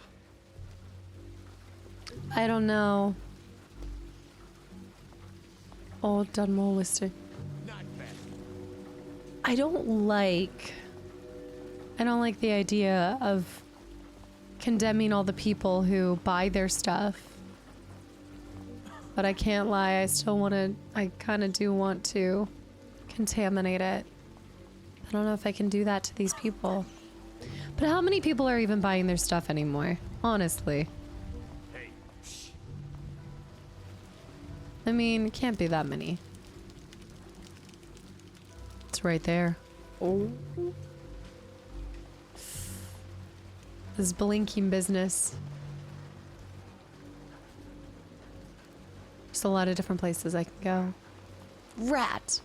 I don't know. Old Dunwall listed. Not bad. I don't like the idea of condemning all the people who buy their stuff. But I can't lie, I kind of do want to contaminate it. I don't know if I can do that to these people. But how many people are even buying their stuff anymore? Honestly. Hey. Shh. I mean, it can't be that many. It's right there. Oh. This blinking business. Just a lot of different places I can go. Rat!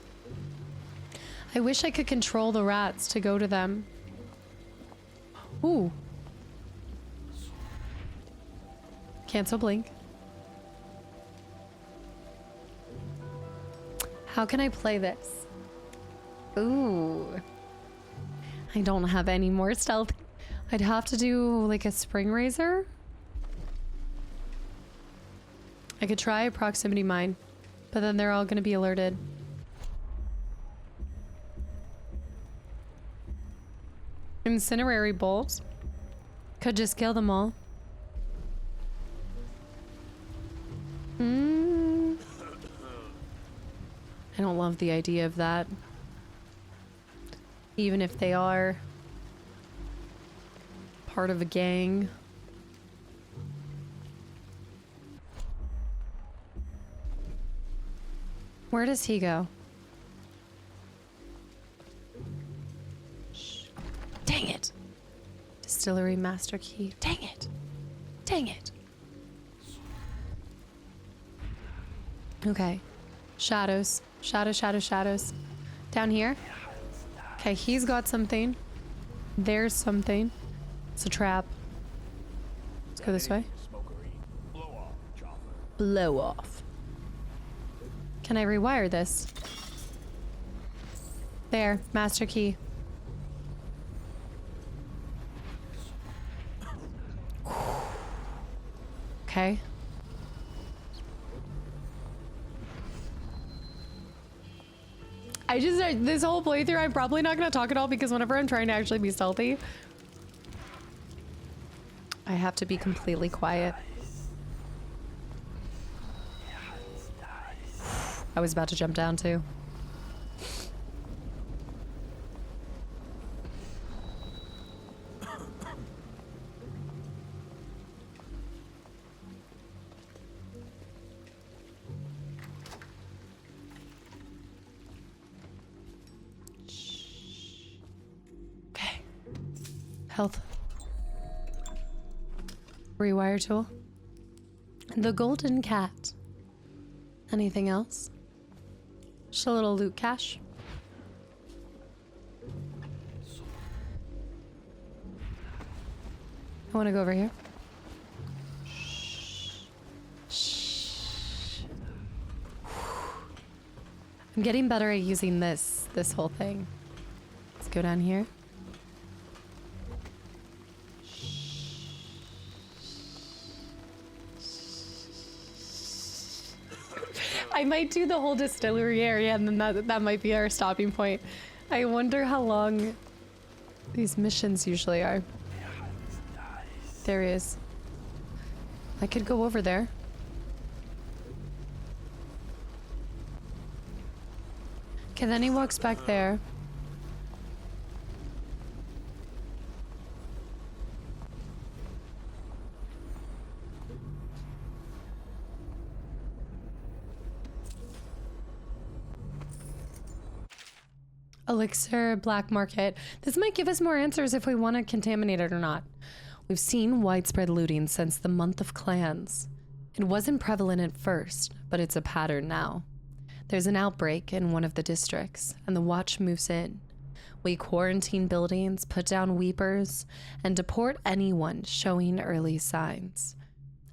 I wish I could control the rats to go to them. Ooh. Cancel blink. How can I play this? Ooh. I don't have any more stealth. I'd have to do like a spring razor. I could try a proximity mine, but then they're all gonna be alerted. Incinerary bolt. Could just kill them all. I don't love the idea of that. Even if they are part of a gang. Where does he go? Shh. Dang it. Distillery master key. Dang it. Dang it. Okay. Shadows. Shadows. Down here. Okay, he's got something. There's something. It's a trap. Let's go this way. Blow off. Can I rewire this? There, master key. Okay. This whole playthrough, I'm probably not going to talk at all because whenever I'm trying to actually be stealthy, I have to be completely quiet. I was about to jump down too. health. Rewire tool. The golden cat. Anything else? Just a little loot cache. I want to go over here. Shh. I'm getting better at using this whole thing. Let's go down here. I might do the whole distillery area and then that might be our stopping point. I wonder how long these missions usually are. There he is. I could go over there. Okay, then he walks back there. Elixir, black market. This might give us more answers if we want to contaminate it or not. We've seen widespread looting since the month of clans. It wasn't prevalent at first, but it's a pattern now. There's an outbreak in one of the districts, and the watch moves in. We quarantine buildings, put down weepers, and deport anyone showing early signs.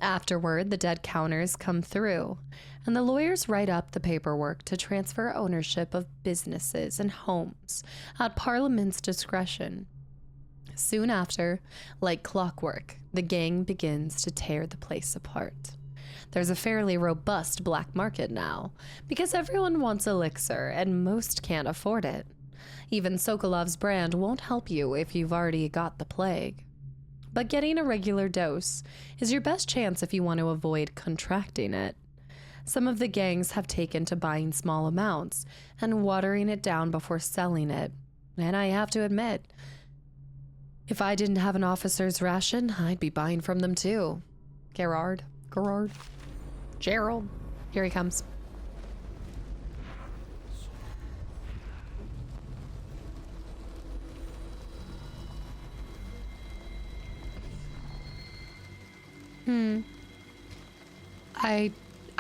Afterward, the dead counters come through, and the lawyers write up the paperwork to transfer ownership of businesses and homes at Parliament's discretion. Soon after, like clockwork, the gang begins to tear the place apart. There's a fairly robust black market now, because everyone wants elixir and most can't afford it. Even Sokolov's brand won't help you if you've already got the plague. But getting a regular dose is your best chance if you want to avoid contracting it. Some of the gangs have taken to buying small amounts and watering it down before selling it. And I have to admit, if I didn't have an officer's ration, I'd be buying from them too. Gerard. Gerald. Here he comes.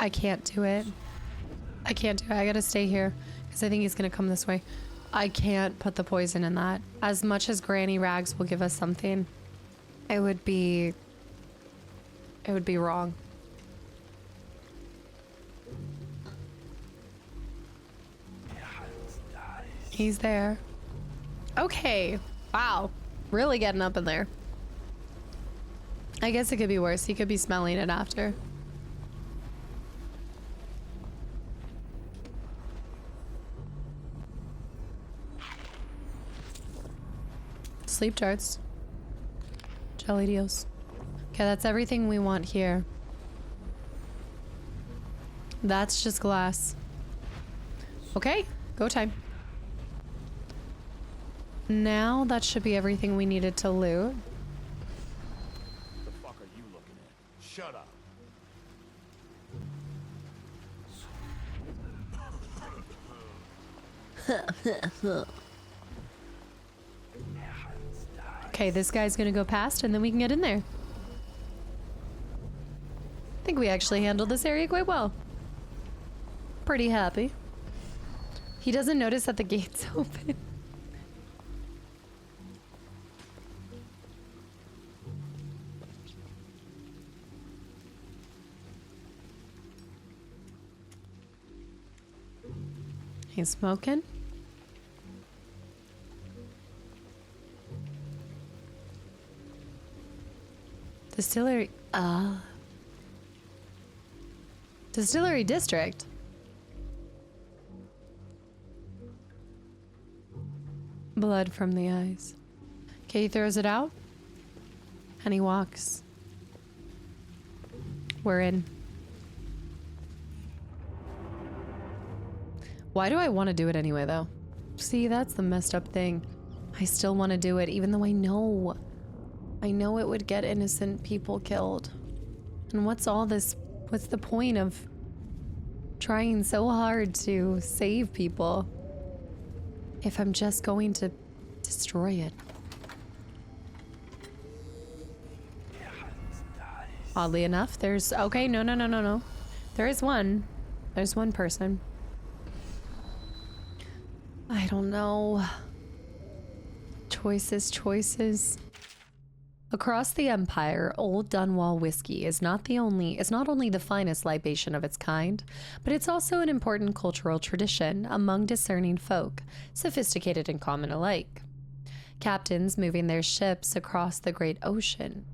I can't do it. I can't do it. I gotta stay here because I think he's gonna come this way. I can't put the poison in that. As much as Granny Rags will give us something, it would be wrong. He's there. Okay. Wow. Really getting up in there. I guess it could be worse. He could be smelling it after. Sleep darts. Jelly deals. Okay, that's everything we want here. That's just glass. Okay, go time. Now that should be everything we needed to loot. The fuck are you looking at? Shut up. Okay, this guy's gonna go past and then we can get in there. I think we actually handled this area quite well. Pretty happy. He doesn't notice that the gate's open. He's smoking. Distillery District. Blood from the eyes. Okay, he throws it out. And he walks. We're in. Why do I want to do it anyway, though? See, that's the messed up thing. I still want to do it, even though I know it would get innocent people killed. And what's all this? What's the point of trying so hard to save people if I'm just going to destroy it? Oddly enough, there's... Okay, no. There is one. There's one person. I don't know. Choices. Across the Empire, Old Dunwall whiskey is not only the finest libation of its kind, but it's also an important cultural tradition among discerning folk, sophisticated and common alike. Captains moving their ships across the great ocean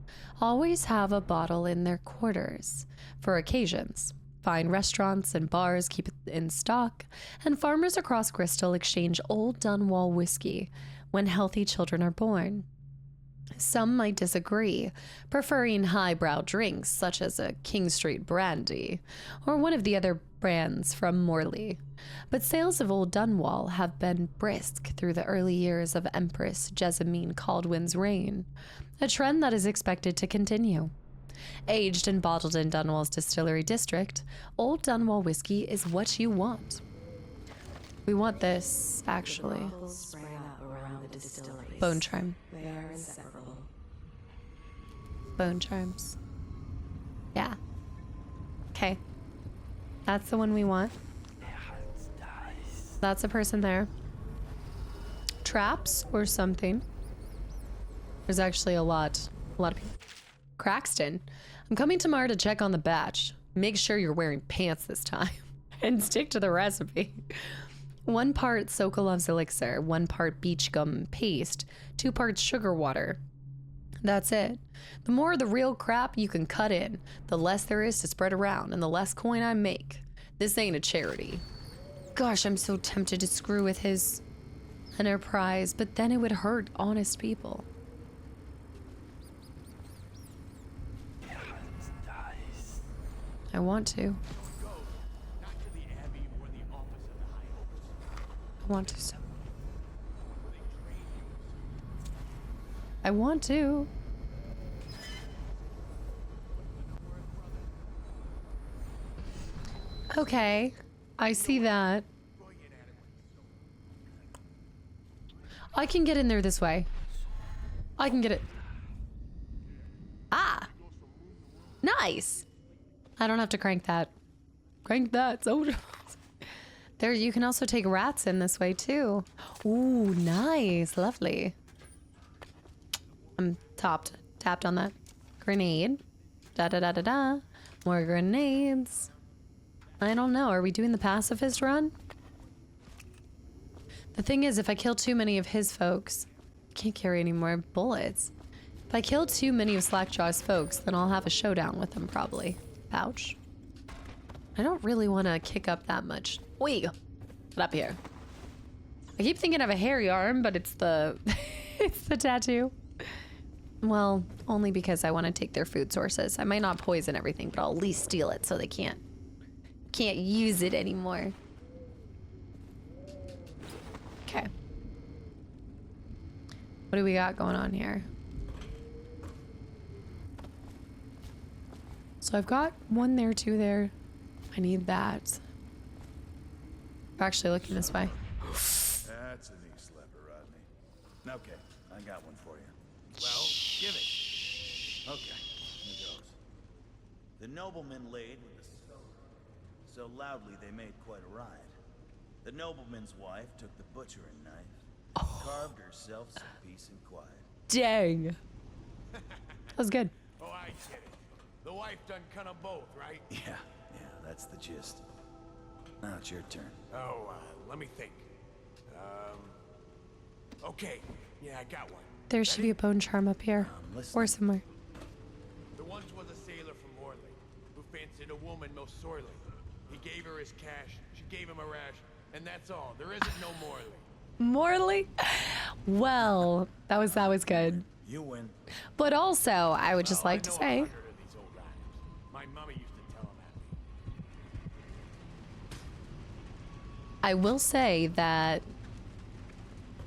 always have a bottle in their quarters for occasions. Fine restaurants and bars keep it in stock, and farmers across Bristol exchange Old Dunwall whiskey when healthy children are born. Some might disagree, preferring highbrow drinks such as a King Street brandy or one of the other brands from Morley. But sales of Old Dunwall have been brisk through the early years of Empress Jessamine Caldwin's reign, a trend that is expected to continue. Aged and bottled in Dunwall's Distillery District, Old Dunwall whiskey is what you want. We want this, actually. Bone charm. They are inseparable. Bone charms. Yeah. Okay. That's the one we want. That's a person there. Traps or something. There's actually a lot of people. Craxton, I'm coming tomorrow to check on the batch. Make sure you're wearing pants this time and stick to the recipe. 1 part Sokolov's elixir, 1 part beach gum paste, 2 parts sugar water. That's it. The more of the real crap you can cut in, the less there is to spread around and the less coin I make. This ain't a charity. Gosh, I'm so tempted to screw with his enterprise, but then it would hurt honest people. I want to. I want to so. I want to. Okay, I see that. I can get in there this way. I can get it. Ah! Nice! I don't have to crank that. Crank that. So there, you can also take rats in this way too. Ooh, nice. Lovely. I'm tapped on that. Grenade. Da. More grenades. I don't know. Are we doing the pacifist run? The thing is, if I kill too many of his folks, I can't carry any more bullets. If I kill too many of Slackjaw's folks, then I'll have a showdown with them probably. Pouch. I don't really want to kick up that much. Wait, get up here. I keep thinking I have a hairy arm, but it's the it's the tattoo. Well, only because I want to take their food sources. I might not poison everything, but I'll at least steal it so they can't use it anymore. Okay. What do we got going on here? So I've got 1 there, 2 there. I need that. We're actually looking this way. That's a knee slapper, Rodney. Okay, I got one for you. Well, give it. Okay, here goes. The nobleman laid with the so loudly they made quite a ride. The nobleman's wife took the butchering knife, carved herself some peace and quiet. Dang. That was good. Oh, I get it. The wife done kind of both, right? Yeah, that's the gist. Now it's your turn. Oh, let me think. Okay, yeah, I got one. There should be a bone charm up here. Or somewhere. There once was a sailor from Morley who fancied a woman most sorely. He gave her his cash, she gave him a rash, and that's all. There isn't no Morley. Morley? Well, that was good. You win. But also, I would just like to say, my mommy used to tell him at me. I will say that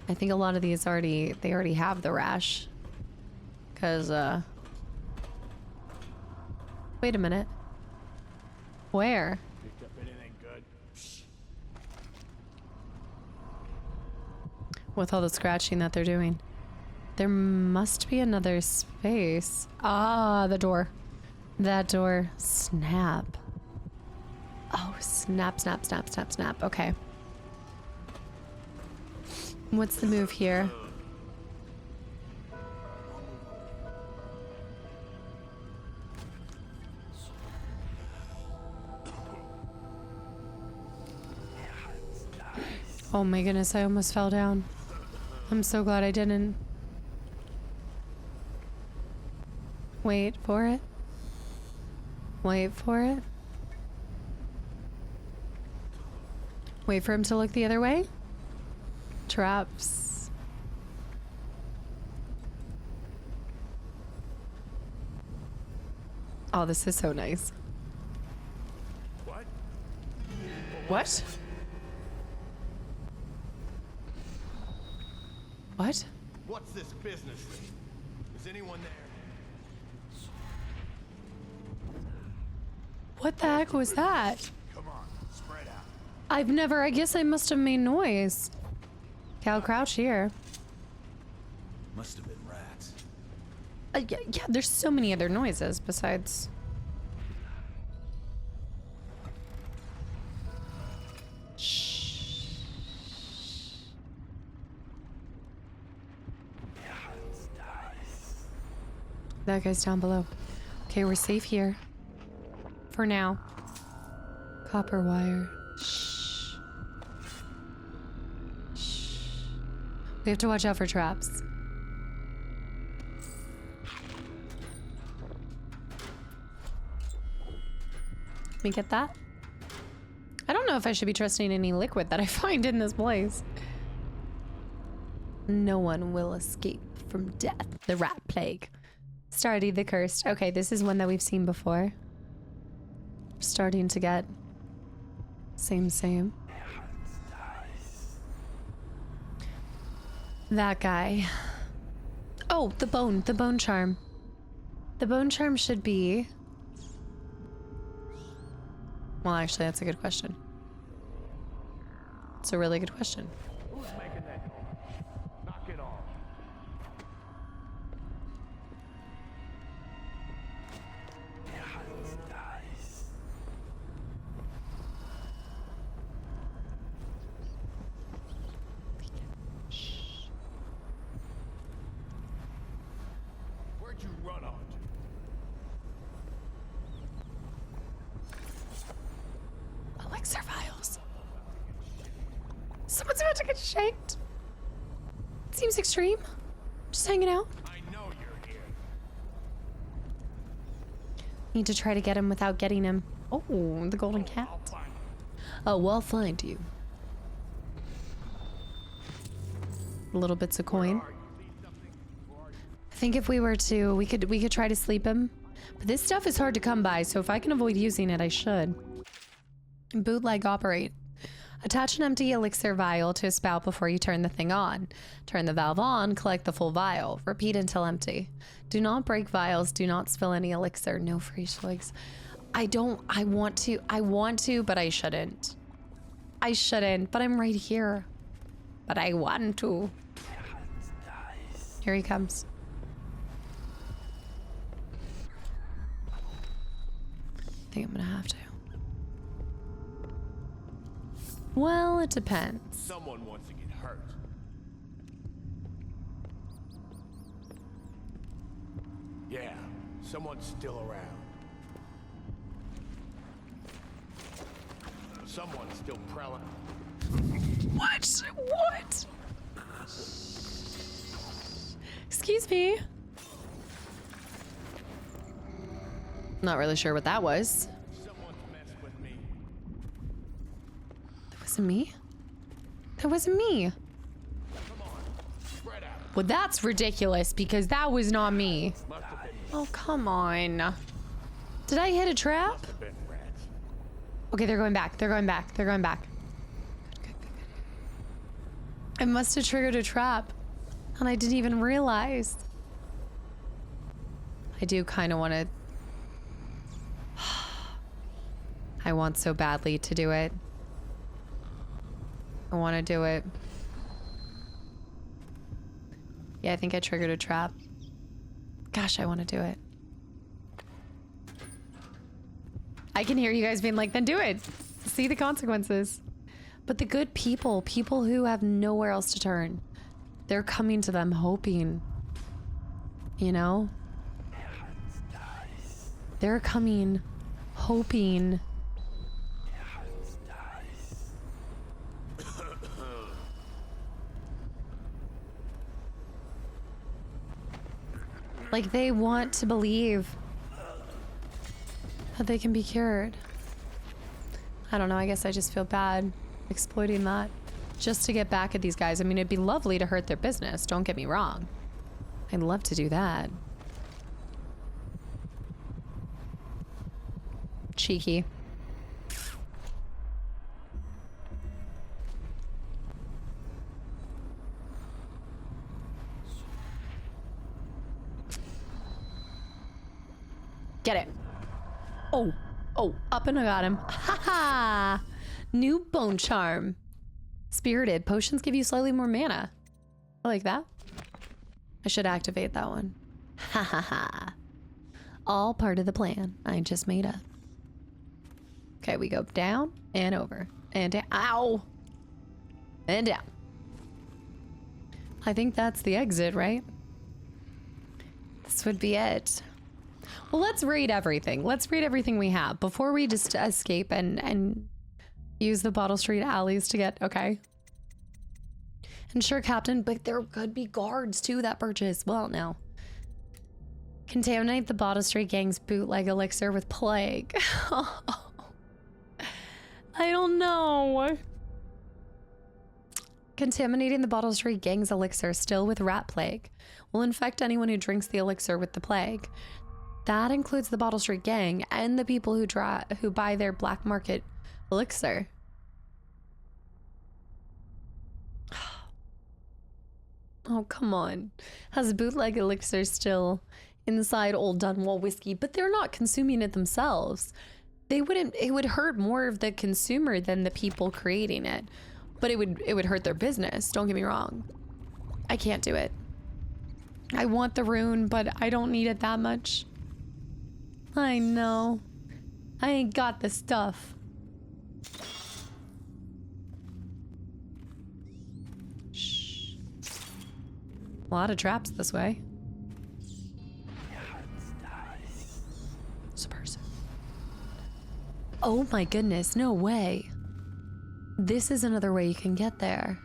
I think a lot of these they already have the rash. Cause wait a minute. Where? Picked up anything good? With all the scratching that they're doing. There must be another space. Ah, the door. That door. Snap. Oh, snap, snap, snap, snap, snap. Okay. What's the move here? Oh my goodness, I almost fell down. I'm so glad I didn't. Wait for it. Wait for it. Wait for him to look the other way. Traps. Oh, this is so nice. What? What? What? What's this business? Is anyone there? What the heck was that? Come on, spread out. I've never, I guess I must have made noise. Cal, crouch here. Must have been rats. Yeah, there's so many other noises besides. Shh. That guy's down below. Okay, we're safe here. For now. Copper wire. Shh. Shh. We have to watch out for traps. Let me get that. I don't know if I should be trusting any liquid that I find in this place. No one will escape from death. The rat plague. Stardy the cursed. Okay, this is one that we've seen before. Starting to get same. That guy. Oh, the bone charm. The bone charm should be. Well, actually, that's a good question. It's a really good question. Who's making that noise? Knock it off. Where'd you run off to? Elixir vials. Someone's about to get shanked. Seems extreme. Just hanging out. I know you're here. Need to try to get him without getting him. Oh, the golden cat. I'll find you. Oh, well, I'll find you. Little bits of coin. I think if we were to, we could try to sleep him. But this stuff is hard to come by, so if I can avoid using it, I should. Bootleg operate. Attach an empty elixir vial to a spout before you turn the thing on. Turn the valve on, collect the full vial. Repeat until empty. Do not break vials. Do not spill any elixir. No free swigs. I want to, but I shouldn't. I shouldn't, but I'm right here. But I want to. Here he comes. I think I'm gonna have to. Well, it depends. Someone wants to get hurt. Yeah, someone's still around. Someone's still prowling. What? What? Excuse me. Not really sure what that was. Someone's messed with me. That wasn't me. That wasn't me. Come on, spread out. Well, that's ridiculous because that was not me. Must have been, Oh, come on. Did I hit a trap? must have been rats. Okay, they're going back. They're going back. They're going back. Good. I must have triggered a trap. And I didn't even realize. I do kind of want to... I want so badly to do it. I want to do it. Yeah, I think I triggered a trap. Gosh, I want to do it. I can hear you guys being like, then do it. See the consequences. But the good people, people who have nowhere else to turn, they're coming to them hoping, you know? They're coming hoping. Like they want to believe that they can be cured. I don't know, I guess I just feel bad exploiting that just to get back at these guys. I mean, it'd be lovely to hurt their business, don't get me wrong. I'd love to do that. Cheeky. Get it. Oh, up and I got him. Ha ha! New bone charm. Spirited. Potions give you slightly more mana. I like that. I should activate that one. Ha ha ha. All part of the plan I just made up. Okay, we go down and over and down. Ow! And down. I think that's the exit, right? This would be it. Well, let's raid everything. Let's raid everything we have before we just escape and use the Bottle Street alleys to get... Okay. And sure, Captain, but there could be guards too that purchase. Well, no. Contaminate the Bottle Street gang's bootleg elixir with plague. I don't know. Contaminating the Bottle Street gang's elixir still with rat plague will infect anyone who drinks the elixir with the plague. That includes the Bottle Street gang and the people who buy their black market elixir. Oh, come on. Has bootleg elixir still inside old Dunwall whiskey, but they're not consuming it themselves. It would hurt more of the consumer than the people creating it. But it would hurt their business, don't get me wrong. I can't do it. I want the rune, but I don't need it that much. I know. I ain't got the stuff. Shh. A lot of traps this way. Subversive. Oh my goodness, no way. This is another way you can get there.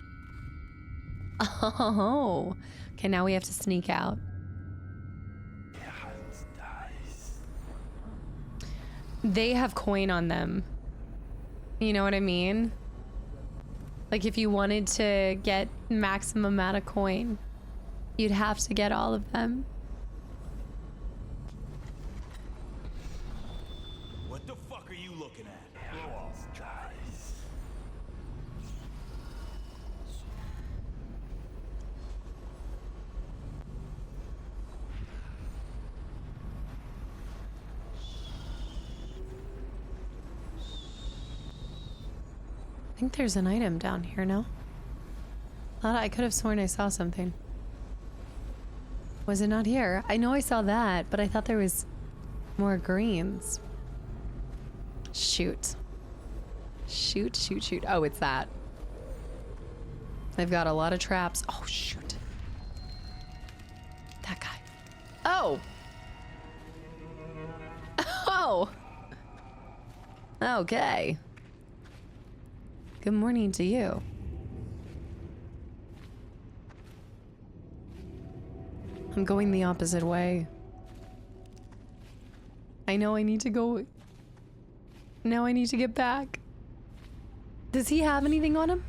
Oh. Okay, now we have to sneak out. They have coin on them. You know what I mean? Like if you wanted to get maximum amount of coin, you'd have to get all of them. What the fuck are you looking at? Blow off. I think there's an item down here, no? I could have sworn I saw something. Was it not here? I know I saw that, but I thought there was more greens. Shoot. Shoot, shoot, shoot. Oh, it's that. They've got a lot of traps. Oh, shoot. That guy. Oh! Oh! Okay. Good morning to you. I'm going the opposite way. I know I need to go. Now I need to get back. Does he have anything on him?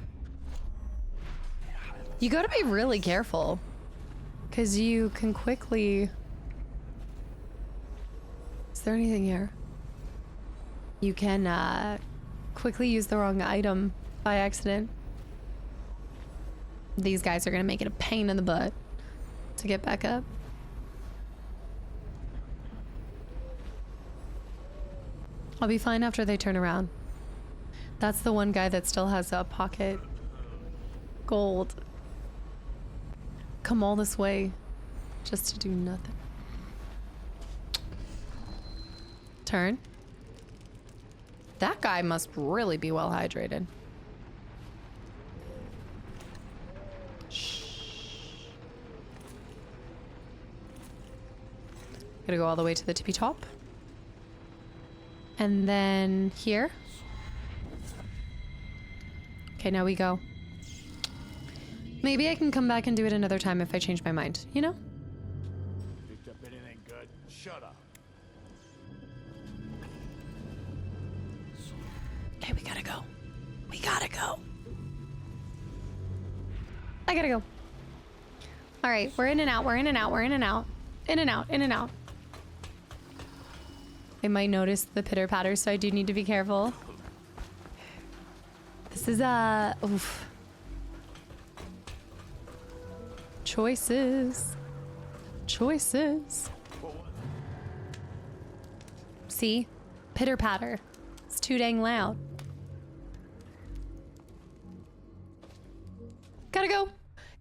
You gotta be really careful, because you can quickly... Is there anything here? You can quickly use the wrong item by accident. These guys are gonna make it a pain in the butt to get back up. I'll be fine after they turn around. That's the one guy that still has a pocket gold. Come all this way just to do nothing. Turn. That guy must really be well hydrated. Shh. Gotta go all the way to the tippy top. And then here. Okay, now we go. Maybe I can come back and do it another time if I change my mind, you know? Picked up anything good? Shut up. Okay, we gotta go. We gotta go. I gotta go. All right, we're in and out, we're in and out, we're in and out. In and out, in and out. I might notice the pitter patter, so I do need to be careful. This is oof. Choices. Choices. See? Pitter patter. It's too dang loud. Gotta go.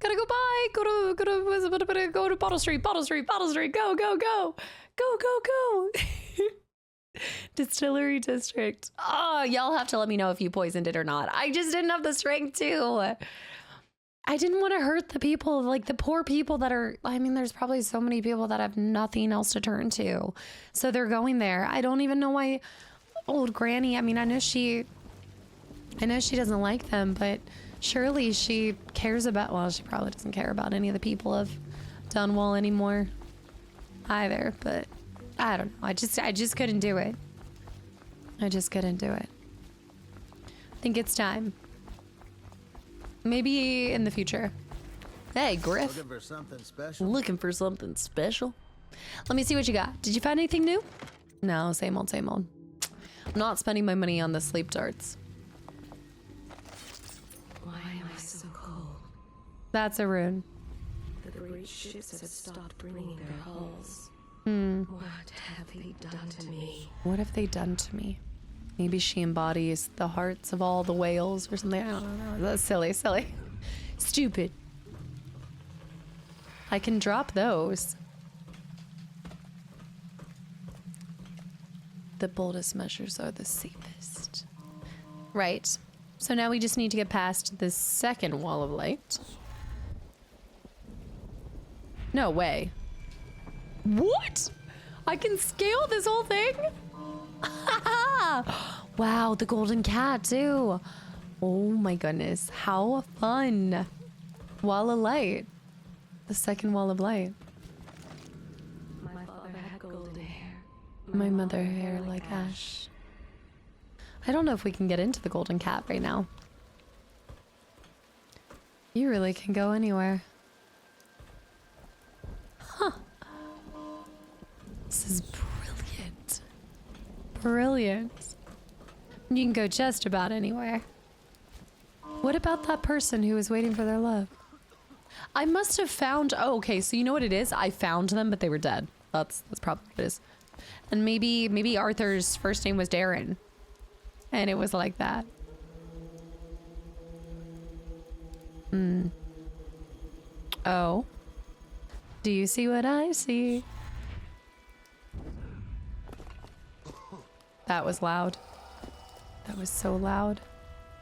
Gotta go. Bye. Go to Bottle Street. Bottle Street. Bottle Street. Go, go, go. Go, go, go. Distillery District. Oh, y'all have to let me know if you poisoned it or not. I just didn't have the strength to. I didn't want to hurt the people, like the poor people that are, I mean, there's probably so many people that have nothing else to turn to. So they're going there. I don't even know why old Granny, I mean, I know she doesn't like them, but surely she cares about, well, she probably doesn't care about any of the people of Dunwall anymore either, but I don't know. I just couldn't do it. I just couldn't do it. I think it's time. Maybe in the future. Hey, Griff. Looking for something special? Looking for something special? Let me see what you got. Did you find anything new? No, same old, same old. I'm not spending my money on the sleep darts. Why am I so cold? That's a rune. The great ships have stopped bringing their hulls. Hmm. What have they done to me? What have they done to me? Maybe she embodies the hearts of all the whales or something. I don't know. That's silly, silly. Stupid. I can drop those. The boldest measures are the safest. Right. So now we just need to get past the second wall of light. No way. What? I can scale this whole thing? Wow, the golden cat too. Oh my goodness, how fun. Wall of light. The second wall of light. My father had golden hair. My mother hair like ash. I don't know if we can get into the golden cat right now. You really can go anywhere. Huh. This is brilliant. Brilliant. You can go just about anywhere. What about that person who was waiting for their love? I must have found, oh, okay, so you know what it is? I found them, but they were dead. That's probably what it is. And maybe Arthur's first name was Darren. And it was like that. Hmm. Oh. Do you see what I see? That was loud. That was so loud.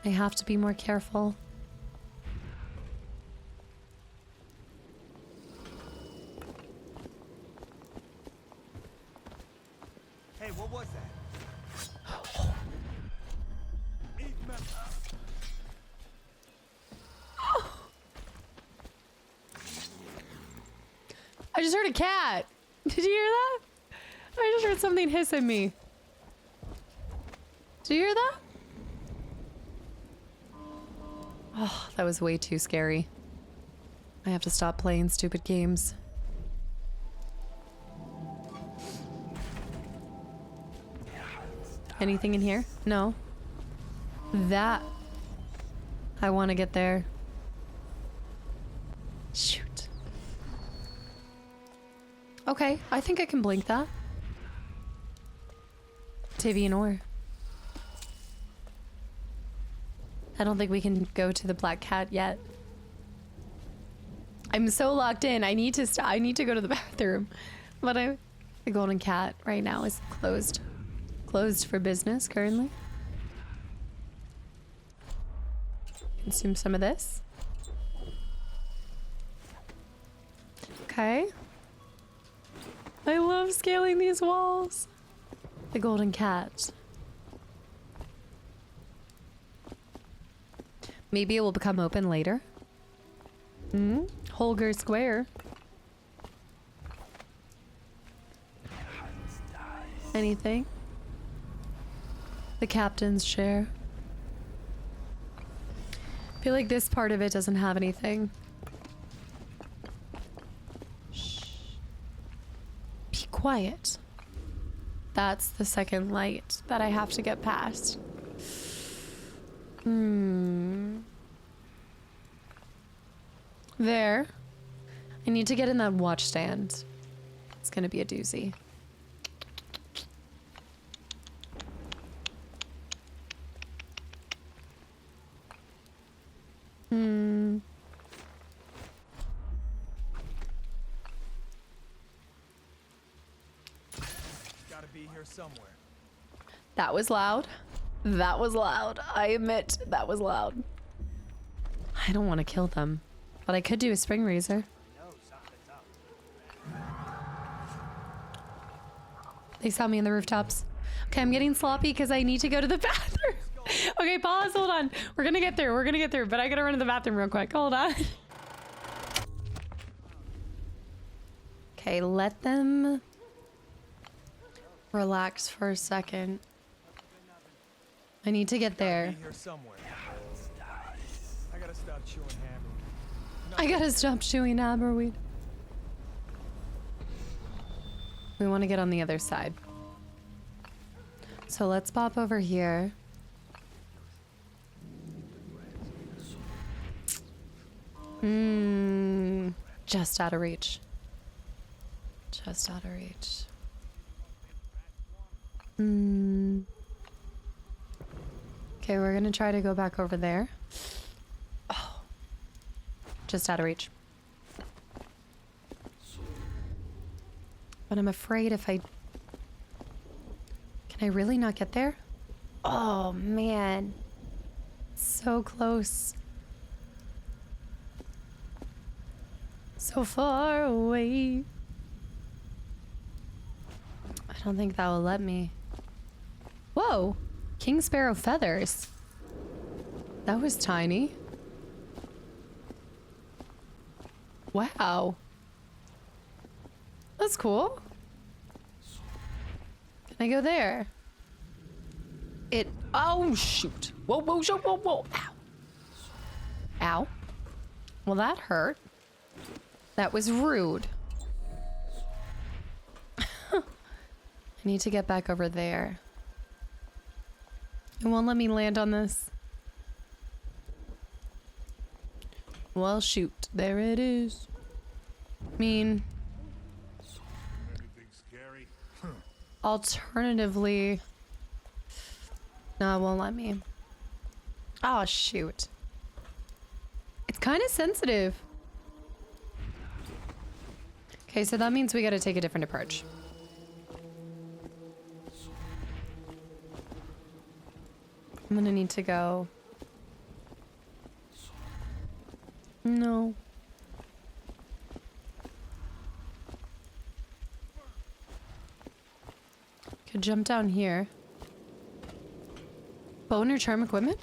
I have to be more careful. Hey, what was that? I just heard a cat. Did you hear that? I just heard something hiss at me. Did you hear that? Oh, that was way too scary. I have to stop playing stupid games. Anything in here? No. That. I want to get there. Shoot. Okay, I think I can blink that. Tavian ore. I don't think we can go to the black cat yet. I'm so locked in. I need to go to the bathroom. But the golden cat right now is closed. Closed for business currently. Consume some of this. Okay. I love scaling these walls. The golden cat. Maybe it will become open later. Holger Square. Anything? The captain's chair. I feel like this part of it doesn't have anything. Shh. Be quiet. That's the second light that I have to get past. There. I need to get in that watch stand. It's gonna be a doozy. Gotta be here somewhere. That was loud. That was loud. I admit that was loud. I don't want to kill them, but I could do a spring razor. They saw me in the rooftops. Okay, I'm getting sloppy because I need to go to the bathroom. Okay, pause, hold on. We're gonna get there, but I gotta run to the bathroom real quick. Hold on. Okay, let them relax for a second. I need to get there. Here somewhere. I gotta stop chewing hammer. I gotta stop chewing hammerweed. We want to get on the other side. So let's pop over here. Just out of reach. Just out of reach. Okay, we're gonna try to go back over there. Oh. Just out of reach. But I'm afraid if I... Can I really not get there? Oh, man. So close. So far away. I don't think that will let me. Whoa! King Sparrow feathers. That was tiny. Wow. That's cool. Can I go there? Oh, shoot. Whoa, whoa, whoa, whoa, whoa. Ow. Ow. Well, that hurt. That was rude. I need to get back over there. It won't let me land on this. Well, shoot. There it is. I mean... Alternatively... No, it won't let me. Oh, shoot. It's kind of sensitive. Okay, so that means we gotta take a different approach. I'm gonna need to go... No. Could jump down here. Bone or charm equipment?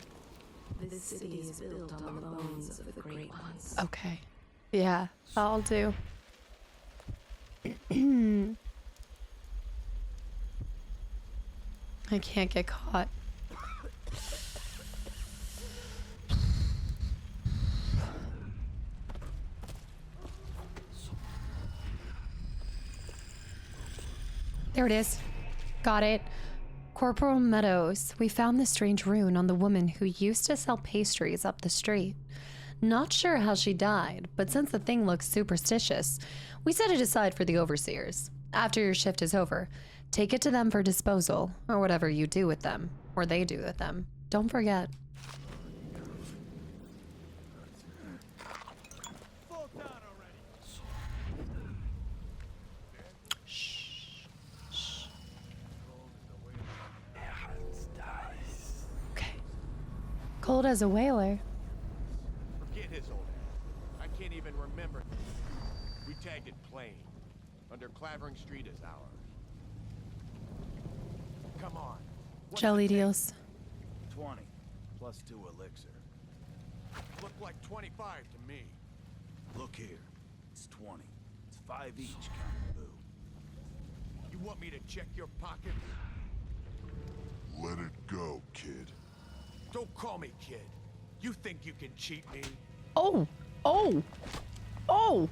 This city is built on the bones of the great ones. Okay. Yeah, that'll do. I can't get caught. There it is. Got it. Corporal Meadows, we found this strange rune on the woman who used to sell pastries up the street. Not sure how she died, but since the thing looks superstitious, we set it aside for the overseers. After your shift is over, take it to them for disposal, or whatever you do with them, or they do with them. Don't forget. Cold as a whaler. even remember. We tagged it plain. Under Clavering Street is ours. Come on. What's Jelly the take? deals. 20 plus 2 elixir. Looked like 25 to me. Look here. It's 20. It's 5 each, Count Boo. You want me to check your pocket? Let it go, kid. Don't call me kid. You think you can cheat me? Oh! Oh! Oh!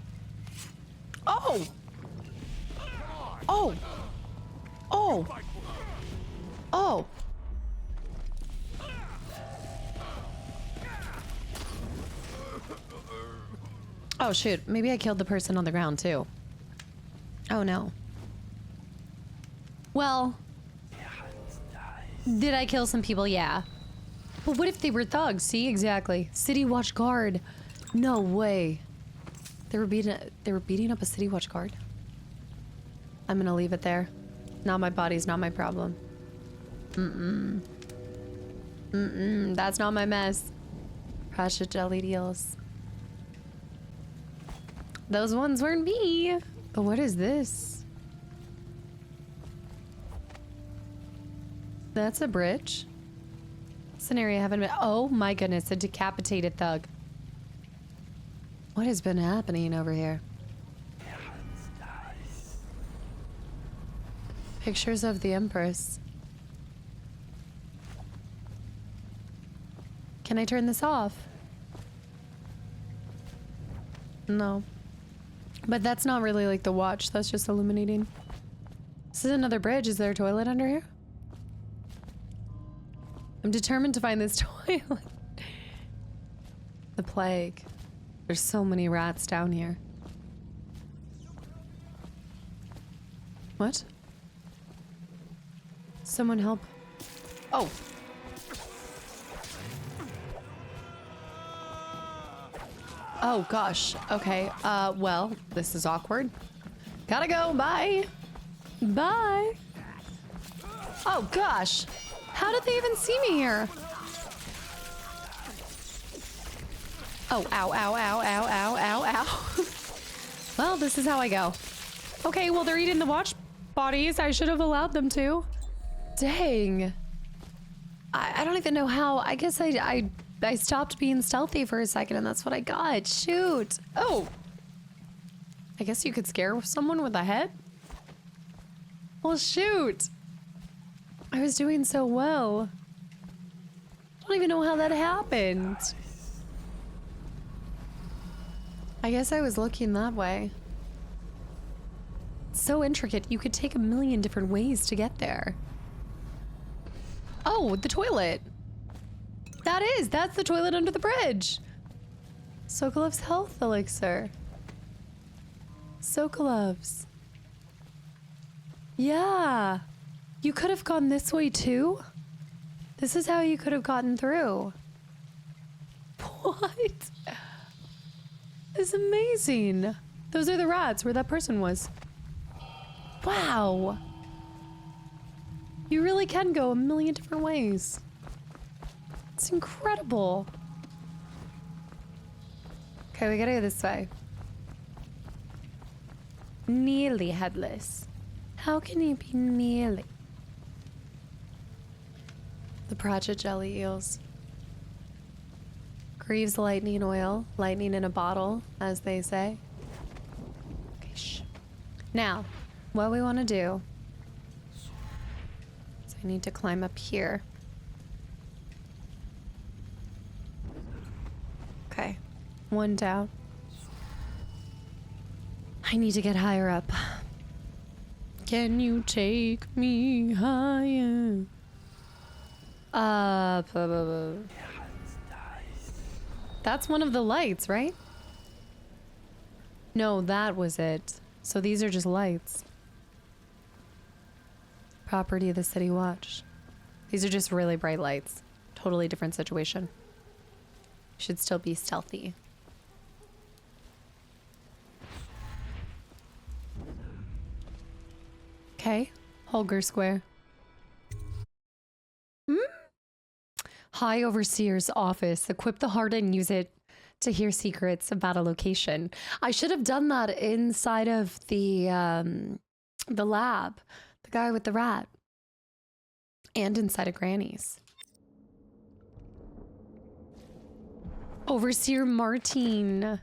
Oh! Oh! Oh! Oh! Oh shoot, maybe I killed the person on the ground too. Oh no. Well, did I kill some people? Yeah. But what if they were thugs? See, exactly. City Watch Guard. No way. They were beating up a City Watch Guard. I'm gonna leave it there. Not my body's not my problem. That's not my mess. Precious jelly deals. Those ones weren't me. But what is this? That's a bridge. Scenario I haven't been. Oh my goodness, a decapitated thug. What has been happening over here? Pictures of the Empress. Can I turn this off? No. But that's not really like the watch, that's just illuminating. This is another bridge. Is there a toilet under here? I'm determined to find this toilet. The plague. There's so many rats down here. What? Someone help. Oh. Oh gosh. Okay. Well, this is awkward. Gotta go. Bye. Bye. Oh gosh. How did they even see me here? Oh, ow, ow, ow, ow, ow, ow, ow. Well, this is how I go. Okay, well, they're eating the watch bodies. I should have allowed them to. Dang. I don't even know how. I guess I stopped being stealthy for a second and that's what I got. Shoot. Oh. I guess you could scare someone with a head? Well, shoot. I was doing so well. I don't even know how that happened. I guess I was looking that way. It's so intricate. You could take a million different ways to get there. Oh, the toilet. That's the toilet under the bridge. Sokolov's health elixir. Sokolov's. Yeah. You could have gone this way too? This is how you could have gotten through. What? It's amazing. Those are the rats where that person was. Wow. You really can go a million different ways. It's incredible. Okay, we gotta go this way. Nearly headless. How can he be nearly? The Pratchett jelly eels. Greaves lightning oil. Lightning in a bottle, as they say. Okay, shh. Now, what we want to do is I need to climb up here. Okay, one down. I need to get higher up. Can you take me higher? That's one of the lights, right? No, that was it. So these are just lights. Property of the City Watch. These are just really bright lights. Totally different situation. Should still be stealthy. Okay, Holger Square. High Overseer's office. Equip the heart and use it to hear secrets about a location. I should have done that inside of the lab, the guy with the rat, and inside of Granny's. Overseer Martin.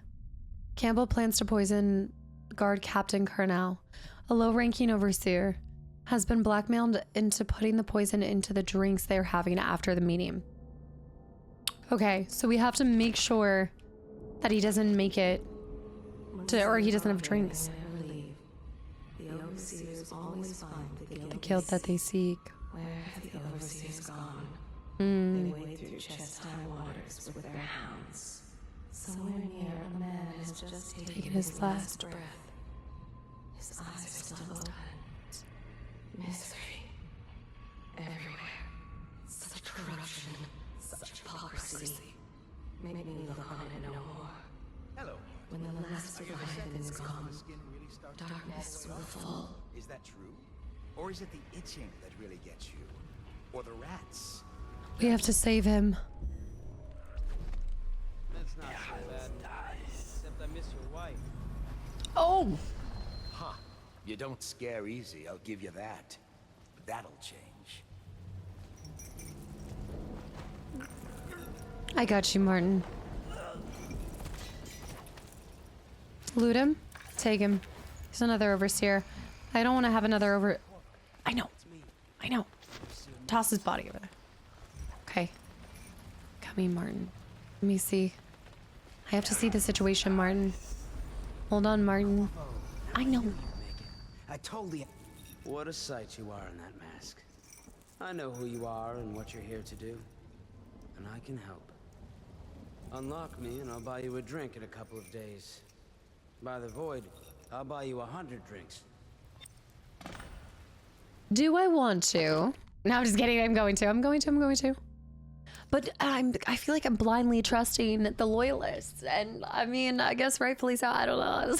Campbell plans to poison guard Captain Curnow. A low-ranking overseer has been blackmailed into putting the poison into the drinks they're having after the meeting. Okay, so we have to make sure that he doesn't make it to, or he doesn't have drinks. The overseers always find The guilt that they seek. Where have the overseers gone? Mm. They wade through chest-high waters with their hounds. Somewhere near, a man has just taken his last breath. His eyes are still open. Misery. Everywhere. Such corruption. Such hypocrisy. Make me look on it no more. Hello. When the last Leviathan is gone, darkness will fall. Is that true? Or is it the itching that really gets you? Or the rats? We have to save him. That's not so bad. Except I miss your wife. Oh! Huh. You don't scare easy, I'll give you that. But that'll change. I got you, Martin. Loot him. Take him. He's another overseer. I don't want to have another over... I know. I know. Toss his body over there. Okay. Coming, Martin. Let me see. I have to see the situation, Martin. Hold on, Martin. I know. I totally... What a sight you are in that mask. I know who you are and what you're here to do. And I can help. Unlock me and I'll buy you a drink in a couple of days. By the void, I'll buy you 100 drinks. Do I want to? No, I'm just kidding. I'm going to. But I feel like I'm blindly trusting the loyalists. And I mean, I guess rightfully so. I don't know.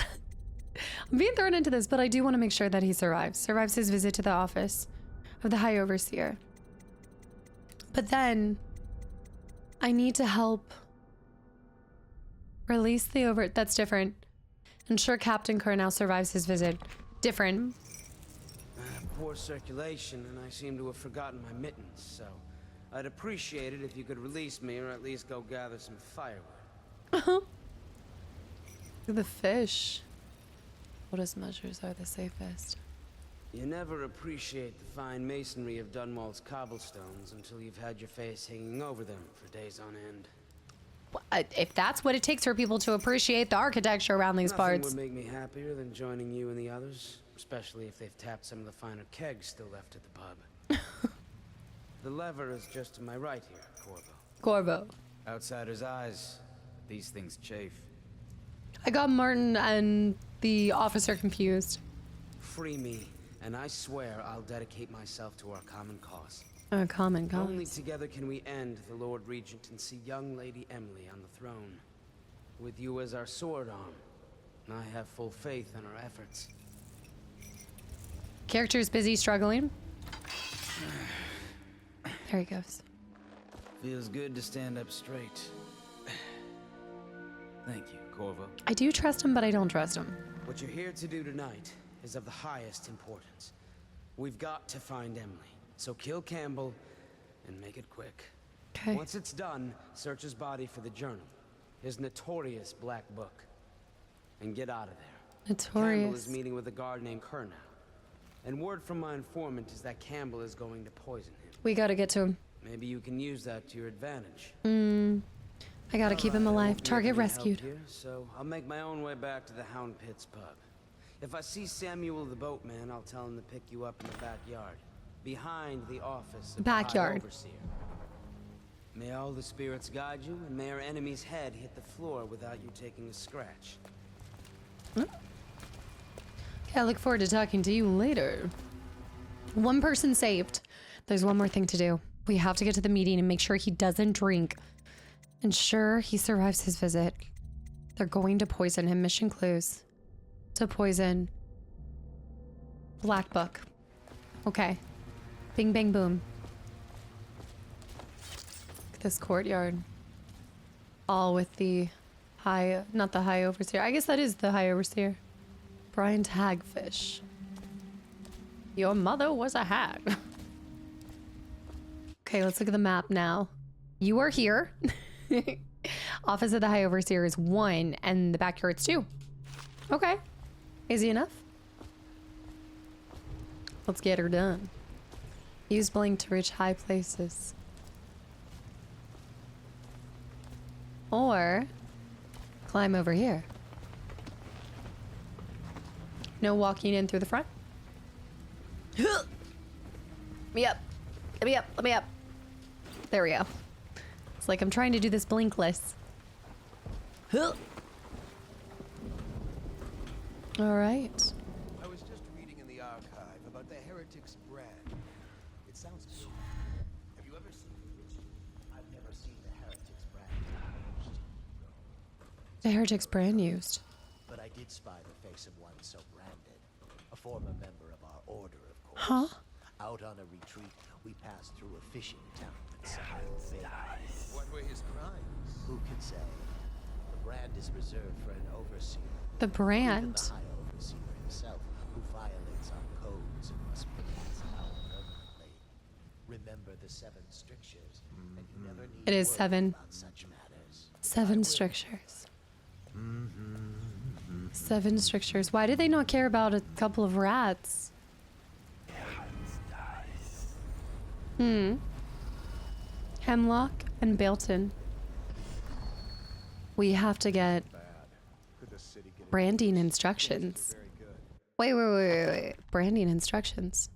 I'm being thrown into this, but I do want to make sure that he survives his visit to the office of the High Overseer. But then I need to help release the that's different. Ensure Captain Curnow survives his visit. Different. Poor circulation, and I seem to have forgotten my mittens, so I'd appreciate it if you could release me or at least go gather some firewood. The fish. What measures are the safest? You never appreciate the fine masonry of Dunwall's cobblestones until you've had your face hanging over them for days on end. If that's what it takes for people to appreciate the architecture around these parts. Nothing would make me happier than joining you and the others, especially if they've tapped some of the finer kegs still left at the pub. The lever is just to my right here, Corvo. Corvo. Outsider's eyes. These things chafe. I got Martin and the officer confused. Free me, and I swear I'll dedicate myself to our common cause. A common cause. Only together can we end the Lord Regent and see young Lady Emily on the throne. With you as our sword arm, I have full faith in our efforts. Character's busy struggling. There he goes. Feels good to stand up straight. Thank you, Corvo. I do trust him, but I don't trust him. What you're here to do tonight is of the highest importance. We've got to find Emily. So kill Campbell and make it quick. Okay. Once it's done, search his body for the journal, his notorious black book, and get out of there. Notorious. Campbell is meeting with a guard named Curnow, and word from my informant is that Campbell is going to poison him. We gotta get to him. Maybe you can use that to your advantage. I gotta keep him alive. Target rescued. Here, so I'll make my own way back to the Hound Pits pub. If I see Samuel the boatman, I'll tell him to pick you up in the backyard. Behind the office of Backyard. the High Overseer. May all the spirits guide you, and may our enemy's head hit the floor without you taking a scratch. Okay, I look forward to talking to you later. One person saved. There's one more thing to do. We have to get to the meeting and make sure he doesn't drink. Ensure he survives his visit. They're going to poison him. Mission clues. To poison. Black Book. Okay. Bing, bang, boom. Look at this courtyard. All with the Not the High Overseer. I guess that is the High Overseer. Brian's hagfish. Your mother was a hag. Okay, let's look at the map now. You are here. Office of the High Overseer is 1, and the backyard's 2. Okay. Easy enough. Let's get her done. Use blink to reach high places. Or climb over here. No walking in through the front. Let me up. Let me up. Let me up. There we go. It's like I'm trying to do this blinkless. All right. I was just reading in the archive about the Heretic's brand. It sounds good. Have you ever seen it? I've never seen the Heretic's brand used. The Heretic's brand used. But I did spy the face of one so branded. A former member of our order, of course. Huh? Out on a retreat, we passed through a fishing town that sailed. What were his crimes? Who can say? The brand is reserved for an overseer. The Even brand? the High Overseer himself, who violates our codes and must be cast out permanently. Remember the 7 strictures, and you never need It is worry 7. about such matters. 7 strictures. 7 strictures. Why do they not care about a couple of rats? Hemlock and Bailton. We have to get branding instructions. Wait. Branding instructions.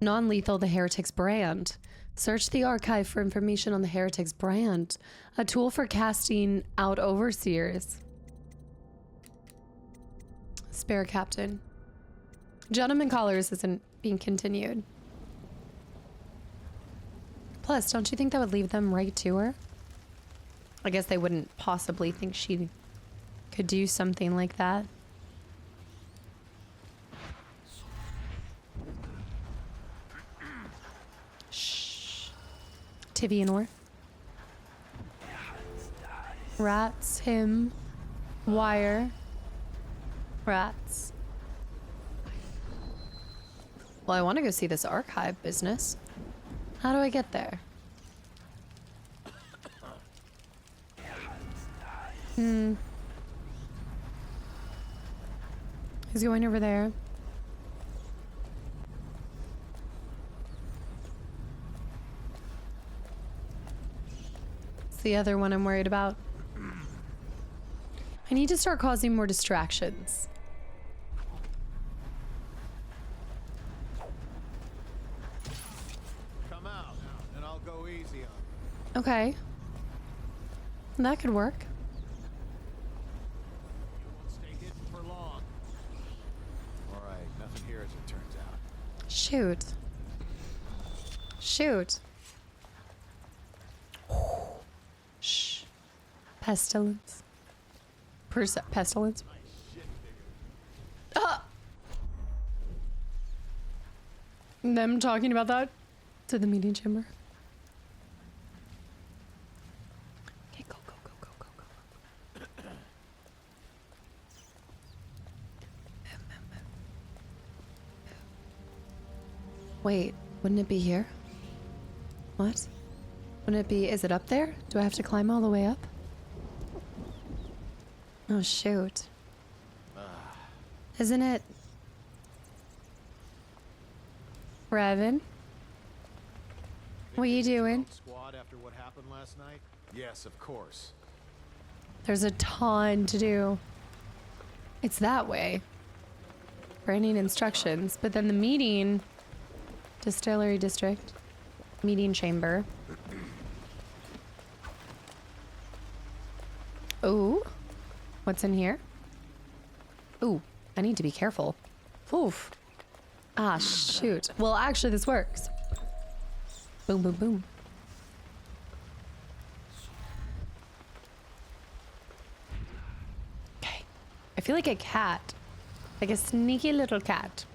Non-lethal, the Heretic's brand. Search the archive for information on the Heretic's brand. A tool for casting out overseers. Spare captain. Gentleman Callers isn't being continued. Plus, don't you think that would leave them right to her? I guess they wouldn't possibly think she could do something like that. Shh. Tivianor. Rats, him, wire, rats. Well, I want to go see this archive business. How do I get there? He's going over there. It's the other one I'm worried about. I need to start causing more distractions. Come out, and I'll go easy on you. Okay. That could work. You won't stay hidden for long. All right, nothing here as it turns out. Shoot. Shoot. Shh. Pestilence. Pestilence. Ah! Them talking about that to the meeting chamber. Okay, go. Wait, wouldn't it be here? What? Wouldn't it be, is it up there? Do I have to climb all the way up? Oh, shoot. Isn't it? Revan? What are you doing? Squad after what happened last night? Yes, of course. There's a ton to do. It's that way. Branding instructions, but then the meeting, Distillery District, meeting chamber. Ooh, what's in here? Ooh, I need to be careful. Oof. Ah, shoot. Well, actually, this works. Boom, boom, boom. Okay. I feel like a cat. Like a sneaky little cat.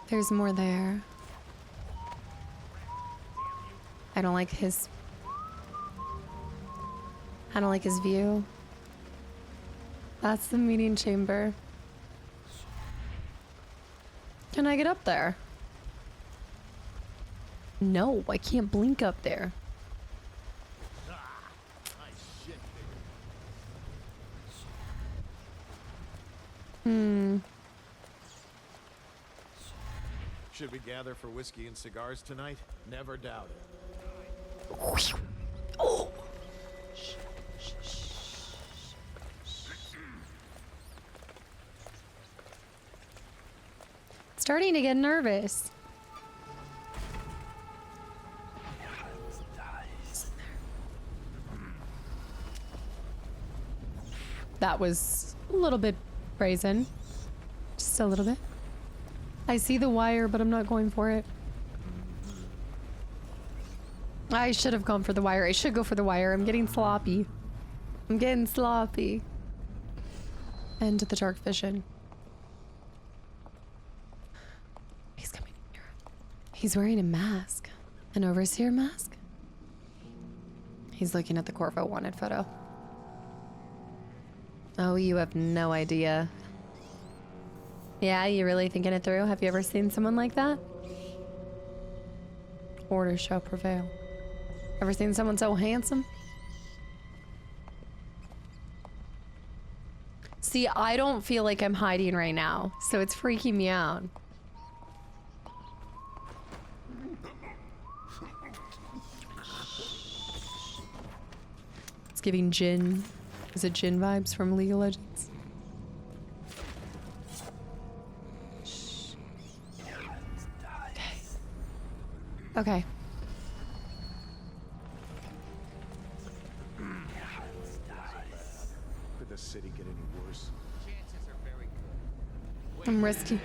There's more there. I don't like his... I don't like his view. That's the meeting chamber. Can I get up there? No, I can't blink up there. Should we gather for whiskey and cigars tonight? Never doubt it. Oh. Starting to get nervous. That was a little bit brazen. Just a little bit. I see the wire, but I'm not going for it. I should have gone for the wire. I should go for the wire. I'm getting sloppy. I'm getting sloppy. End of the dark vision. He's coming here. He's wearing a mask. An overseer mask? He's looking at the Corvo wanted photo. Oh, you have no idea. Yeah, you really thinking it through? Have you ever seen someone like that? Order shall prevail. Ever seen someone so handsome? See, I don't feel like I'm hiding right now, so it's freaking me out. It's giving Jin. Is it Jin vibes from League of Legends? Okay. Could the city get any worse? I'm risking.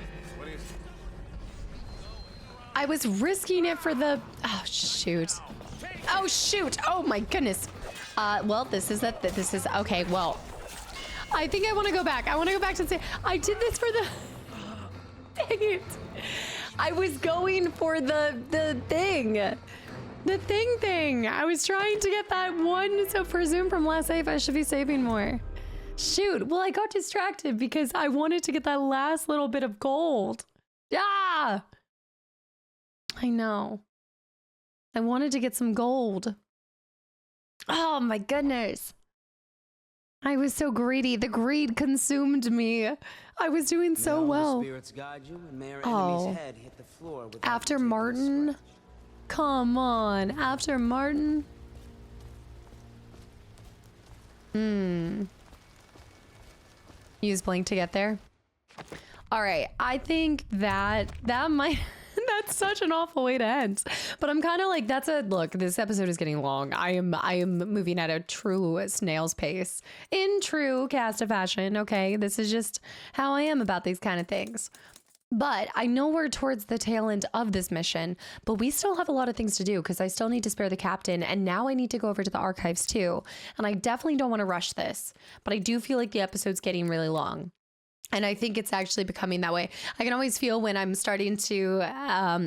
I was risking it for the. Oh shoot! Oh shoot! Oh my goodness! Well, this is okay. Well, I think I want to go back. I want to go back to say I did this for the. Dang it! I was going for the thing. The thing. I was trying to get that one, so presume from last save I should be saving more. Shoot, well I got distracted because I wanted to get that last little bit of gold. Yeah! I know. I wanted to get some gold. Oh my goodness. I was so greedy. The greed consumed me. I was doing so well. Oh. After Martin? Come on. After Martin? Use blink to get there. All right. I think that might... That's such an awful way to end. But I'm kind of like, look, this episode is getting long. I am moving at a true snail's pace. In true Casta fashion, okay? This is just how I am about these kind of things. But I know we're towards the tail end of this mission, but we still have a lot of things to do because I still need to spare the captain, and now I need to go over to the archives too. And I definitely don't want to rush this, but I do feel like the episode's getting really long. And I think it's actually becoming that way. I can always feel when I'm starting to,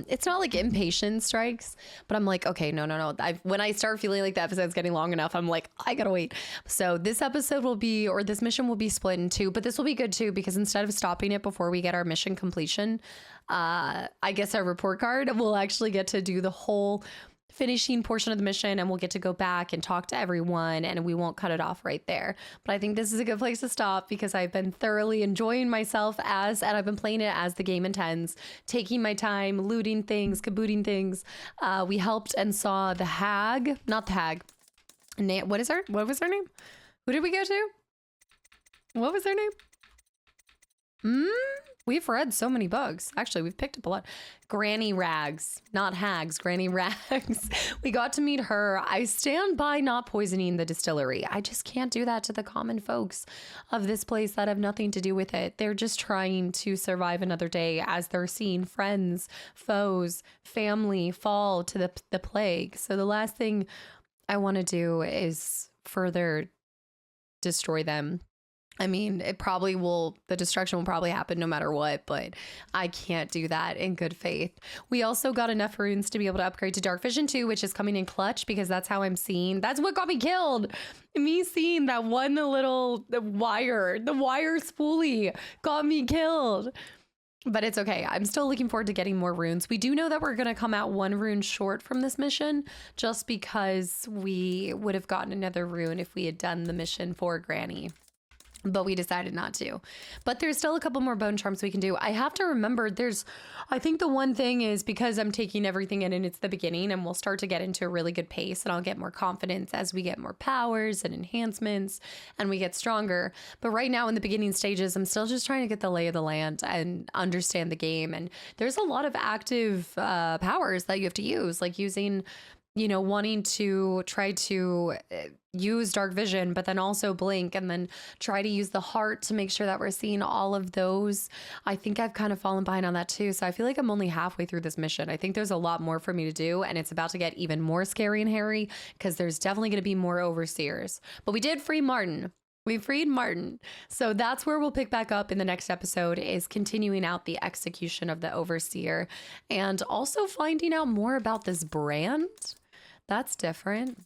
it's not like impatience strikes, but I'm like, okay, no. When I start feeling like the episode's getting long enough, I'm like, I gotta wait. So this episode will be, or this mission will be split in two, but this will be good too, because instead of stopping it before we get our mission completion, I guess our report card, we'll actually get to do the whole finishing portion of the mission, and we'll get to go back and talk to everyone, and we won't cut it off right there. But I think this is a good place to stop because I've been thoroughly enjoying myself and I've been playing it as the game intends, taking my time, looting things, kabooting things. We helped and saw the hag, not the hag. What was her name? Who did we go to? What was her name? We've read so many books. Actually, we've picked up a lot. Granny Rags, not hags, Granny Rags. We got to meet her. I stand by not poisoning the distillery. I just can't do that to the common folks of this place that have nothing to do with it. They're just trying to survive another day as they're seeing friends, foes, family fall to the plague. So the last thing I want to do is further destroy them I mean, the destruction will probably happen no matter what, but I can't do that in good faith. We also got enough runes to be able to upgrade to dark vision too, which is coming in clutch because that's how I'm seeing. That's what got me killed. Me seeing that one little the wire spoolie got me killed. But it's okay. I'm still looking forward to getting more runes. We do know that we're going to come out 1 rune short from this mission just because we would have gotten another rune if we had done the mission for Granny. But we decided not to. But there's still a couple more bone charms we can do. I have to remember I think the one thing is because I'm taking everything in and it's the beginning and we'll start to get into a really good pace and I'll get more confidence as we get more powers and enhancements and we get stronger. But right now in the beginning stages, I'm still just trying to get the lay of the land and understand the game. And there's a lot of active powers that you have to use, like using, wanting to try to use dark vision, but then also blink and then try to use the heart to make sure that we're seeing all of those. I think I've kind of fallen behind on that too. So I feel like I'm only halfway through this mission. I think there's a lot more for me to do and it's about to get even more scary and hairy because there's definitely going to be more overseers. But we did free Martin. We freed Martin. So that's where we'll pick back up in the next episode, is continuing out the execution of the overseer and also finding out more about this brand. That's different.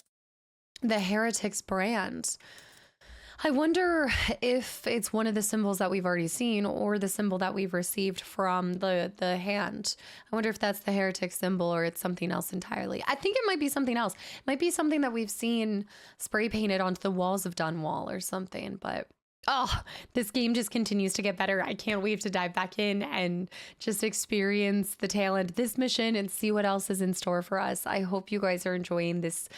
The Heretics brand. I wonder if it's one of the symbols that we've already seen or the symbol that we've received from the hand. I wonder if that's the Heretic symbol or it's something else entirely. I think it might be something else. It might be something that we've seen spray painted onto the walls of Dunwall or something, but this game just continues to get better. I can't wait to dive back in and just experience the tail end of this mission and see what else is in store for us. I hope you guys are enjoying this.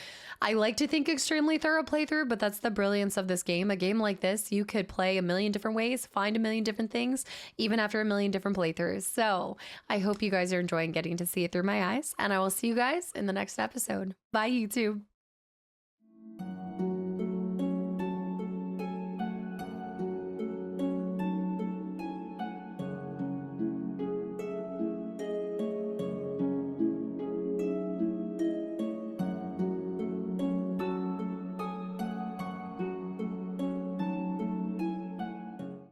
I like to think extremely thorough playthrough, but that's the brilliance of this game. A game like this, you could play a million different ways, find a million different things, even after a million different playthroughs. So I hope you guys are enjoying getting to see it through my eyes, and I will see you guys in the next episode. Bye, YouTube.